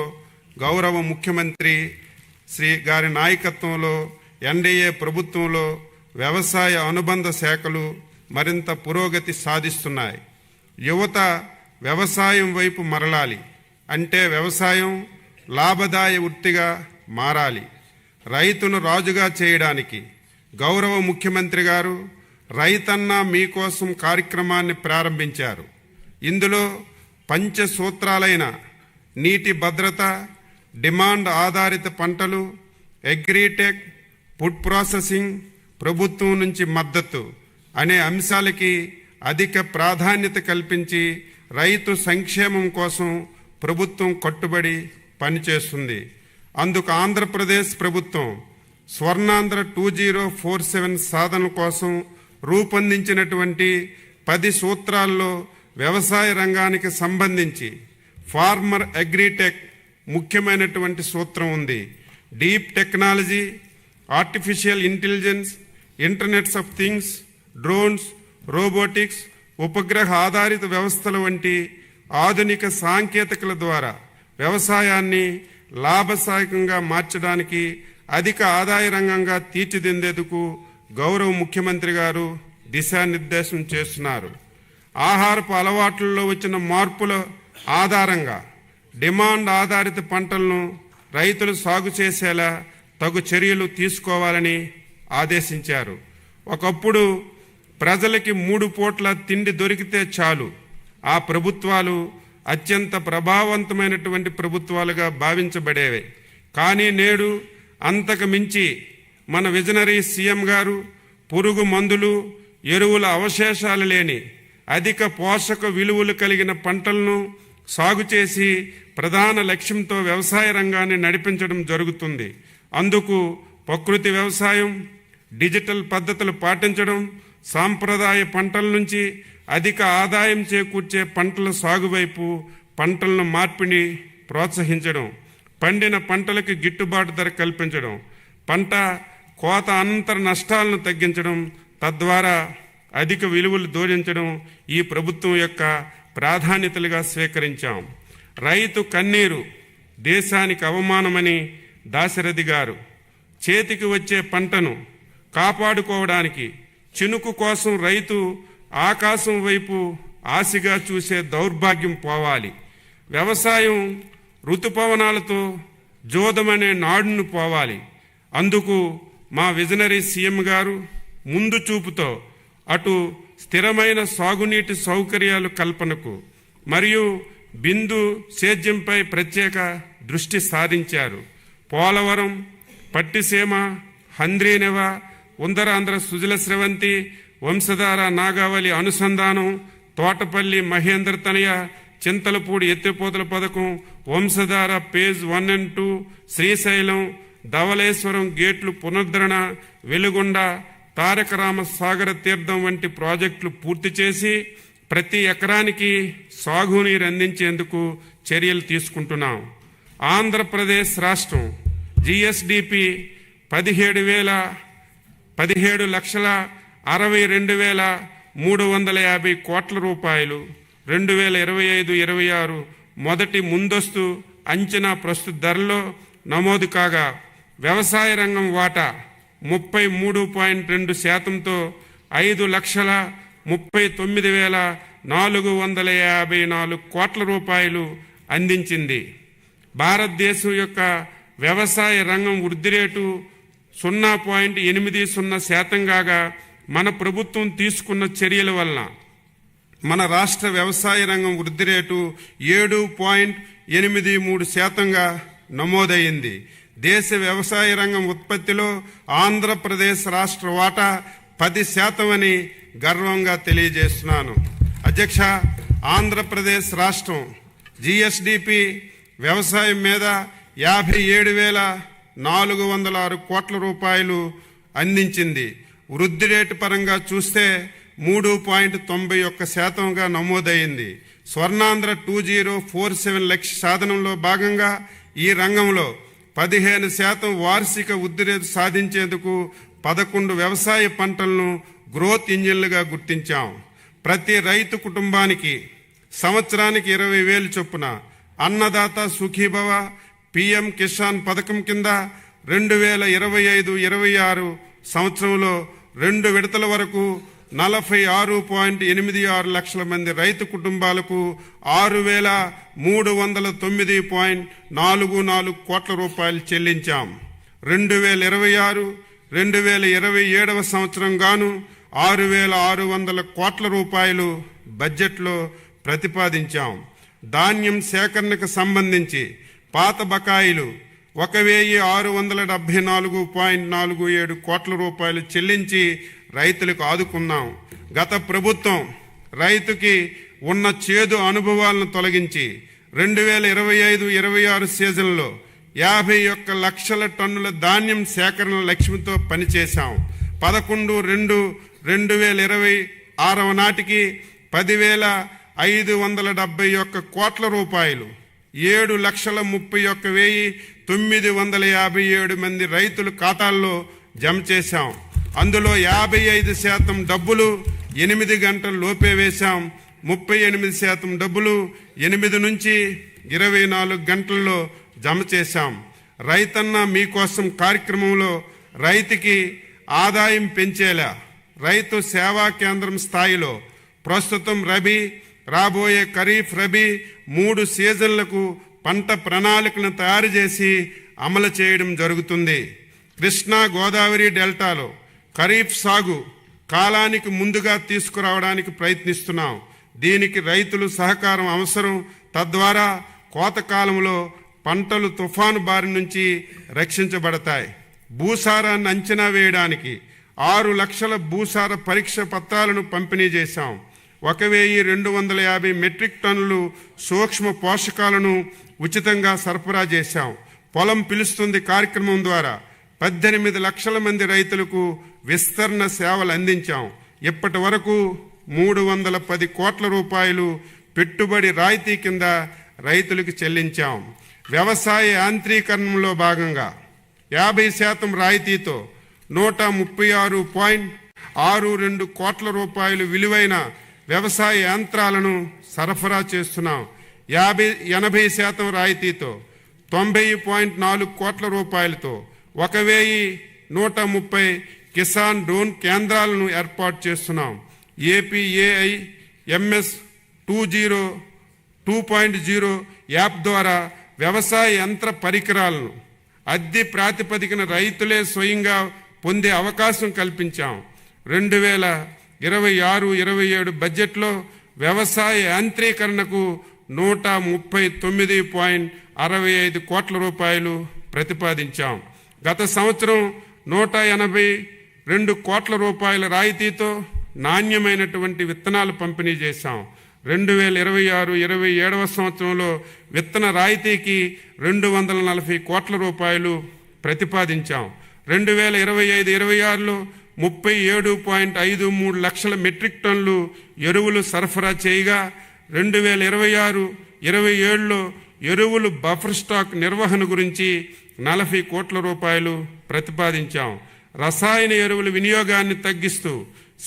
గౌరవ ముఖ్యమంత్రి శ్రీ గారి నాయకత్వంలో ఎన్డీఏ ప్రభుత్వంలో వ్యవసాయ అనుబంధ శాఖలు మరింత పురోగతి సాధిస్తున్నాయి. యువత వ్యవసాయం వైపు మరలాలి అంటే వ్యవసాయం లాభదాయ వృత్తిగా మారాలి. రైతును రాజుగా చేయడానికి గౌరవ ముఖ్యమంత్రి గారు రైతన్న మీకోసం కార్యక్రమాన్ని ప్రారంభించారు. ఇందులో పంచసూత్రాలైన నీటి భద్రత, డిమాండ్ ఆధారిత పంటలు, అగ్రిటెక్, ఫుడ్ ప్రాసెసింగ్, ప్రభుత్వం నుంచి మద్దతు అనే అంశాలకి అధిక ప్రాధాన్యత కల్పించి రైతు సంక్షేమం కోసం ప్రభుత్వం కట్టుబడి పనిచేస్తుంది. అందుకు ఆంధ్రప్రదేశ్ ప్రభుత్వం స్వర్ణాంధ్ర 2047 సాధన కోసం రూపొందించినటువంటి 10 సూత్రాల్లో వ్యవసాయ రంగానికి సంబంధించి ఫార్మర్ అగ్రిటెక్ ముఖ్యమైనటువంటి సూత్రం ఉంది. Deep technology, artificial intelligence, internets of things, drones, robotics, ఉపగ్రహ ఆధారిత వ్యవస్థల వంటి ఆధునిక సాంకేతికల ద్వారా వ్యవసాయాన్ని లాభసాయకంగా మార్చడానికి అధిక ఆదాయ రంగంగా తీర్చిదిద్దేందుకు గౌరవ ముఖ్యమంత్రి గారు దిశానిర్దేశం చేస్తున్నారు. ఆహారపు అలవాట్లలో వచ్చిన మార్పుల ఆధారంగా డిమాండ్ ఆధారిత పంటలను రైతులు సాగు చేసేలా తగు చర్యలు తీసుకోవాలని ఆదేశించారు. ఒకప్పుడు ప్రజలకి 3 పూట్ల తిండి దొరికితే చాలు ఆ ప్రభుత్వాలు అత్యంత ప్రభావవంతమైనటువంటి ప్రభుత్వాలుగా భావించబడేవి. కానీ నేడు అంతకు మించి మన విజనరీ సీఎం గారు పురుగు మందులు, ఎరువుల అవశేషాలు లేని అధిక పోషక విలువలు కలిగిన పంటలను సాగు చేసి ప్రధాన లక్ష్యంతో వ్యవసాయ రంగాన్ని నడిపించడం జరుగుతుంది. అందుకు ప్రకృతి వ్యవసాయం, డిజిటల్ పద్ధతులు పాటించడం, సాంప్రదాయ పంటల నుంచి అధిక ఆదాయం చేకూర్చే పంటల సాగు వైపు పంటలను మార్పిడి ప్రోత్సహించడం, పండిన పంటలకు గిట్టుబాటు ధర కల్పించడం, పంట కోత అనంతర నష్టాలను తగ్గించడం, తద్వారా అధిక విలువలు జోడించడం ఈ ప్రభుత్వం యొక్క ప్రాధాన్యతలుగా స్వీకరించాం. రైతు కన్నీరు దేశానికి అవమానమని దాశరథి గారు చేతికి వచ్చే పంటను కాపాడుకోవడానికి చినుకు కోసం రైతు ఆకాశం వైపు ఆశగా చూసే దౌర్భాగ్యం పోవాలి. వ్యవసాయం ఋతుపవనాలతో జోదమనే నాడును పోవాలి. అందుకు మా విజనరీ సీఎం గారు ముందు చూపుతో అటు స్థిరమైన సాగునీటి సౌకర్యాల కల్పనకు మరియు బిందు సేద్యంపై ప్రత్యేక దృష్టి సారించారు. పోలవరం, పట్టిసీమ, హంద్రీనెవ, ఉత్తరాంధ్ర సుజల స్రవంతి, వంశధార నాగావళి అనుసంధానం, తోటపల్లి మహేంద్ర తనయ, చింతలపూడి ఎత్తిపోతల పథకం, వంశధార పేజ్ 1 and 2, శ్రీశైలం, ధవళేశ్వరం గేట్లు పునరుద్ధరణ, వెలుగొండ, తారక రామ సాగర తీర్థం వంటి ప్రాజెక్టులు పూర్తి చేసి ప్రతి ఎకరానికి సాగునీరు అందించేందుకు చర్యలు తీసుకుంటున్నాం. ఆంధ్రప్రదేశ్ రాష్ట్రం GSDP 17,62,350 కోట్ల రూపాయలు 2025-26 మొదటి ముందస్తు అంచనా ప్రస్తుత ధరలో నమోదు కాగా వ్యవసాయ రంగం వాటా 33.2%తో 5,39,454 కోట్ల రూపాయలు అందించింది. భారతదేశం యొక్క వ్యవసాయ రంగం వృద్ధి రేటు 0.80% కాగా మన ప్రభుత్వం తీసుకున్న చర్యల వలన మన రాష్ట్ర వ్యవసాయ రంగం వృద్ధి రేటు 7.83%గా నమోదయ్యింది. దేశ వ్యవసాయ రంగం ఉత్పత్తిలో ఆంధ్రప్రదేశ్ రాష్ట్ర వాటా 10% అని గర్వంగా తెలియజేస్తున్నాను. అధ్యక్ష, ఆంధ్రప్రదేశ్ రాష్ట్రం జిఎస్డిపి వ్యవసాయం మీద 57,406 కోట్ల రూపాయలు అందించింది. వృద్ధి రేటు పరంగా చూస్తే 3.91%గా నమోదైంది. స్వర్ణాంధ్ర 2047 లక్ష్య సాధనంలో భాగంగా ఈ రంగంలో 15% వార్షిక వృద్ధి రేటు సాధించేందుకు 11 వ్యవసాయ పంటలను గ్రోత్ ఇంజిన్లుగా గుర్తించాం. ప్రతి రైతు కుటుంబానికి సంవత్సరానికి 20,000 చొప్పున అన్నదాత సుఖీభవ పిఎం కిసాన్ పథకం కింద 2025-26 సంవత్సరంలో 2 విడతల వరకు 46.86 లక్షల మంది రైతు కుటుంబాలకు 6,309.44 కోట్ల రూపాయలు చెల్లించాం. 2026-2027 సంవత్సరం గాను 6,600 కోట్ల రూపాయలు బడ్జెట్లో ప్రతిపాదించాం. ధాన్యం సేకరణకు సంబంధించి పాత బకాయిలు 1,674.47 కోట్ల రూపాయలు చెల్లించి రైతులకు ఆదుకున్నాం. గత ప్రభుత్వం రైతుకి ఉన్న చేదు అనుభవాలను తొలగించి 2025-26 సీజన్లో 51 లక్షల టన్నుల ధాన్యం సేకరణ లక్ష్యంతో పనిచేశాం. 11/2/2026 నాటికి 10,571 కోట్ల రూపాయలు 7,31,957 మంది రైతుల ఖాతాల్లో జమ చేశాం. అందులో 55% డబ్బులు 8 గంటల లోపే వేశాం. 38% డబ్బులు 8 నుంచి 24 గంటల్లో జమ చేశాం. రైతన్న మీకోసం కార్యక్రమంలో రైతుకి ఆదాయం పెంచేలా రైతు సేవా కేంద్రం స్థాయిలో ప్రస్తుతం రబీ, రాబోయే ఖరీఫ్, రబీ 3 సీజన్లకు పంట ప్రణాళికను తయారు చేసి అమలు చేయడం జరుగుతుంది. కృష్ణా గోదావరి డెల్టాలో ఖరీఫ్ సాగు కాలానికి ముందుగా తీసుకురావడానికి ప్రయత్నిస్తున్నాం. దీనికి రైతులు సహకారం అవసరం. తద్వారా కోత కాలంలో పంటలు తుఫాను బారి నుంచి రక్షించబడతాయి. భూసారాన్ని అంచనా వేయడానికి 6 లక్షల భూసార పరీక్ష పత్రాలను పంపిణీ చేశాం. 1,250 మెట్రిక్ టన్నులు సూక్ష్మ పోషకాలను ఉచితంగా సరఫరా చేశాం. పొలం పిలుస్తుంది కార్యక్రమం ద్వారా 18 లక్షల మంది రైతులకు విస్తరణ సేవలు అందించాం. ఇప్పటి వరకు 310 కోట్ల రూపాయలు పెట్టుబడి రాయితీ కింద రైతులకు చెల్లించాం. వ్యవసాయ యాంత్రీకరణలో భాగంగా 50% రాయితీతో 136.62 కోట్ల రూపాయలు విలువైన వ్యవసాయ యంత్రాలను సరఫరా చేస్తున్నాం. 80% రాయితీతో 90.4 కోట్ల రూపాయలతో 1,130 కిసాన్ డ్రోన్ కేంద్రాలను ఏర్పాటు చేస్తున్నాం. ఏపీఏఐ ఎంఎస్ 2.0 యాప్ ద్వారా వ్యవసాయ యంత్ర పరికరాలను అద్దె ప్రాతిపదికన రైతులే స్వయంగా పొందే అవకాశం కల్పించాం. 2026-27 బడ్జెట్లో వ్యవసాయ యాంత్రీకరణకు 139.65 కోట్ల రూపాయలు ప్రతిపాదించాం. గత సంవత్సరం 182 కోట్ల రూపాయల రాయితీతో నాణ్యమైనటువంటి విత్తనాలు పంపిణీ చేశాం. 2026-27 సంవత్సరంలో విత్తన రాయితీకి 240 కోట్ల రూపాయలు ప్రతిపాదించాం. 2025-26లో 37.53 లక్షల మెట్రిక్ టన్నులు ఎరువులు సరఫరా చేయగా 2026-27లో ఎరువులు బఫర్ స్టాక్ నిర్వహణ గురించి 40 కోట్ల రూపాయలు ప్రతిపాదించాం. రసాయన ఎరువుల వినియోగాన్ని తగ్గిస్తూ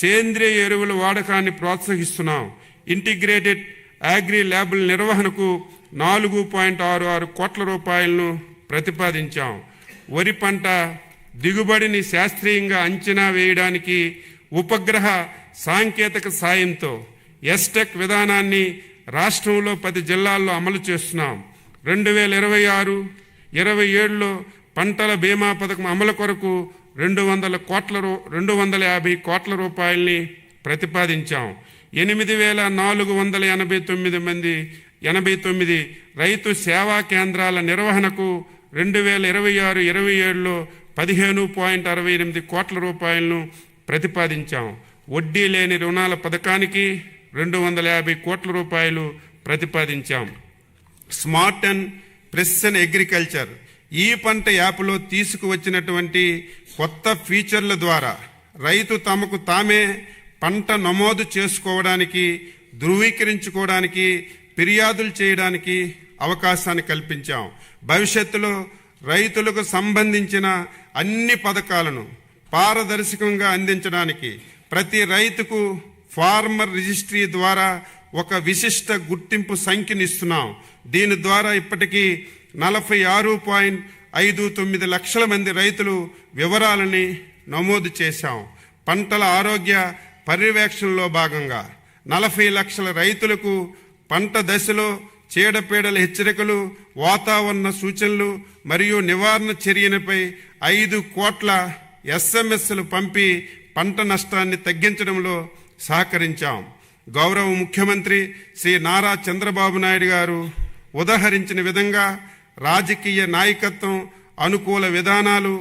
సేంద్రియ ఎరువుల వాడకాన్ని ప్రోత్సహిస్తున్నాం. ఇంటిగ్రేటెడ్ అగ్రి ల్యాబుల నిర్వహణకు 4.66 కోట్ల రూపాయలను ప్రతిపాదించాం. వరి పంట దిగుబడిని శాస్త్రీయంగా అంచనా వేయడానికి ఉపగ్రహ సాంకేతిక సాయంతో ఎస్టెక్ విధానాన్ని రాష్ట్రంలో 10 జిల్లాల్లో అమలు చేస్తున్నాం. 2026-27లో పంటల బీమా పథకం అమలు కొరకు 250 కోట్ల రూపాయల్ని ప్రతిపాదించాం. 8,489 రైతు సేవా కేంద్రాల నిర్వహణకు 2026-27లో 15.68 కోట్ల రూపాయలను ప్రతిపాదించాం. వడ్డీ లేని రుణాల పథకానికి 250 కోట్ల రూపాయలు ప్రతిపాదించాం. స్మార్ట్ అండ్ ప్రెసిషన్ అగ్రికల్చర్ ఈ పంట యాప్లో తీసుకువచ్చినటువంటి కొత్త ఫీచర్ల ద్వారా రైతు తమకు తామే పంట నమోదు చేసుకోవడానికి, ధృవీకరించుకోవడానికి, ఫిర్యాదులు చేయడానికి అవకాశాన్ని కల్పించాం. భవిష్యత్తులో రైతులకు సంబంధించిన అన్ని పథకాలను పారదర్శకంగా అందించడానికి ప్రతి రైతుకు ఫార్మర్ రిజిస్ట్రీ ద్వారా ఒక విశిష్ట గుర్తింపు సంఖ్యనిస్తున్నాం. దీని ద్వారా ఇప్పటికీ 46.59 లక్షల మంది రైతులు వివరాలని నమోదు చేశాం. పంటల ఆరోగ్య పర్యవేక్షణలో భాగంగా 40 లక్షల రైతులకు పంట దశలో చీడపీడల హెచ్చరికలు, వాతావరణ సూచనలు మరియు నివారణ చర్యలపై 5 కోట్ల SMSలు పంపి పంట నష్టాన్ని తగ్గించడంలో సహకరించాం. గౌరవ ముఖ్యమంత్రి శ్రీ నారా చంద్రబాబు నాయుడు గారు ఉదహరించిన విధంగా రాజకీయ నాయకత్వం, అనుకూల విధానాలు,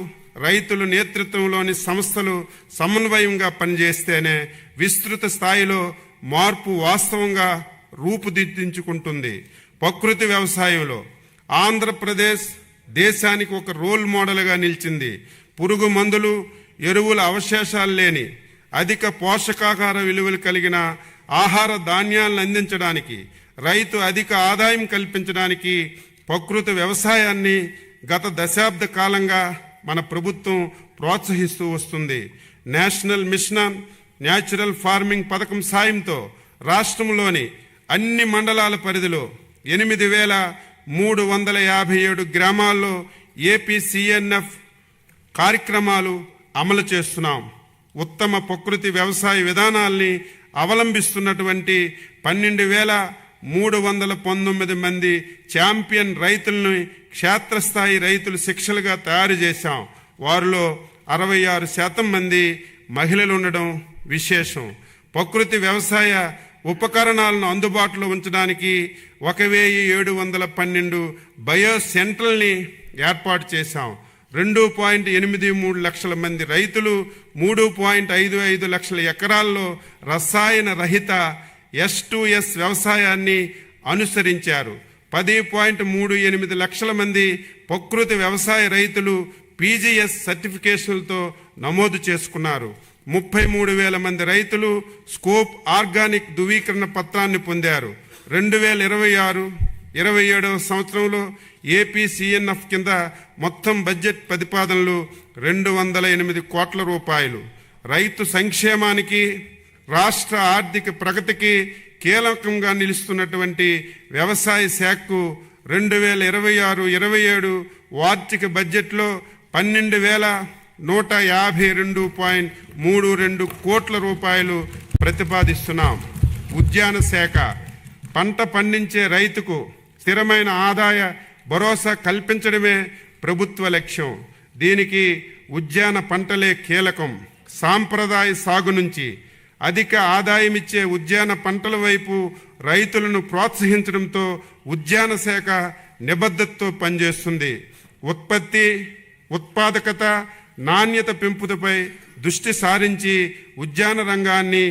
రైతుల నేతృత్వంలోని సంస్థలు సమన్వయంగా పనిచేస్తేనే విస్తృత స్థాయిలో మార్పు వాస్తవంగా రూపుదిద్దించుకుంటుంది. ప్రకృతి వ్యవసాయంలో ఆంధ్రప్రదేశ్ దేశానికి ఒక రోల్ మోడల్గా నిలిచింది. పురుగు మందులు, ఎరువుల అవశేషాలు లేని అధిక పోషకాహార విలువలు కలిగిన ఆహార ధాన్యాలను అందించడానికి, రైతు అధిక ఆదాయం కల్పించడానికి ప్రకృతి వ్యవసాయాన్ని గత దశాబ్ద కాలంగా మన ప్రభుత్వం ప్రోత్సహిస్తూ వస్తుంది. National mission on natural farming పథకం సాయంతో రాష్ట్రంలోని అన్ని మండలాల పరిధిలో 8,357 గ్రామాల్లో APCNF కార్యక్రమాలు అమలు చేస్తున్నాం. ఉత్తమ ప్రకృతి వ్యవసాయ విధానాల్ని అవలంబిస్తున్నటువంటి 12,319 మంది ఛాంపియన్ రైతులను క్షేత్రస్థాయి రైతులు శిక్షలుగా తయారు చేశాం. వారిలో 66% మంది మహిళలు ఉండడం విశేషం. ప్రకృతి వ్యవసాయ ఉపకరణాలను అందుబాటులో ఉంచడానికి 1,712 బయో సెంటర్లని ఏర్పాటు చేశాం. 2.83 లక్షల మంది రైతులు 3.55 లక్షల ఎకరాల్లో రసాయన రహిత S2S వ్యవసాయాన్ని అనుసరించారు. 10.38 లక్షల మంది ప్రకృతి వ్యవసాయ రైతులు PGS సర్టిఫికేషన్లతో నమోదు చేసుకున్నారు. 33,000 మంది రైతులు స్కోప్ ఆర్గానిక్ ధృవీకరణ పత్రాన్ని పొందారు. 2026-27 సంవత్సరంలో APCNF కింద మొత్తం బడ్జెట్ ప్రతిపాదనలు 208 కోట్ల రూపాయలు. రైతు సంక్షేమానికి, రాష్ట్ర ఆర్థిక ప్రగతికి కీలకంగా నిలుస్తున్నటువంటి వ్యవసాయ శాఖకు 2026-27 వార్షిక బడ్జెట్లో 12,152.32 కోట్ల రూపాయలు ప్రతిపాదిస్తున్నాం. ఉద్యాన శాఖ పంట పండించే రైతుకు స్థిరమైన ఆదాయ భరోసా కల్పించడమే ప్రభుత్వ లక్ష్యం. దీనికి ఉద్యాన పంటలే కీలకం. సాంప్రదాయ సాగు నుంచి అధిక ఆదాయమిచ్చే ఉద్యాన పంటల వైపు రైతులను ప్రోత్సహించడంతో ఉద్యాన శాఖ నిబద్ధతతో పనిచేస్తుంది. ఉత్పత్తి, ఉత్పాదకత, నాణ్యత పెంపుపై దృష్టి సారించి ఉద్యాన రంగాన్ని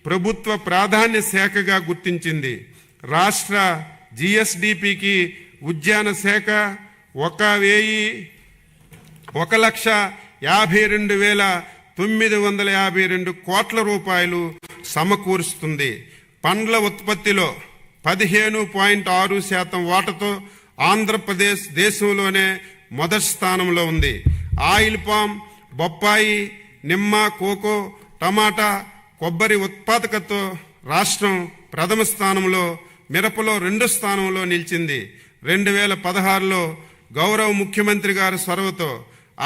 ప్రభుత్వ ప్రాధాన్య శాఖగా గుర్తించింది. రాష్ట్ర GSDPకి ఉద్యాన శాఖ 1,52,952 కోట్ల రూపాయలు సమకూరుస్తుంది. పండ్ల ఉత్పత్తిలో 15.6% వాటాతో ఆంధ్రప్రదేశ్ దేశంలోనే మొదటి స్థానంలో ఉంది. ఆయిల్ పామ్ బొప్పాయి, నిమ్మ, కోకో, టమాటా, కొబ్బరి ఉత్పాదకతతో రాష్ట్రం ప్రథమ స్థానంలో, మిరపలో 2వ స్థానంలో నిలిచింది. 2016లో గౌరవ ముఖ్యమంత్రి గారి చొరవతో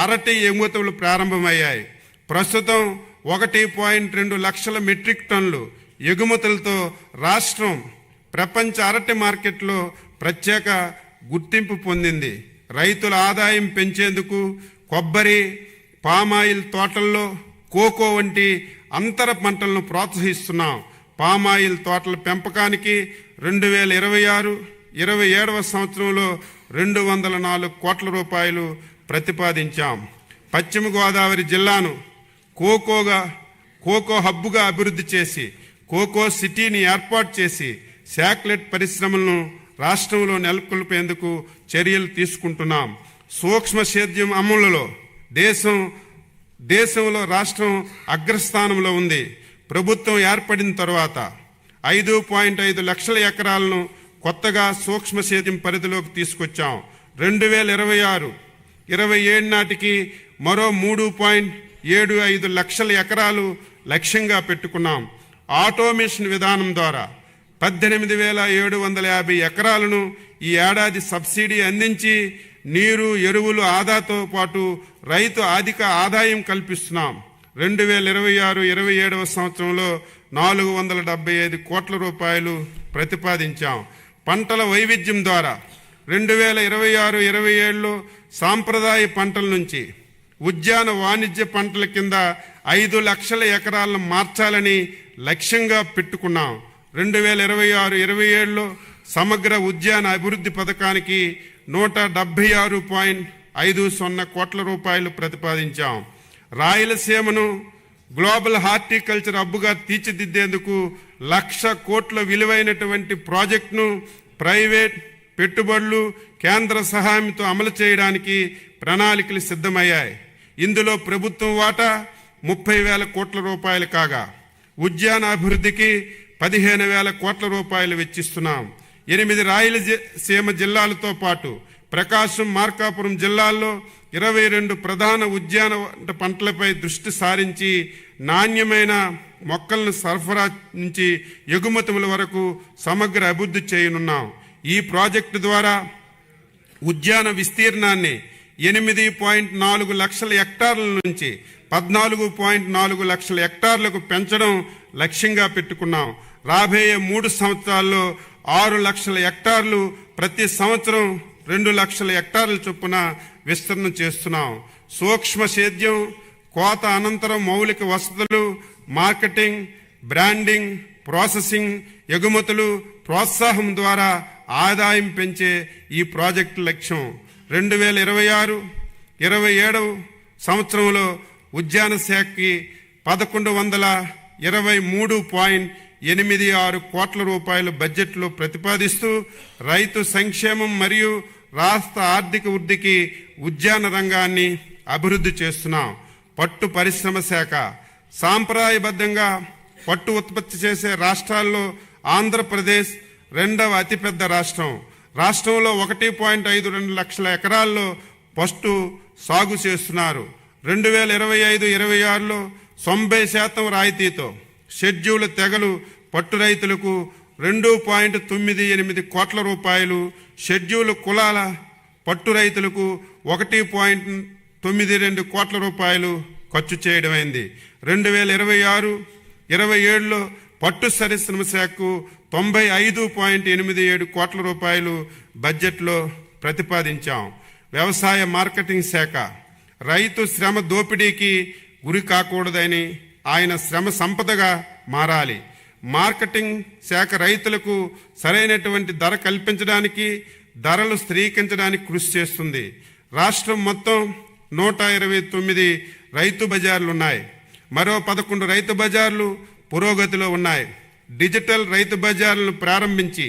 అరటి ఎగుమతులు ప్రారంభమయ్యాయి. ప్రస్తుతం 1.2 లక్షల మెట్రిక్ టన్నులు ఎగుమతులతో రాష్ట్రం ప్రపంచ అరటి మార్కెట్లో ప్రత్యేక గుర్తింపు పొందింది. రైతుల ఆదాయం పెంచేందుకు కొబ్బరి, పామాయిల్ తోటల్లో కోకో వంటి అంతర పంటలను ప్రోత్సహిస్తున్నాం. పామాయిల్ తోటల పెంపకానికి 2026-27వ సంవత్సరంలో 204 కోట్ల రూపాయలు ప్రతిపాదించాం. పశ్చిమ గోదావరి జిల్లాను కోకో హబ్గా అభివృద్ధి చేసి కోకో సిటీని ఏర్పాటు చేసి చాక్లెట్ పరిశ్రమలను రాష్ట్రంలో నెలకొల్పేందుకు చర్యలు తీసుకుంటున్నాం. సూక్ష్మ సేద్యం అమలులో దేశంలో రాష్ట్రం అగ్రస్థానంలో ఉంది. ప్రభుత్వం ఏర్పడిన తర్వాత 5.5 లక్షల ఎకరాలను కొత్తగా సూక్ష్మ సేద్యం పరిధిలోకి తీసుకొచ్చాం. 2026-27 నాటికి మరో 3.75 లక్షల ఎకరాలు లక్ష్యంగా పెట్టుకున్నాం. ఆటోమేషన్ విధానం ద్వారా 18,750 ఎకరాలను ఈ ఏడాది సబ్సిడీ అందించి నీరు, ఎరువులు ఆదాతో పాటు రైతు అధిక ఆదాయం కల్పిస్తున్నాం. 2026-27వ సంవత్సరంలో 475 కోట్ల రూపాయలు ప్రతిపాదించాం. పంటల వైవిధ్యం ద్వారా 2026-27లో సాంప్రదాయ పంటల నుంచి ఉద్యాన వాణిజ్య పంటల కింద 5 లక్షల ఎకరాలను మార్చాలని లక్ష్యంగా పెట్టుకున్నాం. 2026-27లో సమగ్ర ఉద్యాన అభివృద్ధి పథకానికి 176.50 కోట్ల రూపాయలు ప్రతిపాదించాం. రాయలసీమను గ్లోబల్ హార్టికల్చర్ హబ్గా తీర్చిదిద్దేందుకు 1,00,000 కోట్ల విలువైనటువంటి ప్రాజెక్టును ప్రైవేట్ పెట్టుబడులు, కేంద్ర సహాయంతో అమలు చేయడానికి ప్రణాళికలు సిద్ధమయ్యాయి. ఇందులో ప్రభుత్వం వాటా 30,000 కోట్ల రూపాయలు కాగా ఉద్యాన అభివృద్ధికి 15,000 కోట్ల రూపాయలు వెచ్చిస్తున్నాం. 8 రాయలసీమ జిల్లాలతో పాటు ప్రకాశం, మార్కాపురం జిల్లాల్లో 22 ప్రధాన ఉద్యాన పంటలపై దృష్టి సారించి నాణ్యమైన మొక్కలను సరఫరా నుంచి ఎగుమతుల వరకు సమగ్ర అభివృద్ధి చేయనున్నాం. ఈ ప్రాజెక్టు ద్వారా ఉద్యాన విస్తీర్ణాన్ని 8.4 లక్షల హెక్టార్ల నుంచి 14.4 లక్షల హెక్టార్లకు పెంచడం లక్ష్యంగా పెట్టుకున్నాం. రాబోయే 3 సంవత్సరాల్లో 6 లక్షల హెక్టార్లు, ప్రతి సంవత్సరం 2 లక్షల హెక్టార్ల చొప్పున విస్తరణ చేస్తున్నాం. సూక్ష్మ సేద్యం, కోత అనంతరం మౌలిక వసతులు, మార్కెటింగ్, బ్రాండింగ్, ప్రాసెసింగ్, ఎగుమతులు ప్రోత్సాహం ద్వారా ఆదాయం పెంచే ఈ ప్రాజెక్టు లక్ష్యం. 2026-27 సంవత్సరంలో ఉద్యాన శాఖకి 1123.86 కోట్ల రూపాయల బడ్జెట్లో ప్రతిపాదిస్తూ రైతు సంక్షేమం మరియు రాష్ట్ర ఆర్థిక వృద్ధికి ఉద్యాన రంగాన్ని అభివృద్ధి చేస్తున్నాం. పట్టు పరిశ్రమ శాఖ సాంప్రదాయబద్ధంగా పట్టు ఉత్పత్తి చేసే రాష్ట్రాల్లో ఆంధ్రప్రదేశ్ 2వ అతిపెద్ద రాష్ట్రం. రాష్ట్రంలో 1.52 లక్షల ఎకరాల్లో పట్టు సాగు చేస్తున్నారు. 2025-26లో 90% రాయితీతో షెడ్యూల్ తెగలు పట్టు రైతులకు 2.98 కోట్ల రూపాయలు, షెడ్యూల్ కులాల పట్టు రైతులకు 1.92 కోట్ల రూపాయలు ఖర్చు చేయడమైంది. 2026-27లో పట్టు పరిశ్రమ శాఖకు 95.87 కోట్ల రూపాయలు బడ్జెట్లో ప్రతిపాదించాం. వ్యవసాయ మార్కెటింగ్ శాఖ రైతు శ్రమ దోపిడీకి గురి కాకూడదని, ఆయన శ్రమ సంపదగా మారాలి. మార్కెటింగ్ శాఖ రైతులకు సరైనటువంటి ధర కల్పించడానికి, ధరలు స్థిరీకరించడానికి కృషి చేస్తుంది. రాష్ట్రం మొత్తం 129 రైతు బజార్లున్నాయి. మరో 11 రైతు బజార్లు పురోగతిలో ఉన్నాయి. డిజిటల్ రైతు బజార్లను ప్రారంభించి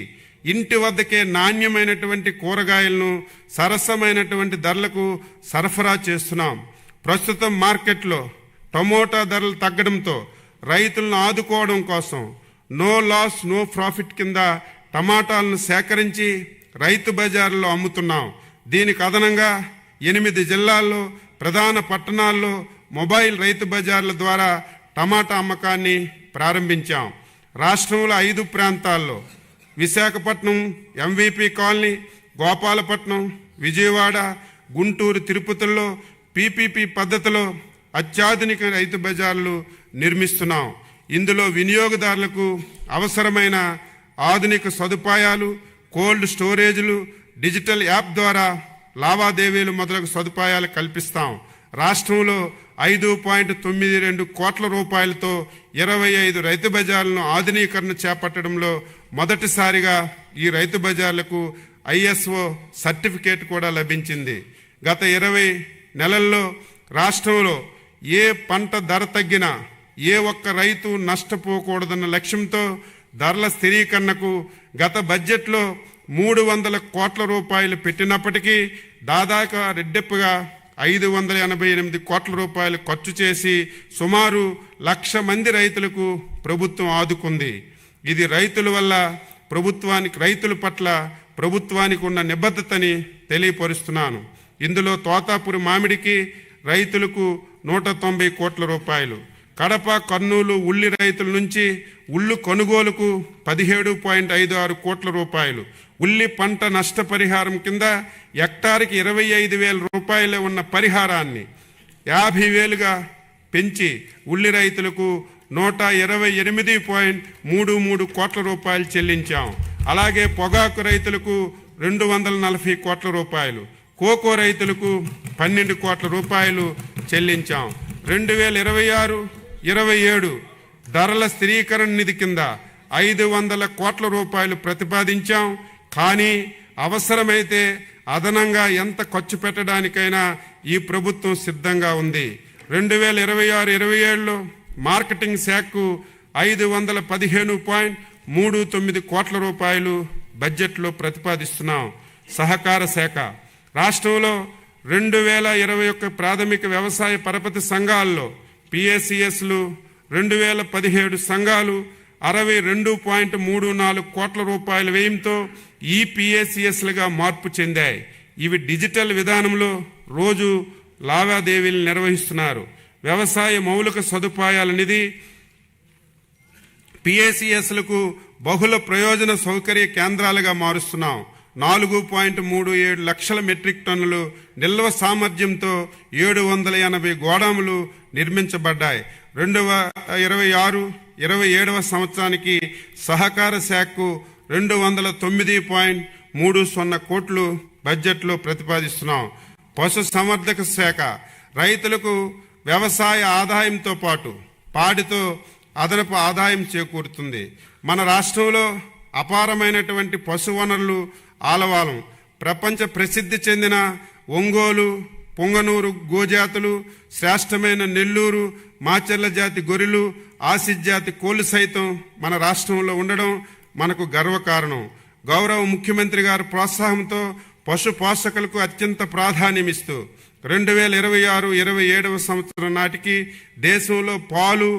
ఇంటి వద్దకే నాణ్యమైనటువంటి కూరగాయలను సరసమైనటువంటి ధరలకు సరఫరా చేస్తున్నాం. ప్రస్తుతం మార్కెట్లో టమోటా ధరలు తగ్గడంతో రైతులను ఆదుకోవడం కోసం నో లాస్ నో ప్రాఫిట్ కింద టమాటాలను సేకరించి రైతు బజార్లో అమ్ముతున్నాం. దీనికి అదనంగా 8 జిల్లాల్లో, ప్రధాన పట్టణాల్లో మొబైల్ రైతు బజార్ల ద్వారా టమాటా అమ్మకాన్ని ప్రారంభించాం. రాష్ట్రంలో 5 ప్రాంతాల్లో విశాఖపట్నం ఎంవిపి కాలనీ, గోపాలపట్నం, విజయవాడ, గుంటూరు, తిరుపతిలో పీపీపీ పద్ధతిలో అత్యాధునిక రైతు బజార్లు నిర్మిస్తున్నాం. ఇందులో వినియోగదారులకు అవసరమైన ఆధునిక సదుపాయాలు, కోల్డ్ స్టోరేజ్లు, డిజిటల్ యాప్ ద్వారా లావాదేవీలు మొదలగు సదుపాయాలు కల్పిస్తాం. రాష్ట్రంలో 5.92 కోట్ల రూపాయలతో 25 రైతు బజార్లను ఆధునీకరణ చేపట్టడంలో మొదటిసారిగా ఈ రైతు బజార్లకు ISO సర్టిఫికేట్ కూడా లభించింది. గత 20 నెలల్లో రాష్ట్రంలో ఏ పంట ధర తగ్గినా ఏ ఒక్క రైతు నష్టపోకూడదన్న లక్ష్యంతో ధరల స్థిరీకరణకు గత బడ్జెట్లో 300 కోట్ల రూపాయలు పెట్టినప్పటికీ దాదాపు రెడ్డెప్పుగా 588 కోట్ల రూపాయలు ఖర్చు చేసి సుమారు 1,00,000 మంది రైతులకు ప్రభుత్వం ఆదుకుంది. ఇది రైతుల పట్ల ప్రభుత్వానికి ఉన్న నిబద్ధతని తెలియపరుస్తున్నాను. ఇందులో తోతాపురి మామిడికి రైతులకు 190 కోట్ల రూపాయలు, కడప, కర్నూలు ఉల్లి రైతుల నుంచి ఉల్లు కొనుగోలుకు 17.56 కోట్ల రూపాయలు, ఉల్లి పంట నష్టపరిహారం కింద హెక్టార్కి 25,000 రూపాయలే ఉన్న పరిహారాన్ని 50,000గా పెంచి ఉల్లి రైతులకు 128.33 కోట్ల రూపాయలు చెల్లించాం. అలాగే పొగాకు రైతులకు 240 కోట్ల రూపాయలు, కోకో రైతులకు 12 కోట్ల రూపాయలు చెల్లించాం. 2026-27 ధరల స్థిరీకరణ నిధి కింద 500 కోట్ల రూపాయలు ప్రతిపాదించాం. కానీ అవసరమైతే అదనంగా ఎంత ఖర్చు పెట్టడానికైనా ఈ ప్రభుత్వం సిద్ధంగా ఉంది. 2026-27లో మార్కెటింగ్ శాఖకు 515.39 కోట్ల రూపాయలు బడ్జెట్లో ప్రతిపాదిస్తున్నాం. సహకార శాఖ రాష్ట్రంలో 2021 ప్రాథమిక వ్యవసాయ పరపతి సంఘాల్లో PACSలు 2017 సంఘాలు 62.34 కోట్ల రూపాయల వ్యయంతో ఈ PACSలుగా మార్పు చెందాయి. ఇవి డిజిటల్ విధానంలో రోజు లావాదేవీలు నిర్వహిస్తున్నారు. వ్యవసాయ మౌలిక సదుపాయాల నిధి PACSలకు బహుళ ప్రయోజన సౌకర్య కేంద్రాలుగా మారుస్తున్నాం. 4.37 లక్షల మెట్రిక్ టన్నులు నిల్వ సామర్థ్యంతో 780 గోదాములు నిర్మించబడ్డాయి. 2026-27 సంవత్సరానికి సహకార శాఖకు 209.30 కోట్లు బడ్జెట్లో ప్రతిపాదిస్తున్నాం. పశు సంవర్ధక శాఖ రైతులకు వ్యవసాయ ఆదాయంతో పాటు పాడితో అదనపు ఆదాయం చేకూరుతుంది. మన రాష్ట్రంలో అపారమైనటువంటి పశు వనరులు ఆలవాలం. ప్రపంచ ప్రసిద్ధి చెందిన ఒంగోలు, పొంగనూరు గోజాతులు, శ్రేష్టమైన నెల్లూరు, మాచెర్ల జాతి గొర్రెలు, ఆసిడ్ జాతి కోళ్లు సైతం మన రాష్ట్రంలో ఉండడం మనకు గర్వకారణం. గౌరవ ముఖ్యమంత్రి గారి ప్రోత్సాహంతో పశు పోషకులకు అత్యంత ప్రాధాన్యమిస్తూ 2026-27 సంవత్సరం నాటికి దేశంలో పాలు,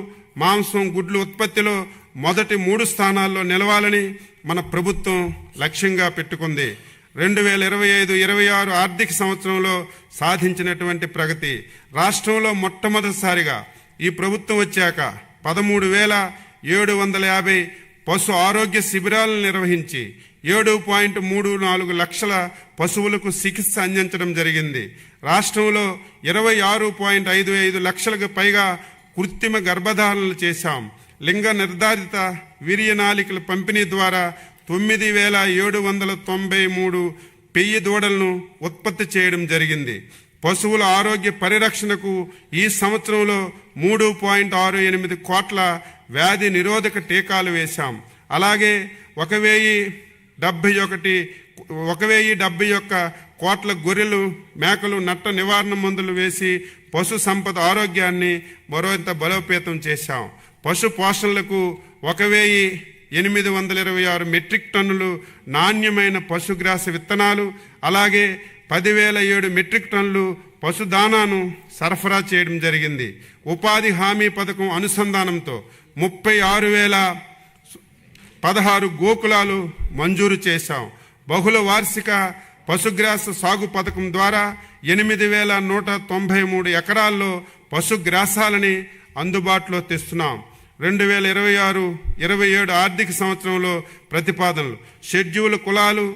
మాంసం, గుడ్లు ఉత్పత్తిలో మొదటి 3 స్థానాల్లో నిలవాలని మన ప్రభుత్వం లక్ష్యంగా పెట్టుకుంది. 2025-26 ఆర్థిక సంవత్సరంలో సాధించినటువంటి ప్రగతి రాష్ట్రంలో మొట్టమొదటిసారిగా ఈ ప్రభుత్వం వచ్చాక 13,750 పశు ఆరోగ్య శిబిరాలను నిర్వహించి 7.34 లక్షల పశువులకు చికిత్స అందించడం జరిగింది. రాష్ట్రంలో 26.55 లక్షలకు పైగా కృత్రిమ గర్భధారణలు చేశాం. లింగ నిర్ధారిత వీర్యనాళికల పంపిణీ ద్వారా 9,793 పెయ్యి దూడలను ఉత్పత్తి చేయడం జరిగింది. పశువుల ఆరోగ్య పరిరక్షణకు ఈ సంవత్సరంలో 3.68 కోట్ల వ్యాధి నిరోధక టీకాలు వేశాం. అలాగే 1,071 కోట్ల గొర్రెలు, మేకలు నట్ట నివారణ మందులు వేసి పశు సంపద ఆరోగ్యాన్ని మరింత బలోపేతం చేశాం. పశు పోషణలకు 1,826 మెట్రిక్ టన్నులు నాణ్యమైన పశుగ్రాస విత్తనాలు, అలాగే 10,007 మెట్రిక్ టన్నులు పశుదానాను సరఫరా చేయడం జరిగింది. ఉపాధి హామీ పథకం అనుసంధానంతో 36,016 గోకులాలు మంజూరు చేశాం. బహుళ వార్షిక పశుగ్రాస సాగు పథకం ద్వారా 8,193 ఎకరాల్లో పశుగ్రాసాలని అందుబాటులో తెస్తున్నాం. 2026-27 ఆర్థిక సంవత్సరంలో ప్రతిపాదనలు: షెడ్యూల్ కులాలు,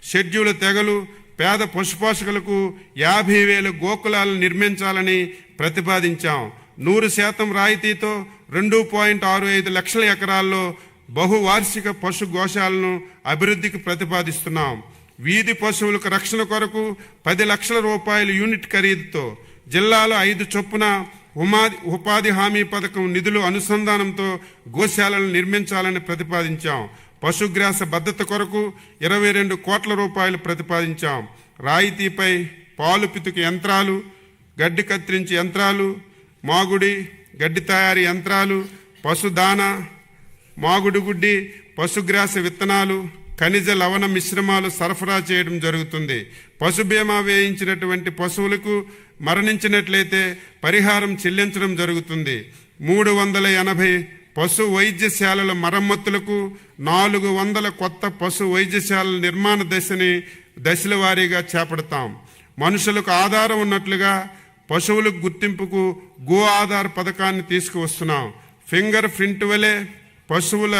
షెడ్యూల్ తెగలు, పేద పశుపోషకులకు 50,000 గోకులాలను నిర్మించాలని ప్రతిపాదించాం. 100% రాయితీతో 2.65 లక్షల ఎకరాల్లో బహువార్షిక పశు గోశాలను అభివృద్ధికి ప్రతిపాదిస్తున్నాం. వీధి పశువులకు రక్షణ కొరకు 10 లక్షల రూపాయల యూనిట్ ఖరీదుతో జిల్లాలో 5 చొప్పున ఉపాధి హామీ పథకం నిధులు అనుసంధానంతో గోశాలను నిర్మించాలని ప్రతిపాదించాం. పశుగ్రాస భద్రత కొరకు 22 కోట్ల రూపాయలు ప్రతిపాదించాం. రాయితీపై పాలు పితుకు యంత్రాలు, గడ్డి కత్తిరించే యంత్రాలు, మాగుడి గడ్డి తయారీ యంత్రాలు, పశుదాన, మాగుడు గుడ్డి, పశుగ్రాస విత్తనాలు, ఖనిజ లవణ మిశ్రమాలు సరఫరా చేయడం జరుగుతుంది. పశు బీమా వేయించినటువంటి పశువులకు మరణించినట్లయితే పరిహారం చెల్లించడం జరుగుతుంది. 380 పశు వైద్యశాలల మరమ్మతులకు 400 కొత్త పశు వైద్యశాలల నిర్మాణ దశల వారీగా చేపడతాం. మనుషులకు ఆధారం ఉన్నట్లుగా పశువులకు గుర్తింపుకు గో ఆధార్ పథకాన్ని తీసుకువస్తున్నాం. ఫింగర్ ప్రింట్ వలె పశువుల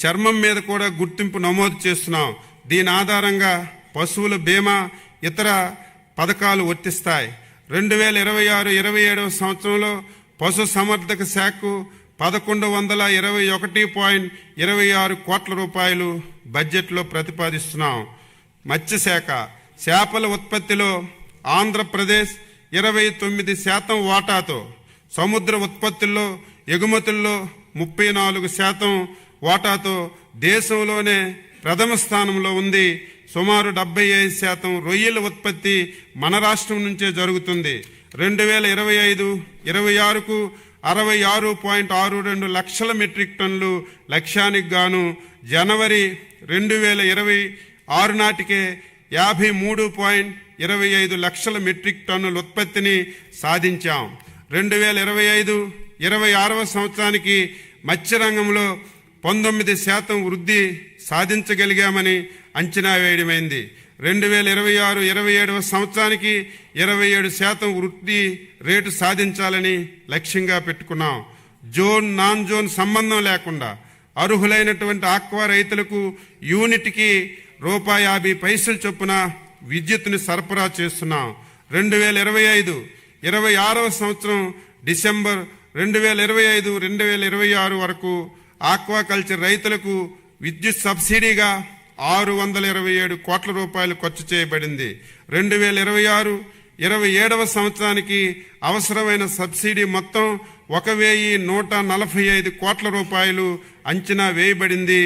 చర్మం మీద కూడా గుర్తింపు నమోదు చేస్తున్నాం. దీని ఆధారంగా పశువుల బీమా ఇతర పథకాలు వర్తిస్తాయి. 2026-27 సంవత్సరంలో పశు సంవర్ధక శాఖకు 1121.26 కోట్ల రూపాయలు బడ్జెట్లో ప్రతిపాదిస్తున్నాం. మత్స్యశాఖ చేపల ఉత్పత్తిలో ఆంధ్రప్రదేశ్ 29% వాటాతో, సముద్ర ఉత్పత్తుల్లో ఎగుమతుల్లో 34% వాటాతో దేశంలోనే ప్రథమ స్థానంలో ఉంది. సుమారు 75% రొయ్యల ఉత్పత్తి మన రాష్ట్రం నుంచే జరుగుతుంది. 2025-26కు 66.62 లక్షల మెట్రిక్ టన్నులు లక్ష్యానికి గాను జనవరి 2026 నాటికే 53.25 లక్షల మెట్రిక్ టన్నుల ఉత్పత్తిని సాధించాం. 2025-26 సంవత్సరానికి మత్స్యరంగంలో 19% వృద్ధి సాధించగలిగామని అంచనా వేయడమైంది. 2026-27 సంవత్సరానికి 27% వృద్ధి రేటు సాధించాలని లక్ష్యంగా పెట్టుకున్నాం. జోన్ నాన్ జోన్ సంబంధం లేకుండా అర్హులైనటువంటి ఆక్వా రైతులకు యూనిట్కి ₹50 చొప్పున విద్యుత్తుని సరఫరా చేస్తున్నాం. 2025-26 సంవత్సరం డిసెంబర్ 2025-2026 వరకు ఆక్వాకల్చర్ రైతులకు విద్యుత్ సబ్సిడీగా 627 కోట్ల రూపాయలు ఖర్చు చేయబడింది. 2026-27 సంవత్సరానికి అవసరమైన సబ్సిడీ మొత్తం 1,145 కోట్ల రూపాయలు అంచనా వేయబడింది.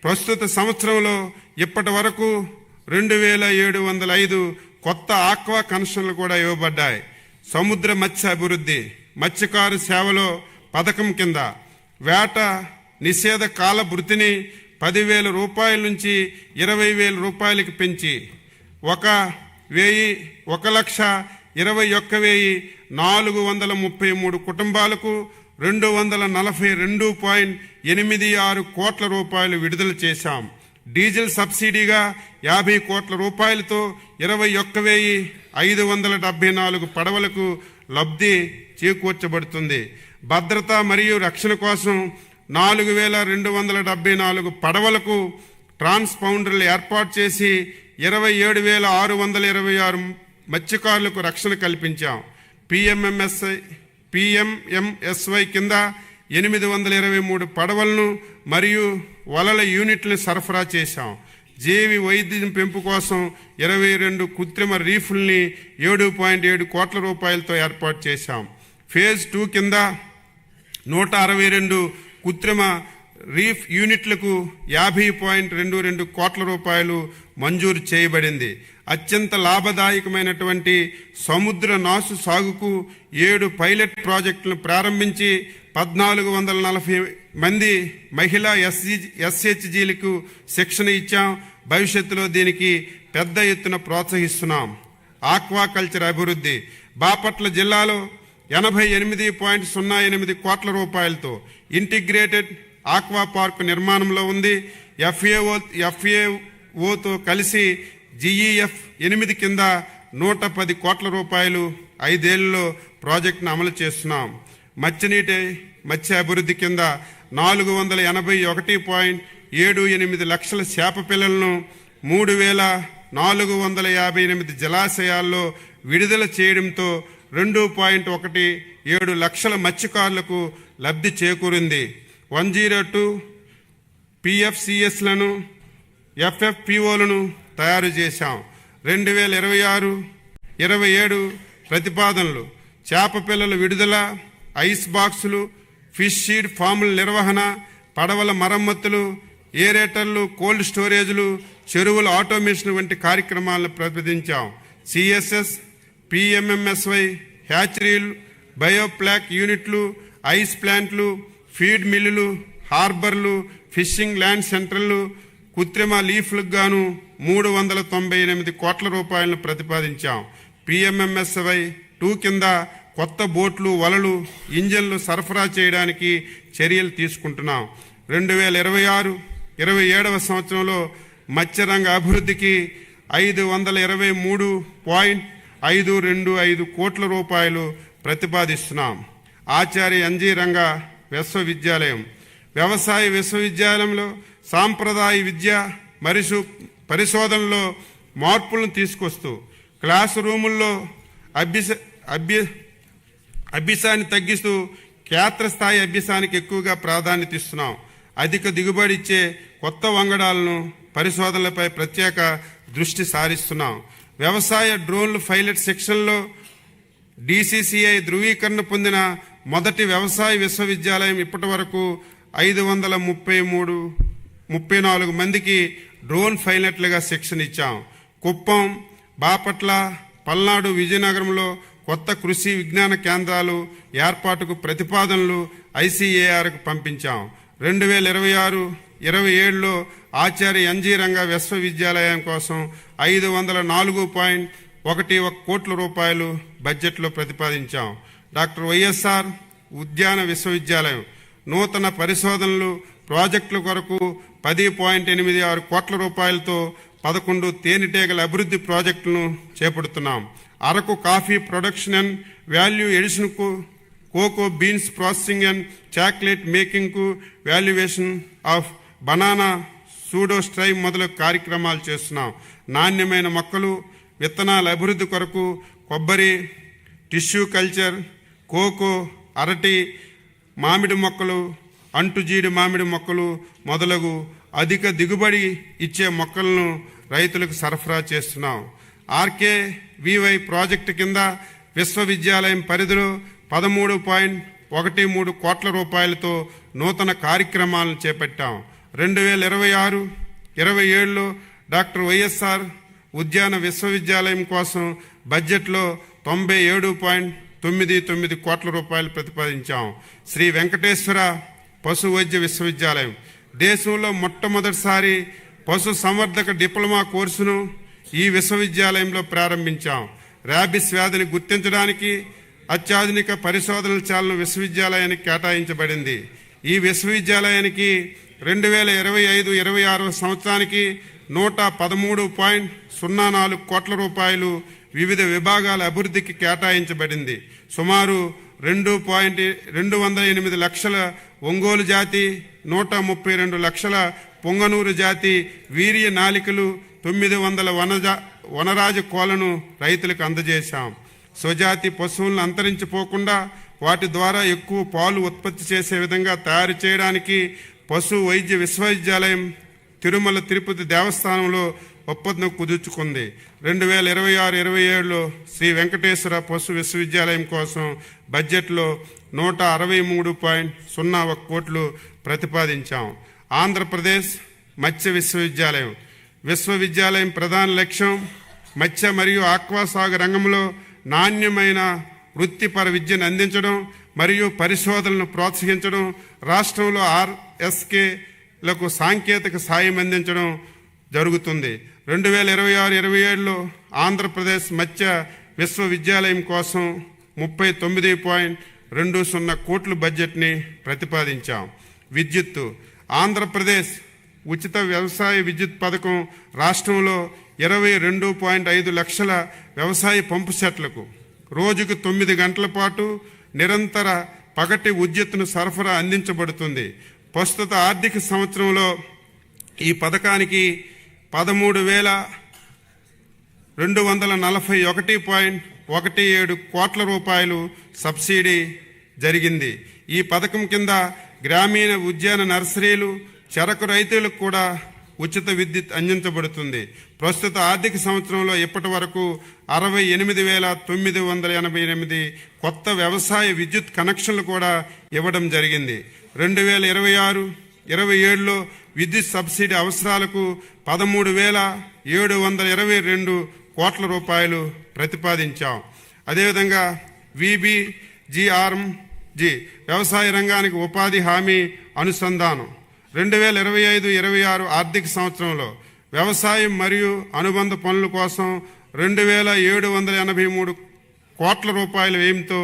ప్రస్తుత సంవత్సరంలో ఇప్పటి వరకు 2,705 కొత్త ఆక్వా కనెక్షన్లు కూడా ఇవ్వబడ్డాయి. సముద్ర మత్స్య అభివృద్ధి మత్స్యకారు సేవలో పథకం కింద వేట నిషేధ కాల భృతిని 10,000 రూపాయల నుంచి 20,000 రూపాయలకి పెంచి 1,21,433 కుటుంబాలకు 242.86 కోట్ల రూపాయలు విడుదల చేశాం. డీజిల్ సబ్సిడీగా 50 కోట్ల రూపాయలతో 21,574 పడవలకు లబ్ధి చేకూర్చబడుతుంది. భద్రత మరియు రక్షణ కోసం 4,274 పడవలకు ట్రాన్స్పౌండర్లు ఏర్పాటు చేసి 27,626 మత్స్యకారులకు రక్షణ కల్పించాం. పిఎంఎంఎస్వై కింద 823 పడవలను మరియు వలల యూనిట్లను సరఫరా చేశాం. జీవి వైద్యం పెంపు కోసం 22 కృత్రిమ రీఫుల్ని 7.7 కోట్ల రూపాయలతో ఏర్పాటు చేశాం. ఫేజ్ 2 కింద 162 కృత్రిమ రీఫ్ యూనిట్లకు 50.22 కోట్ల రూపాయలు మంజూరు చేయబడింది. అత్యంత లాభదాయకమైనటువంటి సముద్ర నాసు సాగుకు 7 పైలట్ ప్రాజెక్టులను ప్రారంభించి 1,440 మంది మహిళా ఎస్హెచ్జీలకు శిక్షణ ఇచ్చాం. భవిష్యత్తులో దీనికి పెద్ద ఎత్తున ప్రోత్సహిస్తున్నాం. ఆక్వాకల్చర్ అభివృద్ధి బాపట్ల జిల్లాలో 88.08 కోట్ల రూపాయలతో ఇంటిగ్రేటెడ్ ఆక్వా పార్క్ నిర్మాణంలో ఉంది. ఎఫ్ఏఓతో కలిసి GEF 8 కింద 110 కోట్ల రూపాయలు 5 ఏళ్లలో ప్రాజెక్టును అమలు చేస్తున్నాం. మత్స్య అభివృద్ధి కింద 481.78 లక్షల చేప పిల్లలను 3,458 జలాశయాల్లో విడుదల చేయడంతో 2.17 లక్షల మత్స్యకారులకు లబ్ధి చేకూరింది. 102 PFCSలను FFPOలను తయారు చేశాం. 2026-27 ప్రతిపాదనలు: చేప పిల్లల విడుదల, ఐస్ బాక్సులు, ఫిష్ సీడ్ ఫాముల నిర్వహణ, పడవల మరమ్మతులు, ఏరేటర్లు, కోల్డ్ స్టోరేజ్లు, చెరువుల ఆటోమేషన్ వంటి కార్యక్రమాలను ప్రతిపాదించాం. CSS, PMMSY, హ్యాచరీలు, బయోప్లాక్ యూనిట్లు, ఐస్ ప్లాంట్లు, ఫీడ్ మిల్లులు, హార్బర్లు, ఫిషింగ్ ల్యాండ్ సెంటర్లు, కృత్రిమ లీఫ్లకు గాను 398 కోట్ల రూపాయలను ప్రతిపాదించాం. PMMSY 2 కింద కొత్త బోట్లు, వలలు, ఇంజన్లు సరఫరా చేయడానికి చర్యలు తీసుకుంటున్నాం. 2026-27 సంవత్సరంలో మత్స్యరంగ అభివృద్ధికి 523.525 కోట్ల రూపాయలు ప్రతిపాదిస్తున్నాం. ఆచార్య ఎన్జీ రంగా విశ్వవిద్యాలయం, వ్యవసాయ విశ్వవిద్యాలయంలో సాంప్రదాయ విద్య మరియు పరిశోధనలో మార్పులను తీసుకొస్తూ క్లాసు రూముల్లో అభ్యాసాన్ని తగ్గిస్తూ క్షేత్రస్థాయి అభ్యాసానికి ఎక్కువగా ప్రాధాన్యత ఇస్తున్నాం. అధిక దిగుబడి ఇచ్చే కొత్త వంగడాలను పరిశోధనలపై ప్రత్యేక దృష్టి సారిస్తున్నాం. వ్యవసాయ డ్రోన్లు పైలట్ సెక్షన్లో DCCI ధృవీకరణ పొందిన మొదటి వ్యవసాయ విశ్వవిద్యాలయం. ఇప్పటి వరకు 534 మందికి డ్రోన్ పైలట్లుగా శిక్షణ ఇచ్చాం. కుప్పం, బాపట్ల, పల్నాడు, విజయనగరంలో కొత్త కృషి విజ్ఞాన కేంద్రాలు ఏర్పాటుకు ప్రతిపాదనలు ICARకు పంపించాం. 2026-27లో ఆచార్య ఎన్జీ రంగా విశ్వవిద్యాలయం కోసం 504.11 కోట్ల రూపాయలు బడ్జెట్లో ప్రతిపాదించాం. డాక్టర్ వైఎస్ఆర్ ఉద్యాన విశ్వవిద్యాలయం నూతన పరిశోధనలు ప్రాజెక్టుల కొరకు 10.86 కోట్ల రూపాయలతో 11 తేనెటీగల అభివృద్ధి ప్రాజెక్టులను చేపడుతున్నాం. Araku coffee production and value ఎడిషన్కు, cocoa beans processing and chocolate మేకింగ్కు, వాల్యుయేషన్ ఆఫ్ బనానా, సూడో స్ట్రై మొదలగు కార్యక్రమాలు చేస్తున్నాం. నాణ్యమైన మొక్కలు, విత్తనాల అభివృద్ధి కొరకు కొబ్బరి, టిష్యూ కల్చర్, కోకో, అరటి, మామిడి మొక్కలు, అంటుజీడి మామిడి మొక్కలు మొదలగు అధిక దిగుబడి ఇచ్చే మొక్కలను రైతులకు సరఫరా చేస్తున్నాం. RKVY ప్రాజెక్టు కింద విశ్వవిద్యాలయం పరిధిలో 13.13 కోట్ల రూపాయలతో నూతన కార్యక్రమాలను చేపట్టాం. 2026-27లో డాక్టర్ వైఎస్ఆర్ ఉద్యాన విశ్వవిద్యాలయం కోసం బడ్జెట్లో 97.99 కోట్ల రూపాయలు ప్రతిపాదించాం. శ్రీ వెంకటేశ్వర పశు వైద్య విశ్వవిద్యాలయం దేశంలో మొట్టమొదటిసారి పశు సంవర్ధక డిప్లొమా కోర్సును ఈ విశ్వవిద్యాలయంలో ప్రారంభించాం. ర్యాబిస్ వ్యాధిని గుర్తించడానికి అత్యాధునిక పరిశోధనల చాలను విశ్వవిద్యాలయానికి కేటాయించబడింది. ఈ విశ్వవిద్యాలయానికి 2025-26 సంవత్సరానికి 113.04 కోట్ల రూపాయలు వివిధ విభాగాల అభివృద్ధికి కేటాయించబడింది. సుమారు 208 లక్షల ఒంగోలు జాతి, 132 లక్షల పొంగనూరు జాతి వీర్య నాలికలు, 900 వనరాజ కోళ్లను రైతులకు అందజేశాం. స్వజాతి పశువులను అంతరించిపోకుండా వాటి ద్వారా ఎక్కువ పాలు ఉత్పత్తి చేసే విధంగా తయారు చేయడానికి పశు వైద్య విశ్వవిద్యాలయం తిరుమల తిరుపతి దేవస్థానంలో ఒప్పందం కుదుర్చుకుంది. 2026-27లో శ్రీ వెంకటేశ్వర పశు విశ్వవిద్యాలయం కోసం బడ్జెట్లో 163.01 కోట్లు ప్రతిపాదించాం. ఆంధ్రప్రదేశ్ మత్స్య విశ్వవిద్యాలయం ప్రధాన లక్ష్యం మత్స్య మరియు ఆక్వా సాగు రంగంలో నాణ్యమైన వృత్తిపర విద్యను అందించడం మరియు పరిశోధనలను ప్రోత్సహించడం, రాష్ట్రంలో RSKలకు సాంకేతిక సాయం అందించడం జరుగుతుంది. 2026-27లో ఆంధ్రప్రదేశ్ మత్స్య విశ్వవిద్యాలయం కోసం 39.20 కోట్ల బడ్జెట్ని ప్రతిపాదించాం. విద్యుత్తు ఆంధ్రప్రదేశ్ ఉచిత వ్యవసాయ విద్యుత్ పథకం రాష్ట్రంలో 22.5 లక్షల వ్యవసాయ పంపు సెట్లకు రోజుకు 9 గంటల పాటు నిరంతర పగటి విద్యుత్తును సరఫరా అందించబడుతుంది. ప్రస్తుత ఆర్థిక సంవత్సరంలో ఈ పథకానికి 13,241.17 కోట్ల రూపాయలు సబ్సిడీ జరిగింది. ఈ పథకం కింద గ్రామీణ ఉద్యాన నర్సరీలు, చెరకు రైతులకు కూడా ఉచిత విద్యుత్ అందించబడుతుంది. ప్రస్తుత ఆర్థిక సంవత్సరంలో ఇప్పటి వరకు 68,988 కొత్త వ్యవసాయ విద్యుత్ కనెక్షన్లు కూడా ఇవ్వడం జరిగింది. 2026-27లో విద్యుత్ సబ్సిడీ అవసరాలకు 13,722 కోట్ల రూపాయలు ప్రతిపాదించాం. అదేవిధంగా VBGRMG వ్యవసాయ రంగానికి ఉపాధి హామీ అనుసంధానం 2025-26 ఆర్థిక సంవత్సరంలో వ్యవసాయం మరియు అనుబంధ పనుల కోసం 2,783 కోట్ల రూపాయల వ్యయంతో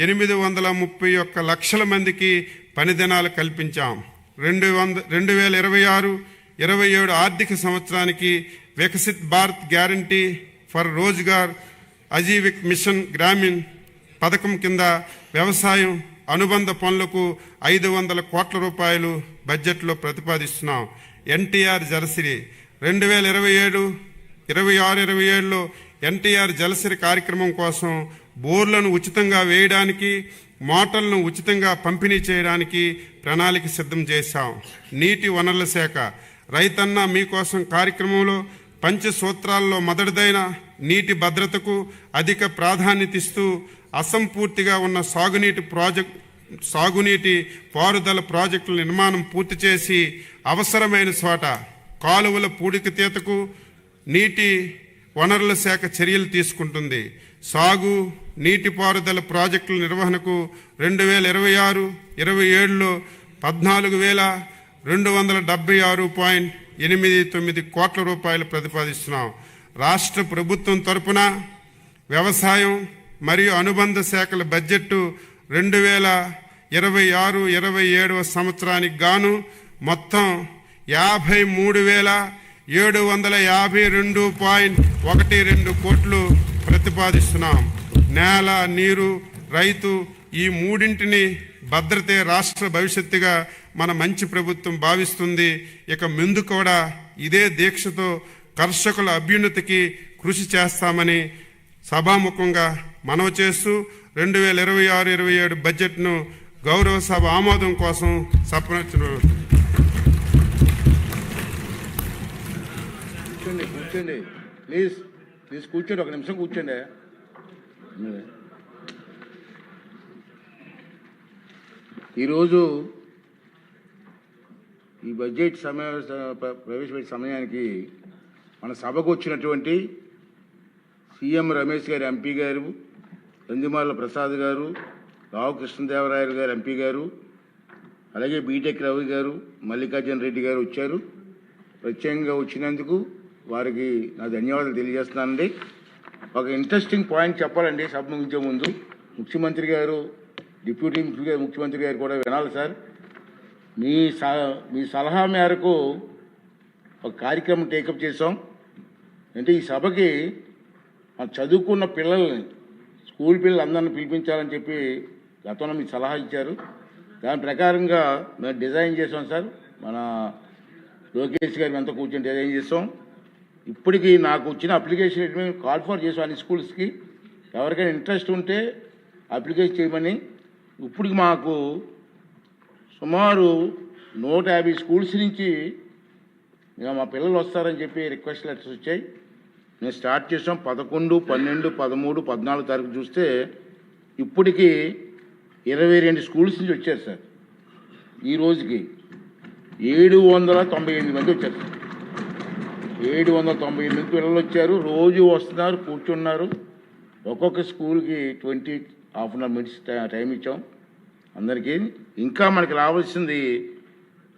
831 లక్షల మందికి పని దినాలు కల్పించాం. 2026-27 ఆర్థిక సంవత్సరానికి Viksit Bharat guarantee for Rozgar Ajeevika mission Gramin పథకం కింద వ్యవసాయం అనుబంధ పనులకు 500 కోట్ల రూపాయలు బడ్జెట్లో ప్రతిపాదిస్తున్నాం. ఎన్టీఆర్ జలసిరి 2026-27లో ఎన్టీఆర్ జలసిరి కార్యక్రమం కోసం బోర్లను ఉచితంగా వేయడానికి, మోటార్లను ఉచితంగా పంపిణీ చేయడానికి ప్రణాళిక సిద్ధం చేశాం. నీటి వనరుల శాఖ రైతన్న మీకోసం కార్యక్రమంలో పంచసూత్రాల్లో మొదటిదైన నీటి భద్రతకు అధిక ప్రాధాన్యత ఇస్తూ అసంపూర్తిగా ఉన్న సాగునీటి పారుదల ప్రాజెక్టుల నిర్మాణం పూర్తి చేసి అవసరమైన చోట కాలువల పూడికతీతకు నీటి వనరుల శాఖ చర్యలు తీసుకుంటుంది. సాగు నీటిపారుదల ప్రాజెక్టుల నిర్వహణకు 2026-27లో 14,276.89 కోట్ల రూపాయలు ప్రతిపాదిస్తున్నాం. రాష్ట్ర ప్రభుత్వం తరపున వ్యవసాయం మరియు అనుబంధ శాఖల బడ్జెట్ 2026-27 సంవత్సరానికి గాను మొత్తం 53,752.12 కోట్లు ప్రతిపాదిస్తున్నాం. నేల, నీరు, రైతు ఈ మూడింటిని భద్రతే రాష్ట్ర భవిష్యత్తుగా మన మంచి ప్రభుత్వం భావిస్తుంది. ఇక ముందు కూడా ఇదే దీక్షతో కర్షకుల అభ్యున్నతికి కృషి చేస్తామని సభాముఖంగా మనవి చేస్తూ 2026-27 బడ్జెట్ను గౌరవ సభ ఆమోదం కోసం కూర్చోండి ప్లీజ్ కూర్చోండి, ఒక నిమిషం కూర్చోండి. ఈరోజు ఈ బడ్జెట్ ప్రవేశపెట్టే సమయానికి మన సభకు వచ్చినటువంటి సీఎం రమేష్ గారు ఎంపీ గారు, నందిమాల ప్రసాద్ గారు, రావు కృష్ణదేవరాయలు గారు ఎంపీ గారు, అలాగే బీటెక్ రవి గారు, మల్లికార్జున రెడ్డి గారు వచ్చారు. ప్రత్యేకంగా వచ్చినందుకు వారికి నా ధన్యవాదాలు తెలియజేస్తున్నానండి. ఒక ఇంట్రెస్టింగ్ పాయింట్ చెప్పాలండి సభ ముగించే ముందు. ముఖ్యమంత్రి గారు, డిప్యూటీ ముఖ్యమంత్రి గారు కూడా వినాలి సార్. మీ సలహా మేరకు ఒక కార్యక్రమం టేకప్ చేసాం. అంటే ఈ సభకి చదువుకున్న పిల్లల్ని, స్కూల్ పిల్లలందరినీ పిలిపించాలని చెప్పి గతంలో మీకు సలహా ఇచ్చారు. దాని ప్రకారంగా మేము డిజైన్ చేసాం సార్. మన లోకేష్ గారు అంతా కూర్చొని డిజైన్ చేసాం. ఇప్పటికీ నాకు వచ్చిన అప్లికేషన్ మేము కాల్ ఫర్ చేసాం అన్ని స్కూల్స్కి. ఎవరికైనా ఇంట్రెస్ట్ ఉంటే అప్లికేషన్ చేయమని. ఇప్పటికి మాకు సుమారు 150 స్కూల్స్ నుంచి మా పిల్లలు వస్తారని చెప్పి రిక్వెస్ట్ లెటర్స్ వచ్చాయి. మేము స్టార్ట్ చేసాం 11, 12, 13, 14 తారీఖు చూస్తే ఇప్పటికీ 22 స్కూల్స్ నుంచి వచ్చారు సార్. ఈ రోజుకి 798 మంది వచ్చారు సార్. 798 పిల్లలు వచ్చారు. రోజు వస్తున్నారు, కూర్చున్నారు. ఒక్కొక్క స్కూల్కి 20 ½ మినిట్స్ టైం ఇచ్చాం అందరికీ. ఇంకా మనకి రావాల్సింది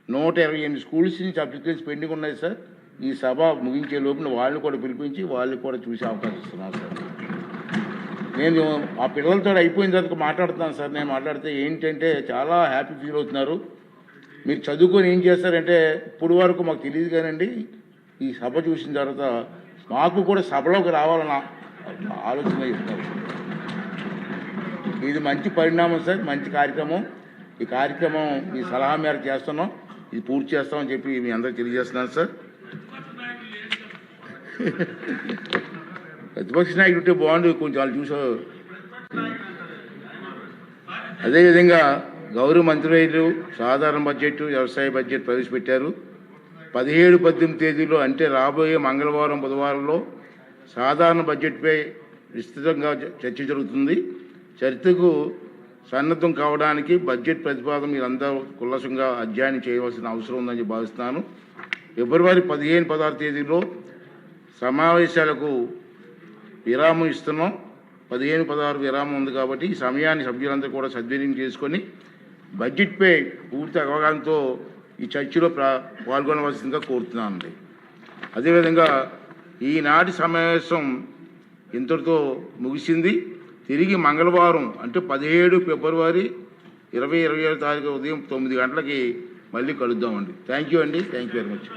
128 స్కూల్స్ నుంచి అప్లికేషన్స్ పెండింగ్ ఉన్నాయి సార్. ఈ సభ ముగించే లోపల వాళ్ళని కూడా పిలిపించి వాళ్ళని కూడా చూసే అవకాశం ఇస్తున్నాను సార్. నేను ఆ పిల్లలతో అయిపోయిన తర్వాత మాట్లాడుతున్నాను సార్. నేను మాట్లాడితే ఏంటంటే చాలా హ్యాపీ ఫీల్ అవుతున్నారు. మీరు చదువుకొని ఏం చేస్తారంటే ఇప్పుడు వరకు మాకు తెలియదు కానండి, ఈ సభ చూసిన తర్వాత మాకు కూడా సభలోకి రావాలన్న ఆలోచన ఇస్తున్నారు. ఇది మంచి పరిణామం సార్, మంచి కార్యక్రమం. ఈ కార్యక్రమం మీ సలహా మేరకు చేస్తున్నాం, ఇది పూర్తి చేస్తామని చెప్పి మీ అందరికీ తెలియజేస్తున్నాను సార్. ప్రతిపక్ష నాయకుడు ఉంటే బాగుండు, కొంచెం వాళ్ళు చూసా. అదేవిధంగా గౌరవ మంత్రులు సాధారణ బడ్జెట్, వ్యవసాయ బడ్జెట్ ప్రవేశపెట్టారు. 17-18 తేదీలో అంటే రాబోయే మంగళవారం, బుధవారంలో సాధారణ బడ్జెట్పై విస్తృతంగా చర్చ జరుగుతుంది. చర్చకు సన్నద్ధం కావడానికి బడ్జెట్ ప్రతిపాదన మీరందరూ కుల్లసంగా అధ్యయనం చేయవలసిన అవసరం ఉందని భావిస్తున్నాను. ఫిబ్రవరి 15-16 తేదీలో సమావేశాలకు విరామం ఇస్తున్నాం. 15-16 విరామం ఉంది కాబట్టి ఈ సమయాన్ని సభ్యులందరూ కూడా సద్వినియోగం చేసుకొని బడ్జెట్పై పూర్తి అవగాహనతో ఈ చర్చలో పాల్గొనవలసిందిగా కోరుతున్నానండి. అదేవిధంగా ఈనాటి సమావేశం ఇంతటితో ముగిసింది. తిరిగి మంగళవారం అంటే 17 ఫిబ్రవరి 2027 తారీఖు ఉదయం 9 గంటలకి మళ్ళీ కలుద్దామండి. థ్యాంక్ యూ అండి. Thank you very much.